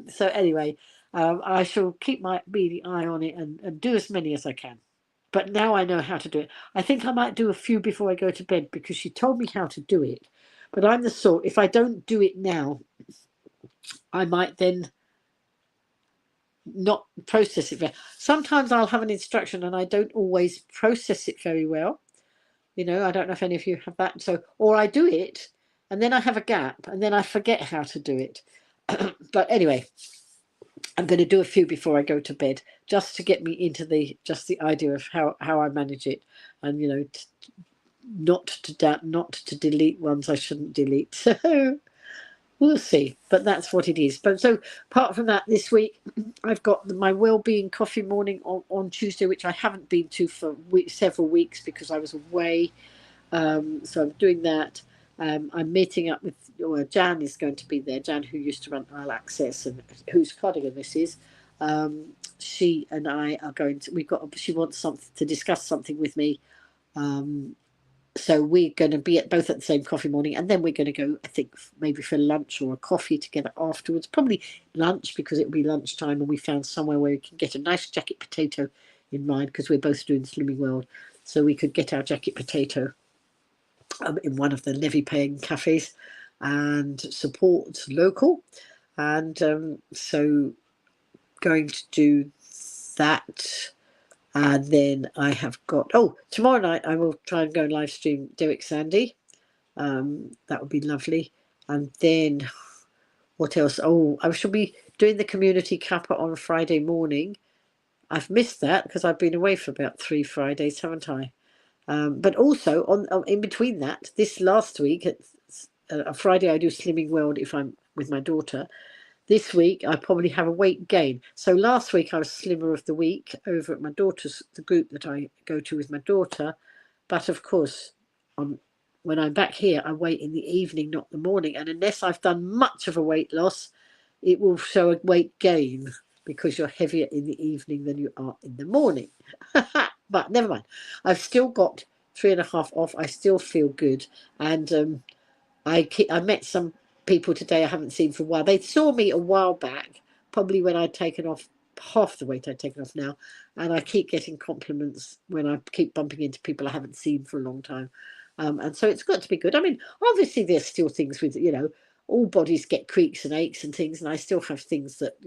So anyway, I shall keep my beady eye on it and do as many as I can. But now I know how to do it. I think I might do a few before I go to bed, because she told me how to do it. But I'm the sort, if I don't do it now, I might then not process it very. Sometimes I'll have an instruction and I don't always process it very well. You know, I don't know if any of you have that. So, or I do it and then I have a gap and then I forget how to do it. But anyway, I'm going to do a few before I go to bed, just to get me into the idea of how I manage it, and you know, not to delete ones I shouldn't delete. So we'll see, but that's what it is. But so apart from that, this week I've got my well-being coffee morning on Tuesday, which I haven't been to for several weeks because I was away. So I'm doing that. I'm meeting up with Jan is going to be there. Jan, who used to run Isle Access and whose cardigan this is. She and I are going to. She wants something to discuss something with me. So we're going to be both at the same coffee morning, and then we're going to go, I think, maybe for lunch or a coffee together afterwards. Probably lunch, because it'll be lunchtime, and we found somewhere where we can get a nice jacket potato in Ryde, because we're both doing Slimming World. So we could get our jacket potato in one of the levy-paying cafes and support local. And so going to do that. And then I have got, tomorrow night I will try and go and live stream Derek Sandy. That would be lovely. And then what else? I shall be doing the community kappa on a Friday morning. I've missed that because I've been away for about 3 Fridays, haven't I? But also on in between that, this last week, a Friday I do Slimming World if I'm with my daughter. This week I probably have a weight gain. So last week I was Slimmer of the Week over at my daughter's, the group that I go to with my daughter. But of course, when I'm back here, I wait in the evening, not the morning. And unless I've done much of a weight loss, it will show a weight gain, because you're heavier in the evening than you are in the morning. But never mind. I've still got 3.5 off. I still feel good. And I met some people today I haven't seen for a while. They saw me a while back, probably when I'd taken off half the weight I'd taken off now. And I keep getting compliments when I keep bumping into people I haven't seen for a long time. And so it's got to be good. I mean, obviously there's still things with, all bodies get creaks and aches and things. And I still have things that,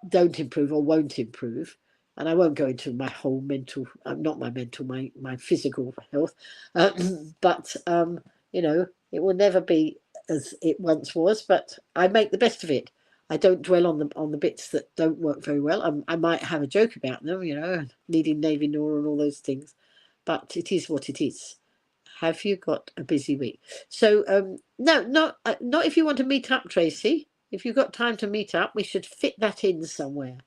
don't improve or won't improve. And I won't go into my whole mental, not my mental, my physical health. But it will never be as it once was, but I make the best of it. I don't dwell on the bits that don't work very well. I might have a joke about them, needing Navy Nora and all those things, but it is what it is. Have you got a busy week? So no, not if you want to meet up, Tracy. If you've got time to meet up, we should fit that in somewhere.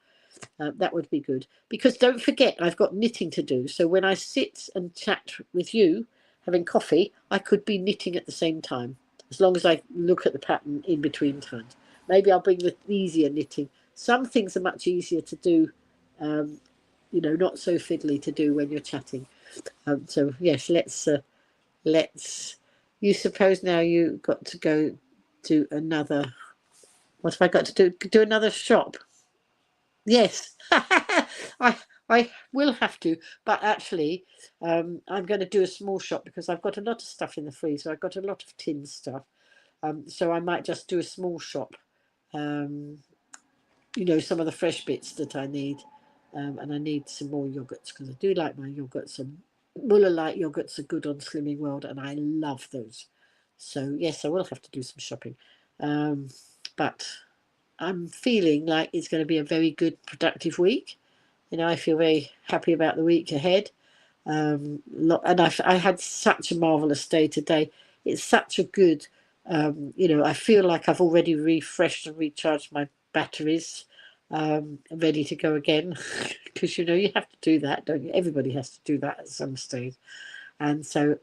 That would be good, because don't forget, I've got knitting to do. So when I sit and chat with you having coffee, I could be knitting at the same time, as long as I look at the pattern in between times. Maybe I'll bring the easier knitting. Some things are much easier to do, not so fiddly to do when you're chatting. So yes, let's you suppose now you got to go to another, what have I got to do another shop? Yes. I will have to, but actually I'm going to do a small shop, because I've got a lot of stuff in the freezer. I've got a lot of tin stuff, so I might just do a small shop, some of the fresh bits that I need, and I need some more yogurts, because I do like my yogurts, and Muller Light yogurts are good on Slimming World, and I love those. So yes, I will have to do some shopping, but I'm feeling like it's going to be a very good, productive week. I feel very happy about the week ahead. And I had such a marvellous day today. It's such a good, I feel like I've already refreshed and recharged my batteries, ready to go again. Because, you have to do that, don't you? Everybody has to do that at some stage. And so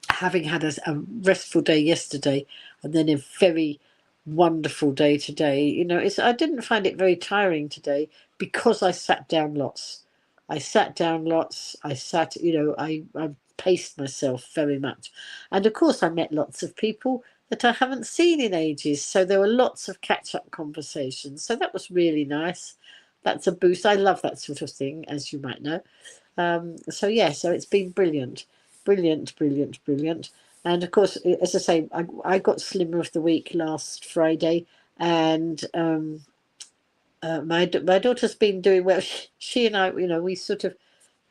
having had a restful day yesterday and then a very wonderful day today, you know, I didn't find it very tiring today because I sat down lots. I sat down lots. I sat, you know, I paced myself very much. And of course, I met lots of people that I haven't seen in ages. So there were lots of catch up conversations. So that was really nice. That's a boost. I love that sort of thing, as you might know. So yeah, so it's been brilliant, brilliant, brilliant, brilliant. And of course, as I say, I got Slimmer of the Week last Friday, and my daughter's been doing well. She and I, you know, we sort of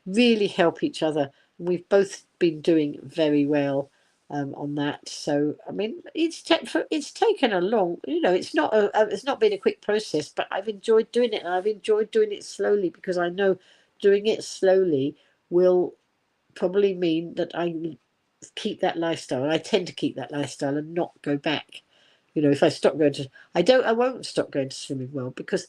really help each other. We've both been doing very well on that. So I mean, it's taken a long, you know, it's not been a quick process, but I've enjoyed doing it, and I've enjoyed doing it slowly because I know doing it slowly will probably mean that I keep that lifestyle. I tend to keep that lifestyle and not go back. You know, if I stop going to, I won't stop going to Swimming World because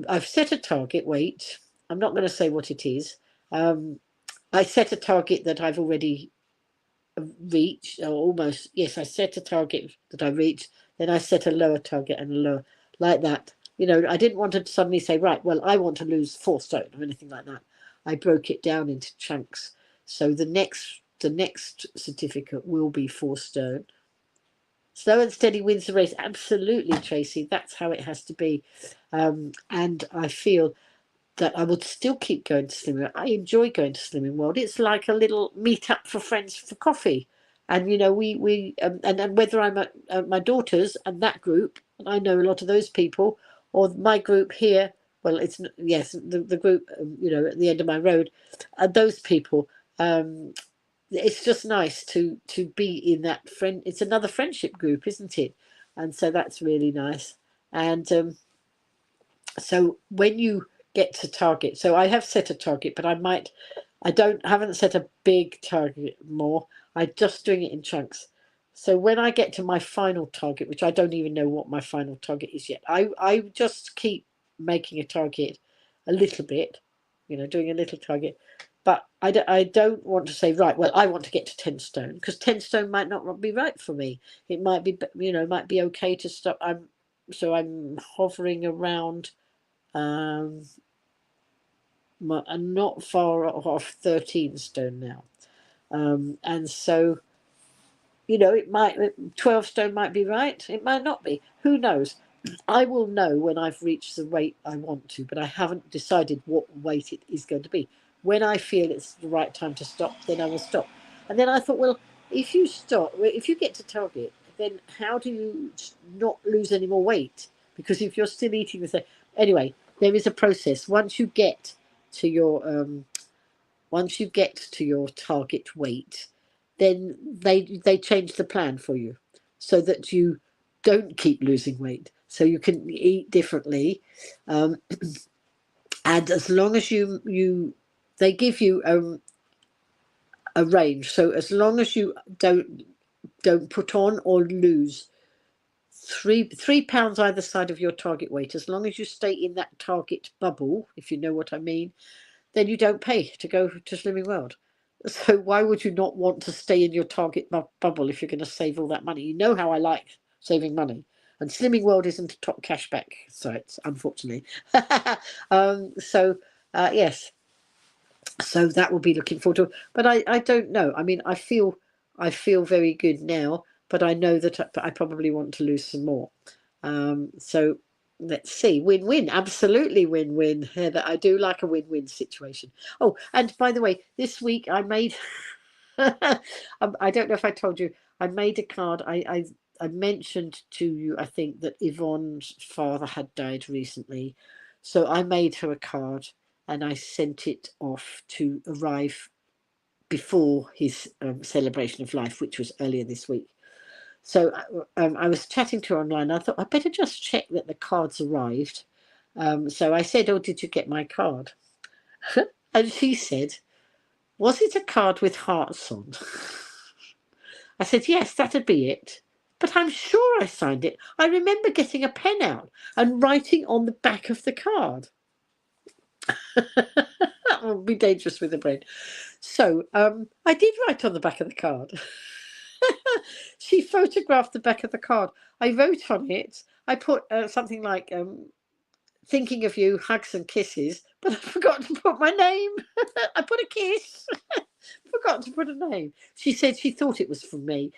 I've set a target weight. I'm not going to say what it is. I set a target that I've already reached, or almost. Yes, I set a target that I reached. Then I set a lower target and a lower, like that. You know, I didn't want to suddenly say, right, well, I want to lose 4 stone or anything like that. I broke it down into chunks. So the next certificate will be 4 stone. Slow and steady wins the race. Absolutely, Tracy. That's how it has to be. And I feel that I would still keep going to Slimming. I enjoy going to Slimming World. It's like a little meet up for friends for coffee. And you know, we and whether I'm at my daughter's and that group, and I know a lot of those people, or my group here. Well, it's yes, the group, you know, at the end of my road, and those people. It's just nice to be in that friend. It's another friendship group, isn't it? And so that's really nice. And so when you get to target, so I have set a target, but haven't set a big target more. I'm just doing it in chunks. So when I get to my final target, which I don't even know what my final target is yet, I just keep making a target a little bit, you know, doing a little target. But I don't want to say, right, well, I want to get to 10 stone, because 10 stone might not be right for me. It might be, you know, might be okay to stop. I'm hovering around. I'm not far off 13 stone now. And so, you know, 12 stone might be right. It might not be. Who knows? I will know when I've reached the weight I want to, but I haven't decided what weight it is going to be. When I feel it's the right time to stop, then I will stop. And then I thought, well, if you get to target, then how do you not lose any more weight? Because if you're still eating the same, anyway, there is a process. Once you get to your target weight, then they change the plan for you so that you don't keep losing weight. So you can eat differently, and as long as they give you a range. So as long as you don't put on or lose 3 pounds either side of your target weight, as long as you stay in that target bubble, if you know what I mean, then you don't pay to go to Slimming World. So why would you not want to stay in your target bubble if you're going to save all that money? You know how I like saving money. And Slimming World isn't a top cashback site, unfortunately. Yes. So that will be looking forward to. But I don't know. I mean, I feel very good now, but I know that I probably want to lose some more. So let's see. Win-win. Absolutely win-win, Heather. I do like a win-win situation. Oh, and by the way, this week I made I don't know if I told you, I made a card. I mentioned to you, I think, that Yvonne's father had died recently. So I made her a card and I sent it off to arrive before his celebration of life, which was earlier this week. So I was chatting to her online. I thought I better just check that the cards arrived. So I said, "Oh, did you get my card?" And she said, "Was it a card with hearts on?" I said, "Yes, that'd be it. But I'm sure I signed it. I remember getting a pen out and writing on the back of the card." would be dangerous with the brain. So I did write on the back of the card. She photographed the back of the card. I wrote on it. I put something like thinking of you, hugs and kisses, but I forgot to put my name. I put a kiss. Forgot to put a name. She said she thought it was from me.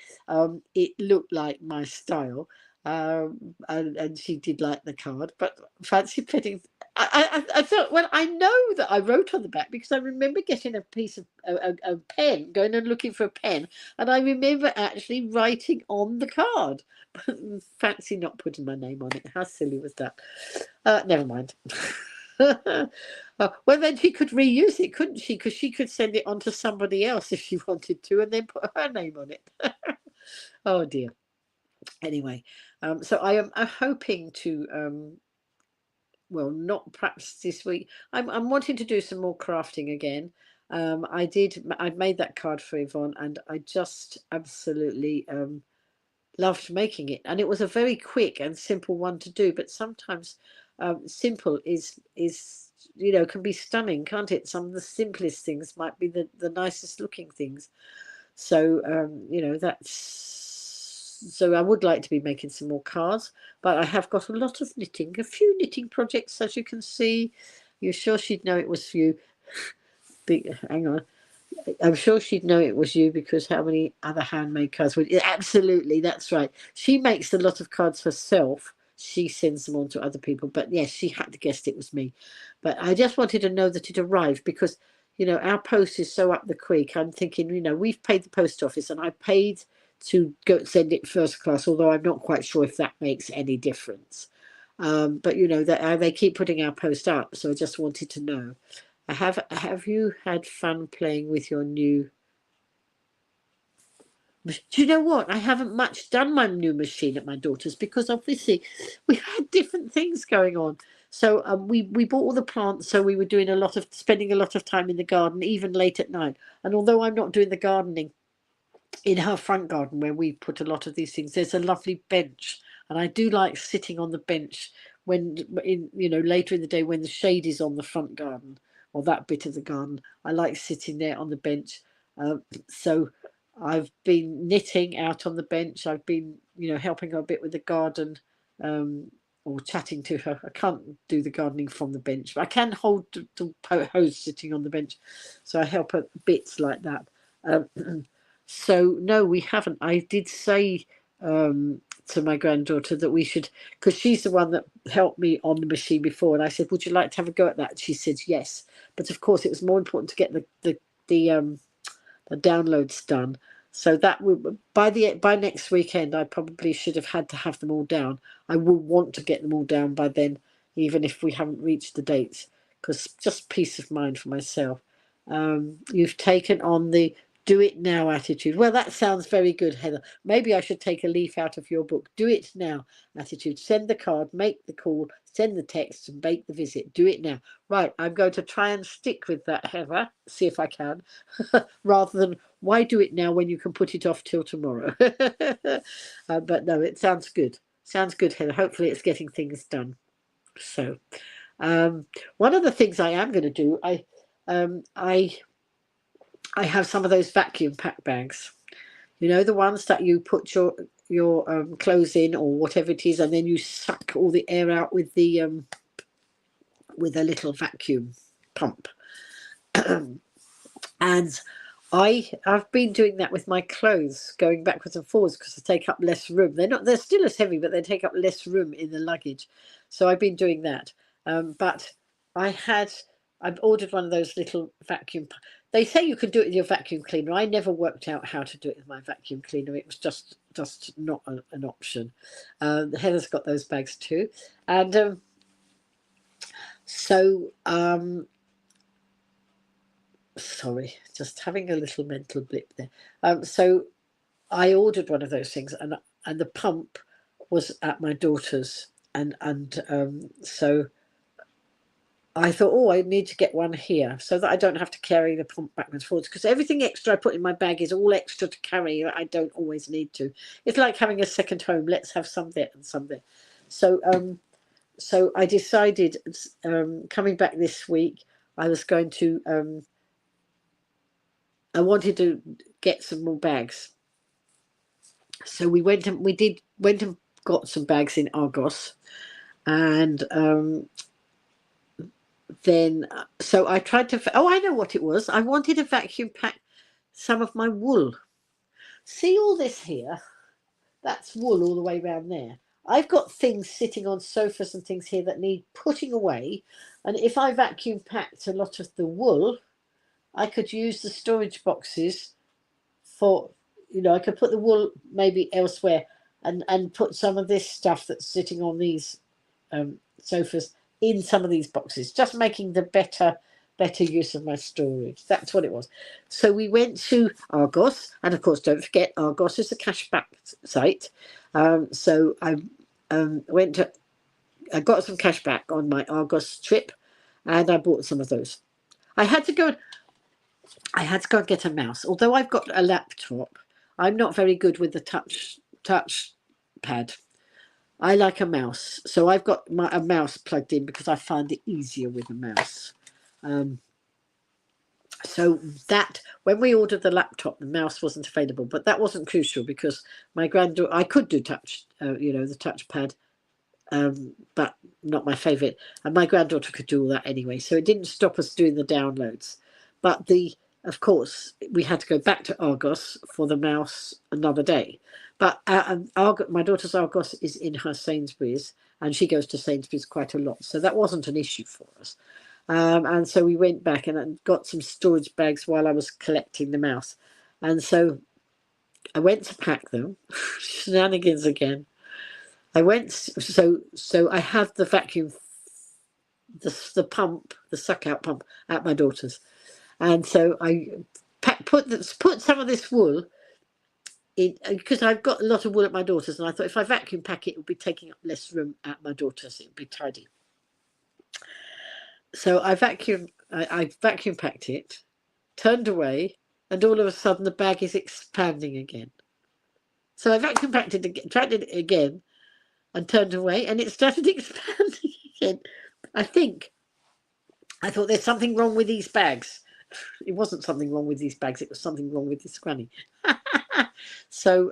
It looked like my style. And she did like the card, but fancy putting. I thought, well, I know that I wrote on the back because I remember getting a piece of a pen, going and looking for a pen, and I remember actually writing on the card. Fancy not putting my name on it. How silly was that? Never mind. Well, then she could reuse it, couldn't she? Because she could send it on to somebody else if she wanted to, and then put her name on it. Oh dear. Anyway, so I am hoping to, well, not perhaps this week. I'm wanting to do some more crafting again. I made that card for Yvonne, and I just absolutely loved making it. And it was a very quick and simple one to do. But sometimes simple is can be stunning, can't it? Some of the simplest things might be the nicest looking things. So so I would like to be making some more cards, but I have got a lot of knitting, a few knitting projects, as you can see. You're sure she'd know it was for you? Hang on. I'm sure she'd know it was you because how many other handmade cards would? Absolutely, that's right. She makes a lot of cards herself. She sends them on to other people, but yes, she had to guess it was me. But I just wanted to know that it arrived because our post is so up the creek. I'm thinking, we've paid the post office, and I paid to go send it first class, although I'm not quite sure if that makes any difference. But that they keep putting our post up, so I just wanted to know. Have you had fun playing with your new? Do you know what? I haven't much done my new machine at my daughter's because obviously we've had different things going on. So we bought all the plants, so we were spending a lot of time in the garden, even late at night. And although I'm not doing the gardening in her front garden where we put a lot of these things, there's a lovely bench, and I do like sitting on the bench later in the day when the shade is on the front garden or that bit of the garden. I like sitting there on the bench. So I've been knitting out on the bench. I've been helping her a bit with the garden, or chatting to her. I can't do the gardening from the bench, but I can hold the hose sitting on the bench, so I help her bits like that. So no, we haven't. I did say to my granddaughter that we should, because she's the one that helped me on the machine before, and I said, would you like to have a go at that? She said yes, but of course it was more important to get the downloads done. So that would by next weekend I probably should have had to have them all down. I will want to get them all down by then, even if we haven't reached the dates, because just peace of mind for myself. You've taken on the do it now attitude. Well, that sounds very good, Heather. Maybe I should take a leaf out of your book. Do it now attitude. Send the card, make the call, send the text, and make the visit. Do it now. Right, I'm going to try and stick with that, Heather. See if I can. Rather than why do it now when you can put it off till tomorrow. But no, it sounds good. Sounds good, Heather. Hopefully it's getting things done. So one of the things I am going to do, I have some of those vacuum pack bags. The ones that you put your clothes in or whatever it is, and then you suck all the air out with a little vacuum pump. And I've been doing that with my clothes, going backwards and forwards because they take up less room. They're still as heavy, but they take up less room in the luggage. So I've been doing that. But I've ordered one of those little vacuum. They say you can do it with your vacuum cleaner. I never worked out how to do it with my vacuum cleaner. It was just not an option. Heather's got those bags too, and sorry, just having a little mental blip there. So I ordered one of those things, and the pump was at my daughter's, and so I thought, oh, I need to get one here so that I don't have to carry the pump backwards and forwards, because everything extra I put in my bag is all extra to carry. I don't always need to. It's like having a second home. Let's have some there and some there. So I decided, coming back this week, I was going to I wanted to get some more bags. So we went and got some bags in Argos, and then so I tried to. Oh, I know what it was. I wanted to vacuum pack some of my wool. See all this here? That's wool all the way around there. I've got things sitting on sofas and things here that need putting away, and if I vacuum packed a lot of the wool, I could use the storage boxes for, I could put the wool maybe elsewhere, and put some of this stuff that's sitting on these sofas in some of these boxes, just making the better use of my storage. That's what it was. So we went to Argos, and of course, don't forget, Argos is a cashback site. So I I got some cash back on my Argos trip, and I bought some of those. I had to go and get a mouse. Although I've got a laptop, I'm not very good with the touch pad. I like a mouse, so I've got a mouse plugged in because I find it easier with a mouse. So that when we ordered the laptop, the mouse wasn't available, but that wasn't crucial because my granddaughter, I could do touch, the touchpad, but not my favourite. And my granddaughter could do all that anyway, so it didn't stop us doing the downloads. But of course, we had to go back to Argos for the mouse another day. But my daughter's Argos is in her Sainsbury's, and she goes to Sainsbury's quite a lot, so that wasn't an issue for us. And so we went back and got some storage bags while I was collecting the mouse. And so I went to pack them. Shenanigans again. I went, so I had the vacuum, the pump, the suck out pump at my daughter's. And so I put some of this wool in, because I've got a lot of wool at my daughter's, and I thought if I vacuum pack it, it would be taking up less room at my daughter's. It would be tidy. So I vacuum packed it, turned away, and all of a sudden the bag is expanding again. So I vacuum packed it again, tried it again, and turned away, and it started expanding again. I thought there's something wrong with these bags. It wasn't something wrong with these bags, it was something wrong with this granny. So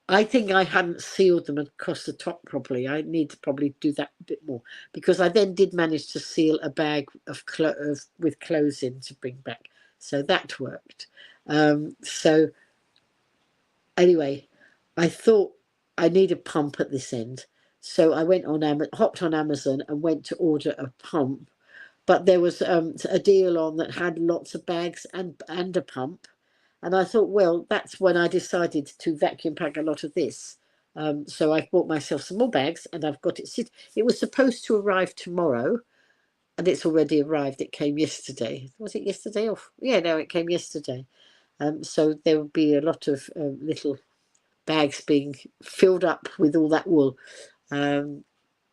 I think I hadn't sealed them across the top properly. I need to probably do that a bit more, because I then did manage to seal a bag with clothes in to bring back. So that worked. So anyway, I thought I need a pump at this end. So I went hopped on Amazon and went to order a pump. But there was a deal on that had lots of bags and a pump. And I thought, well, that's when I decided to vacuum pack a lot of this. So I bought myself some more bags, and I've got it. It was supposed to arrive tomorrow, and it's already arrived. It came yesterday. Was it yesterday? Yeah, no, it came yesterday. So there will be a lot of little bags being filled up with all that wool.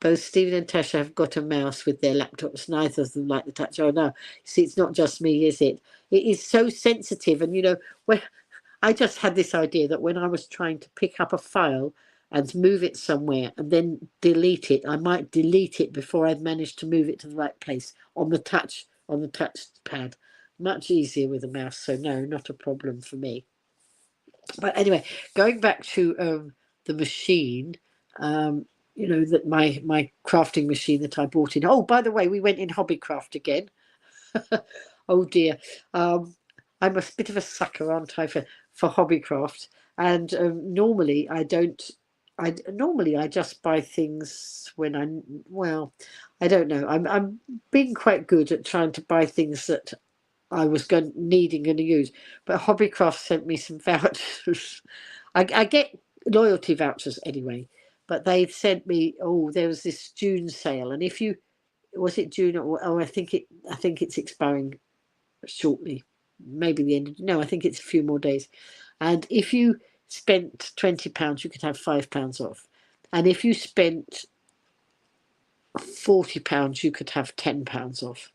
Both Stephen and Tasha have got a mouse with their laptops. Neither of them like the touch. Oh no, see, it's not just me, is it? It is so sensitive. And when I just had this idea that when I was trying to pick up a file and move it somewhere and then delete it, I might delete it before I'd managed to move it to the right place on the touch pad. Much easier with a mouse. So no, not a problem for me. But anyway, going back to the machine. That my crafting machine that I bought in. Oh, by the way, we went in Hobbycraft again. Oh dear. I'm a bit of a sucker, aren't I, for Hobbycraft? And normally I don't. Normally I just buy things when I don't know. I'm being quite good at trying to buy things that I was needing and to use. But Hobbycraft sent me some vouchers. I get loyalty vouchers anyway. But they sent me, there was this June sale, and was it June or I think it's expiring shortly, maybe the end of, no, I think it's a few more days. And if you spent £20, you could have £5 off, and if you spent £40, you could have £10 off.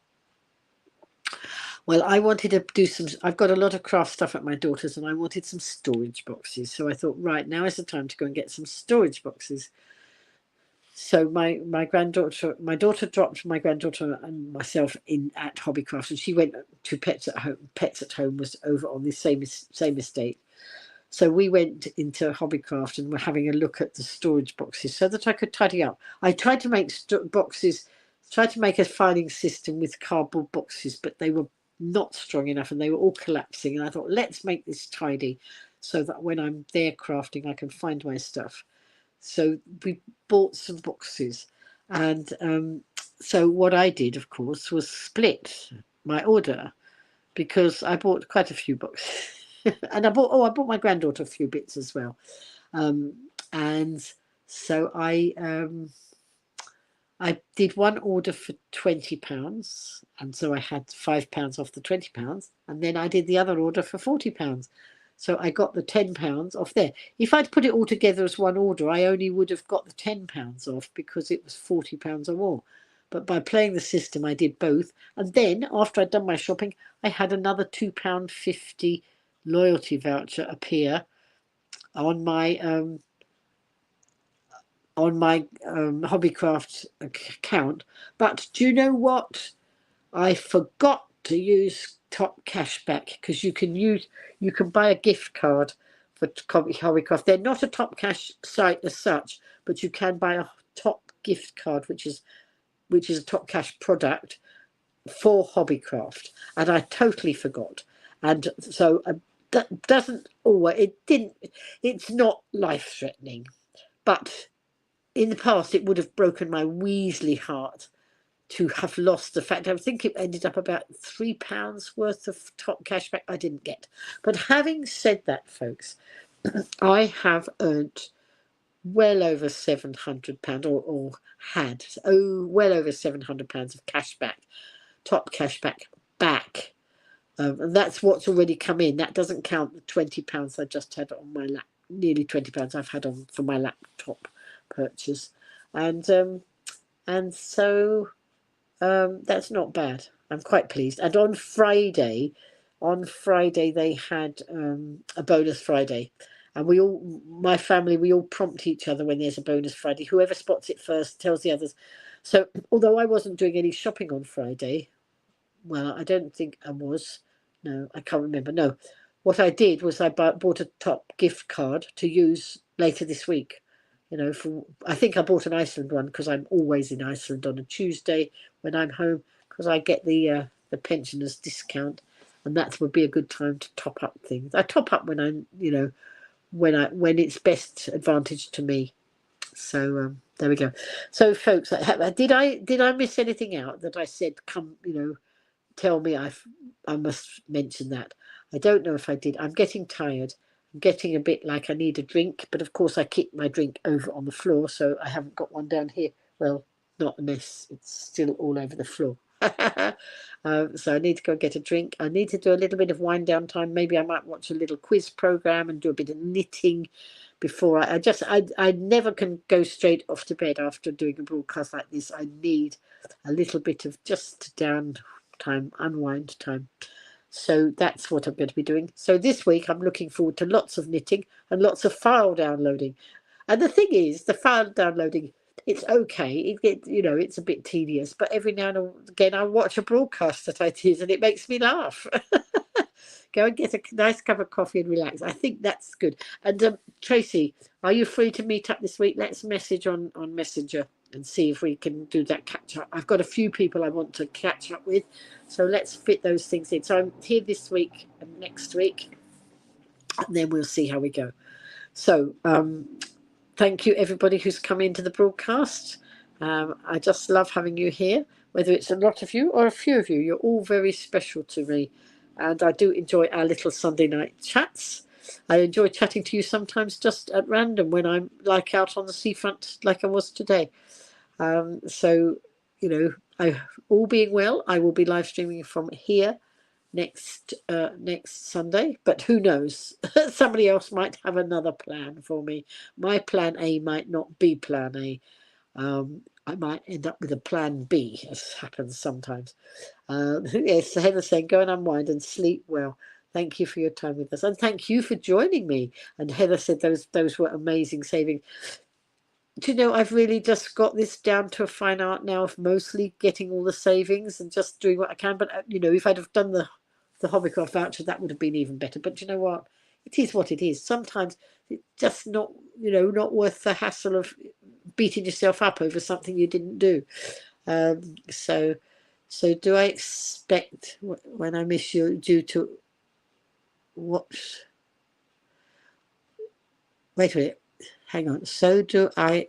Well, I wanted to do I've got a lot of craft stuff at my daughter's, and I wanted some storage boxes. So I thought, right, now is the time to go and get some storage boxes. So my daughter dropped my granddaughter and myself in at Hobbycraft, and she went to Pets at Home. Pets at Home was over on the same estate. So we went into Hobbycraft and were having a look at the storage boxes so that I could tidy up. I tried to make tried to make a filing system with cardboard boxes, but they were not strong enough and they were all collapsing. And I thought, let's make this tidy so that when I'm there crafting, I can find my stuff. So we bought some boxes, and so what I did, of course, was split my order because I bought quite a few boxes. And I bought my granddaughter a few bits as well, and so I did one order for £20, and so I had £5 off the £20, and then I did the other order for £40, so I got the £10 off there. If I'd put it all together as one order, I only would have got the £10 off because it was £40 or more. But by playing the system, I did both, and then after I'd done my shopping, I had another £2.50 loyalty voucher appear on my Hobbycraft account. But do you know what? I forgot to use Top Cashback, because you can buy a gift card for Hobbycraft. They're not a Top Cash site as such, but you can buy a Top gift card, which is a Top Cash product for Hobbycraft, and I totally forgot. And so that doesn't always, it's not life-threatening, but in the past it would have broken my Weasley heart to have lost the fact. I think it ended up about £3 worth of Top Cashback I didn't get. But having said that, folks, I have earned well over £700, or had well over £700 of cashback, Top Cashback back. And that's what's already come in. That doesn't count the £20 I just had on my lap, nearly £20 I've had on for my laptop purchase, and so that's not bad. I'm quite pleased. And on Friday they had a bonus Friday, and my family, we all prompt each other when there's a bonus Friday. Whoever spots it first tells the others. So although I wasn't doing any shopping on Friday, well, I don't think I was. No, I can't remember. No, what I did was I bought a Top gift card to use later this week. I think I bought an Iceland one because I'm always in Iceland on a Tuesday when I'm home, because I get the pensioners discount, and that would be a good time to top up things. I top up when I'm, when it's best advantage to me. So there we go. So folks, did I miss anything out that I said? Come, tell me. I must mention that. I don't know if I did. I'm getting tired. I'm getting a bit like I need a drink, but of course I keep my drink over on the floor, so I haven't got one down here. Well, not a mess. It's still all over the floor. So I need to go get a drink. I need to do a little bit of wind down time. Maybe I might watch a little quiz program and do a bit of knitting before I never can go straight off to bed after doing a broadcast like this. I need a little bit of just down time, unwind time. So that's what I'm going to be doing. So this week I'm looking forward to lots of knitting and lots of file downloading. And the thing is, the file downloading, it's okay. It's a bit tedious, but every now and again I watch a broadcast that I did and it makes me laugh. Go and get a nice cup of coffee and relax. I think that's good. And Tracy, are you free to meet up this week? Let's message on Messenger and see if we can do that catch up. I've got a few people I want to catch up with, so let's fit those things in. So I'm here this week and next week, and then we'll see how we go. So thank you everybody who's come into the broadcast. I just love having you here, whether it's a lot of you or a few of you. You're all very special to me, and I do enjoy our little Sunday night chats. I enjoy chatting to you sometimes just at random when I'm like out on the seafront like I was today. So, all being well, I will be live streaming from here next Sunday, but who knows? Somebody else might have another plan for me. My plan A might not be plan A. I might end up with a plan B, as happens sometimes. Yes, Heather saying, go and unwind and sleep well. Thank you for your time with us, and thank you for joining me. And Heather said those were amazing, saving do you know, I've really just got this down to a fine art now of mostly getting all the savings and just doing what I can. But, you know, if I'd have done the Hobbycraft voucher, that would have been even better. But you know what? It is what it is. Sometimes it's just not, you know, not worth the hassle of beating yourself up over something you didn't do. So do I expect when I miss you due to watch? Wait a minute. Hang on. So do I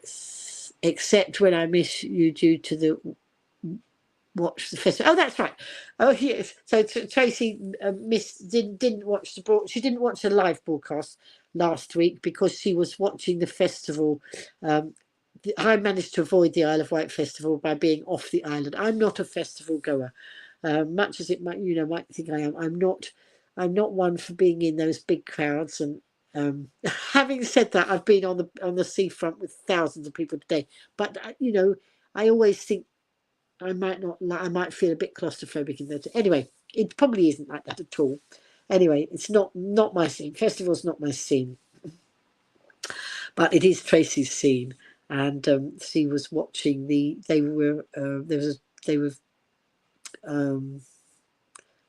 accept when I miss you due to the watch the festival? Oh, that's right. Oh, yes. So Tracy didn't watch she didn't watch the live broadcast last week because she was watching the festival. I managed to avoid the Isle of Wight festival by being off the island. I'm not a festival goer, much as it might think I am. I'm not one for being in those big crowds. And having said that, I've been on the seafront with thousands of people today. But you know, I always think I might feel a bit claustrophobic in there. Anyway, it probably isn't like that at all. Anyway, it's not my scene. Festival's not my scene, but it is Tracy's scene. And she was watching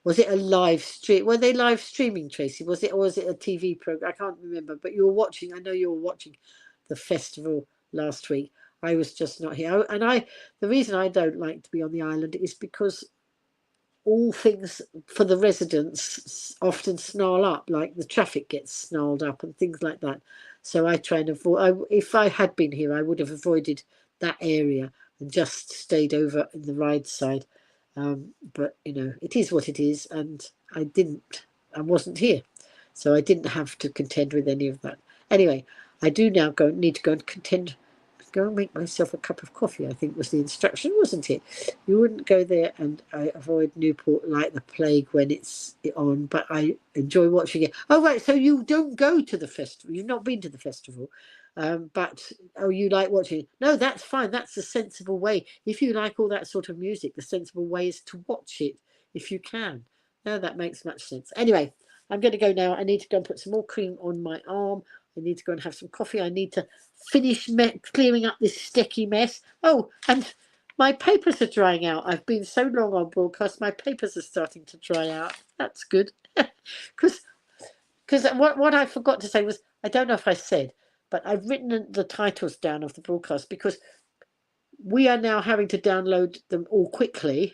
was it a live stream? Were they live streaming, Tracy? Was it, or was it a TV program? I can't remember. But you were watching. I know you were watching the festival last week. I was just not here. The reason I don't like to be on the island is because all things for the residents often snarl up, like the traffic gets snarled up and things like that. So I try and avoid. If I had been here, I would have avoided that area and just stayed over in the Ryde side. But you know, it is what it is, and I wasn't here, so I didn't have to contend with any of that. Anyway, I do now need to go and go and make myself a cup of coffee, I think was the instruction, wasn't it? You wouldn't go there, and I avoid Newport like the plague when it's on, but I enjoy watching it. Oh, right, so you don't go to the festival. You've not been to the festival. But you like watching it. No, that's fine. That's the sensible way. If you like all that sort of music, the sensible way is to watch it if you can. No, that makes much sense. Anyway, I'm going to go now. I need to go and put some more cream on my arm. I need to go and have some coffee. I need to finish clearing up this sticky mess. Oh, and my papers are drying out. I've been so long on broadcast, my papers are starting to dry out. That's good. Because what I forgot to say was, I don't know if I said, but I've written the titles down of the broadcast because we are now having to download them all quickly,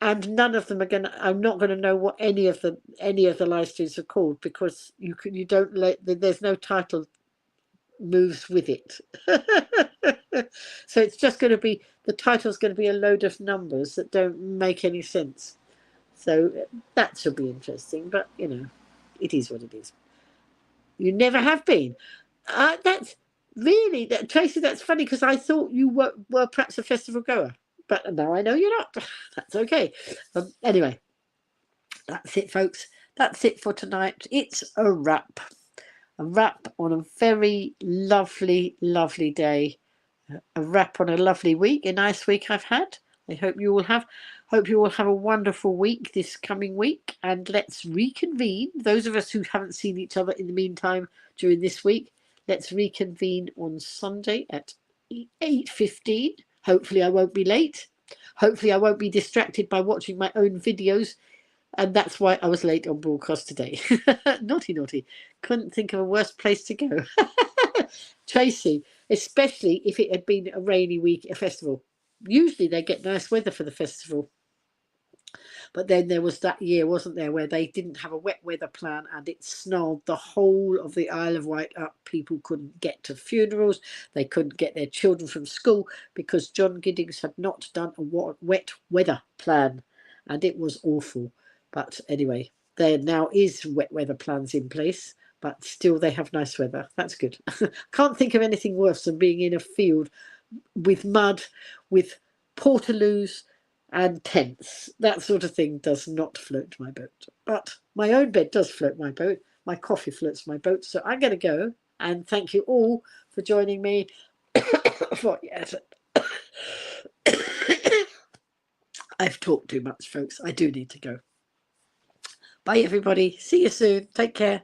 and none of them I'm not going to know what any of the live streams are called because there's no title moves with it. So it's just going to be, the title's going to be a load of numbers that don't make any sense. So that should be interesting, but you know, it is what it is. You never have been. That's really, Tracy, that's funny because I thought you were perhaps a festival goer, but now I know you're not. That's okay. Anyway, that's it, folks. That's it for tonight. It's a wrap. A wrap on a very lovely, lovely day. A wrap on a lovely week, a nice week I've had. I hope you all have. Hope you all have a wonderful week this coming week, and let's reconvene. Those of us who haven't seen each other in the meantime during this week, let's reconvene on Sunday at 8:15. Hopefully I won't be late. Hopefully I won't be distracted by watching my own videos, and that's why I was late on broadcast today. Naughty. Couldn't think of a worse place to go. Tracy, especially if it had been a rainy week, a festival. Usually they get nice weather for the festival. But then there was that year, wasn't there, where they didn't have a wet weather plan and it snarled the whole of the Isle of Wight up. People couldn't get to funerals. They couldn't get their children from school because John Giddings had not done a wet weather plan. And it was awful. But anyway, there now is wet weather plans in place. But still they have nice weather. That's good. Can't think of anything worse than being in a field with mud, with portaloos and tents. That sort of thing does not float my boat. But my own bed does float my boat. My coffee floats my boat. So I'm going to go. And thank you all for joining me. I've talked too much, folks. I do need to go. Bye, everybody. See you soon. Take care.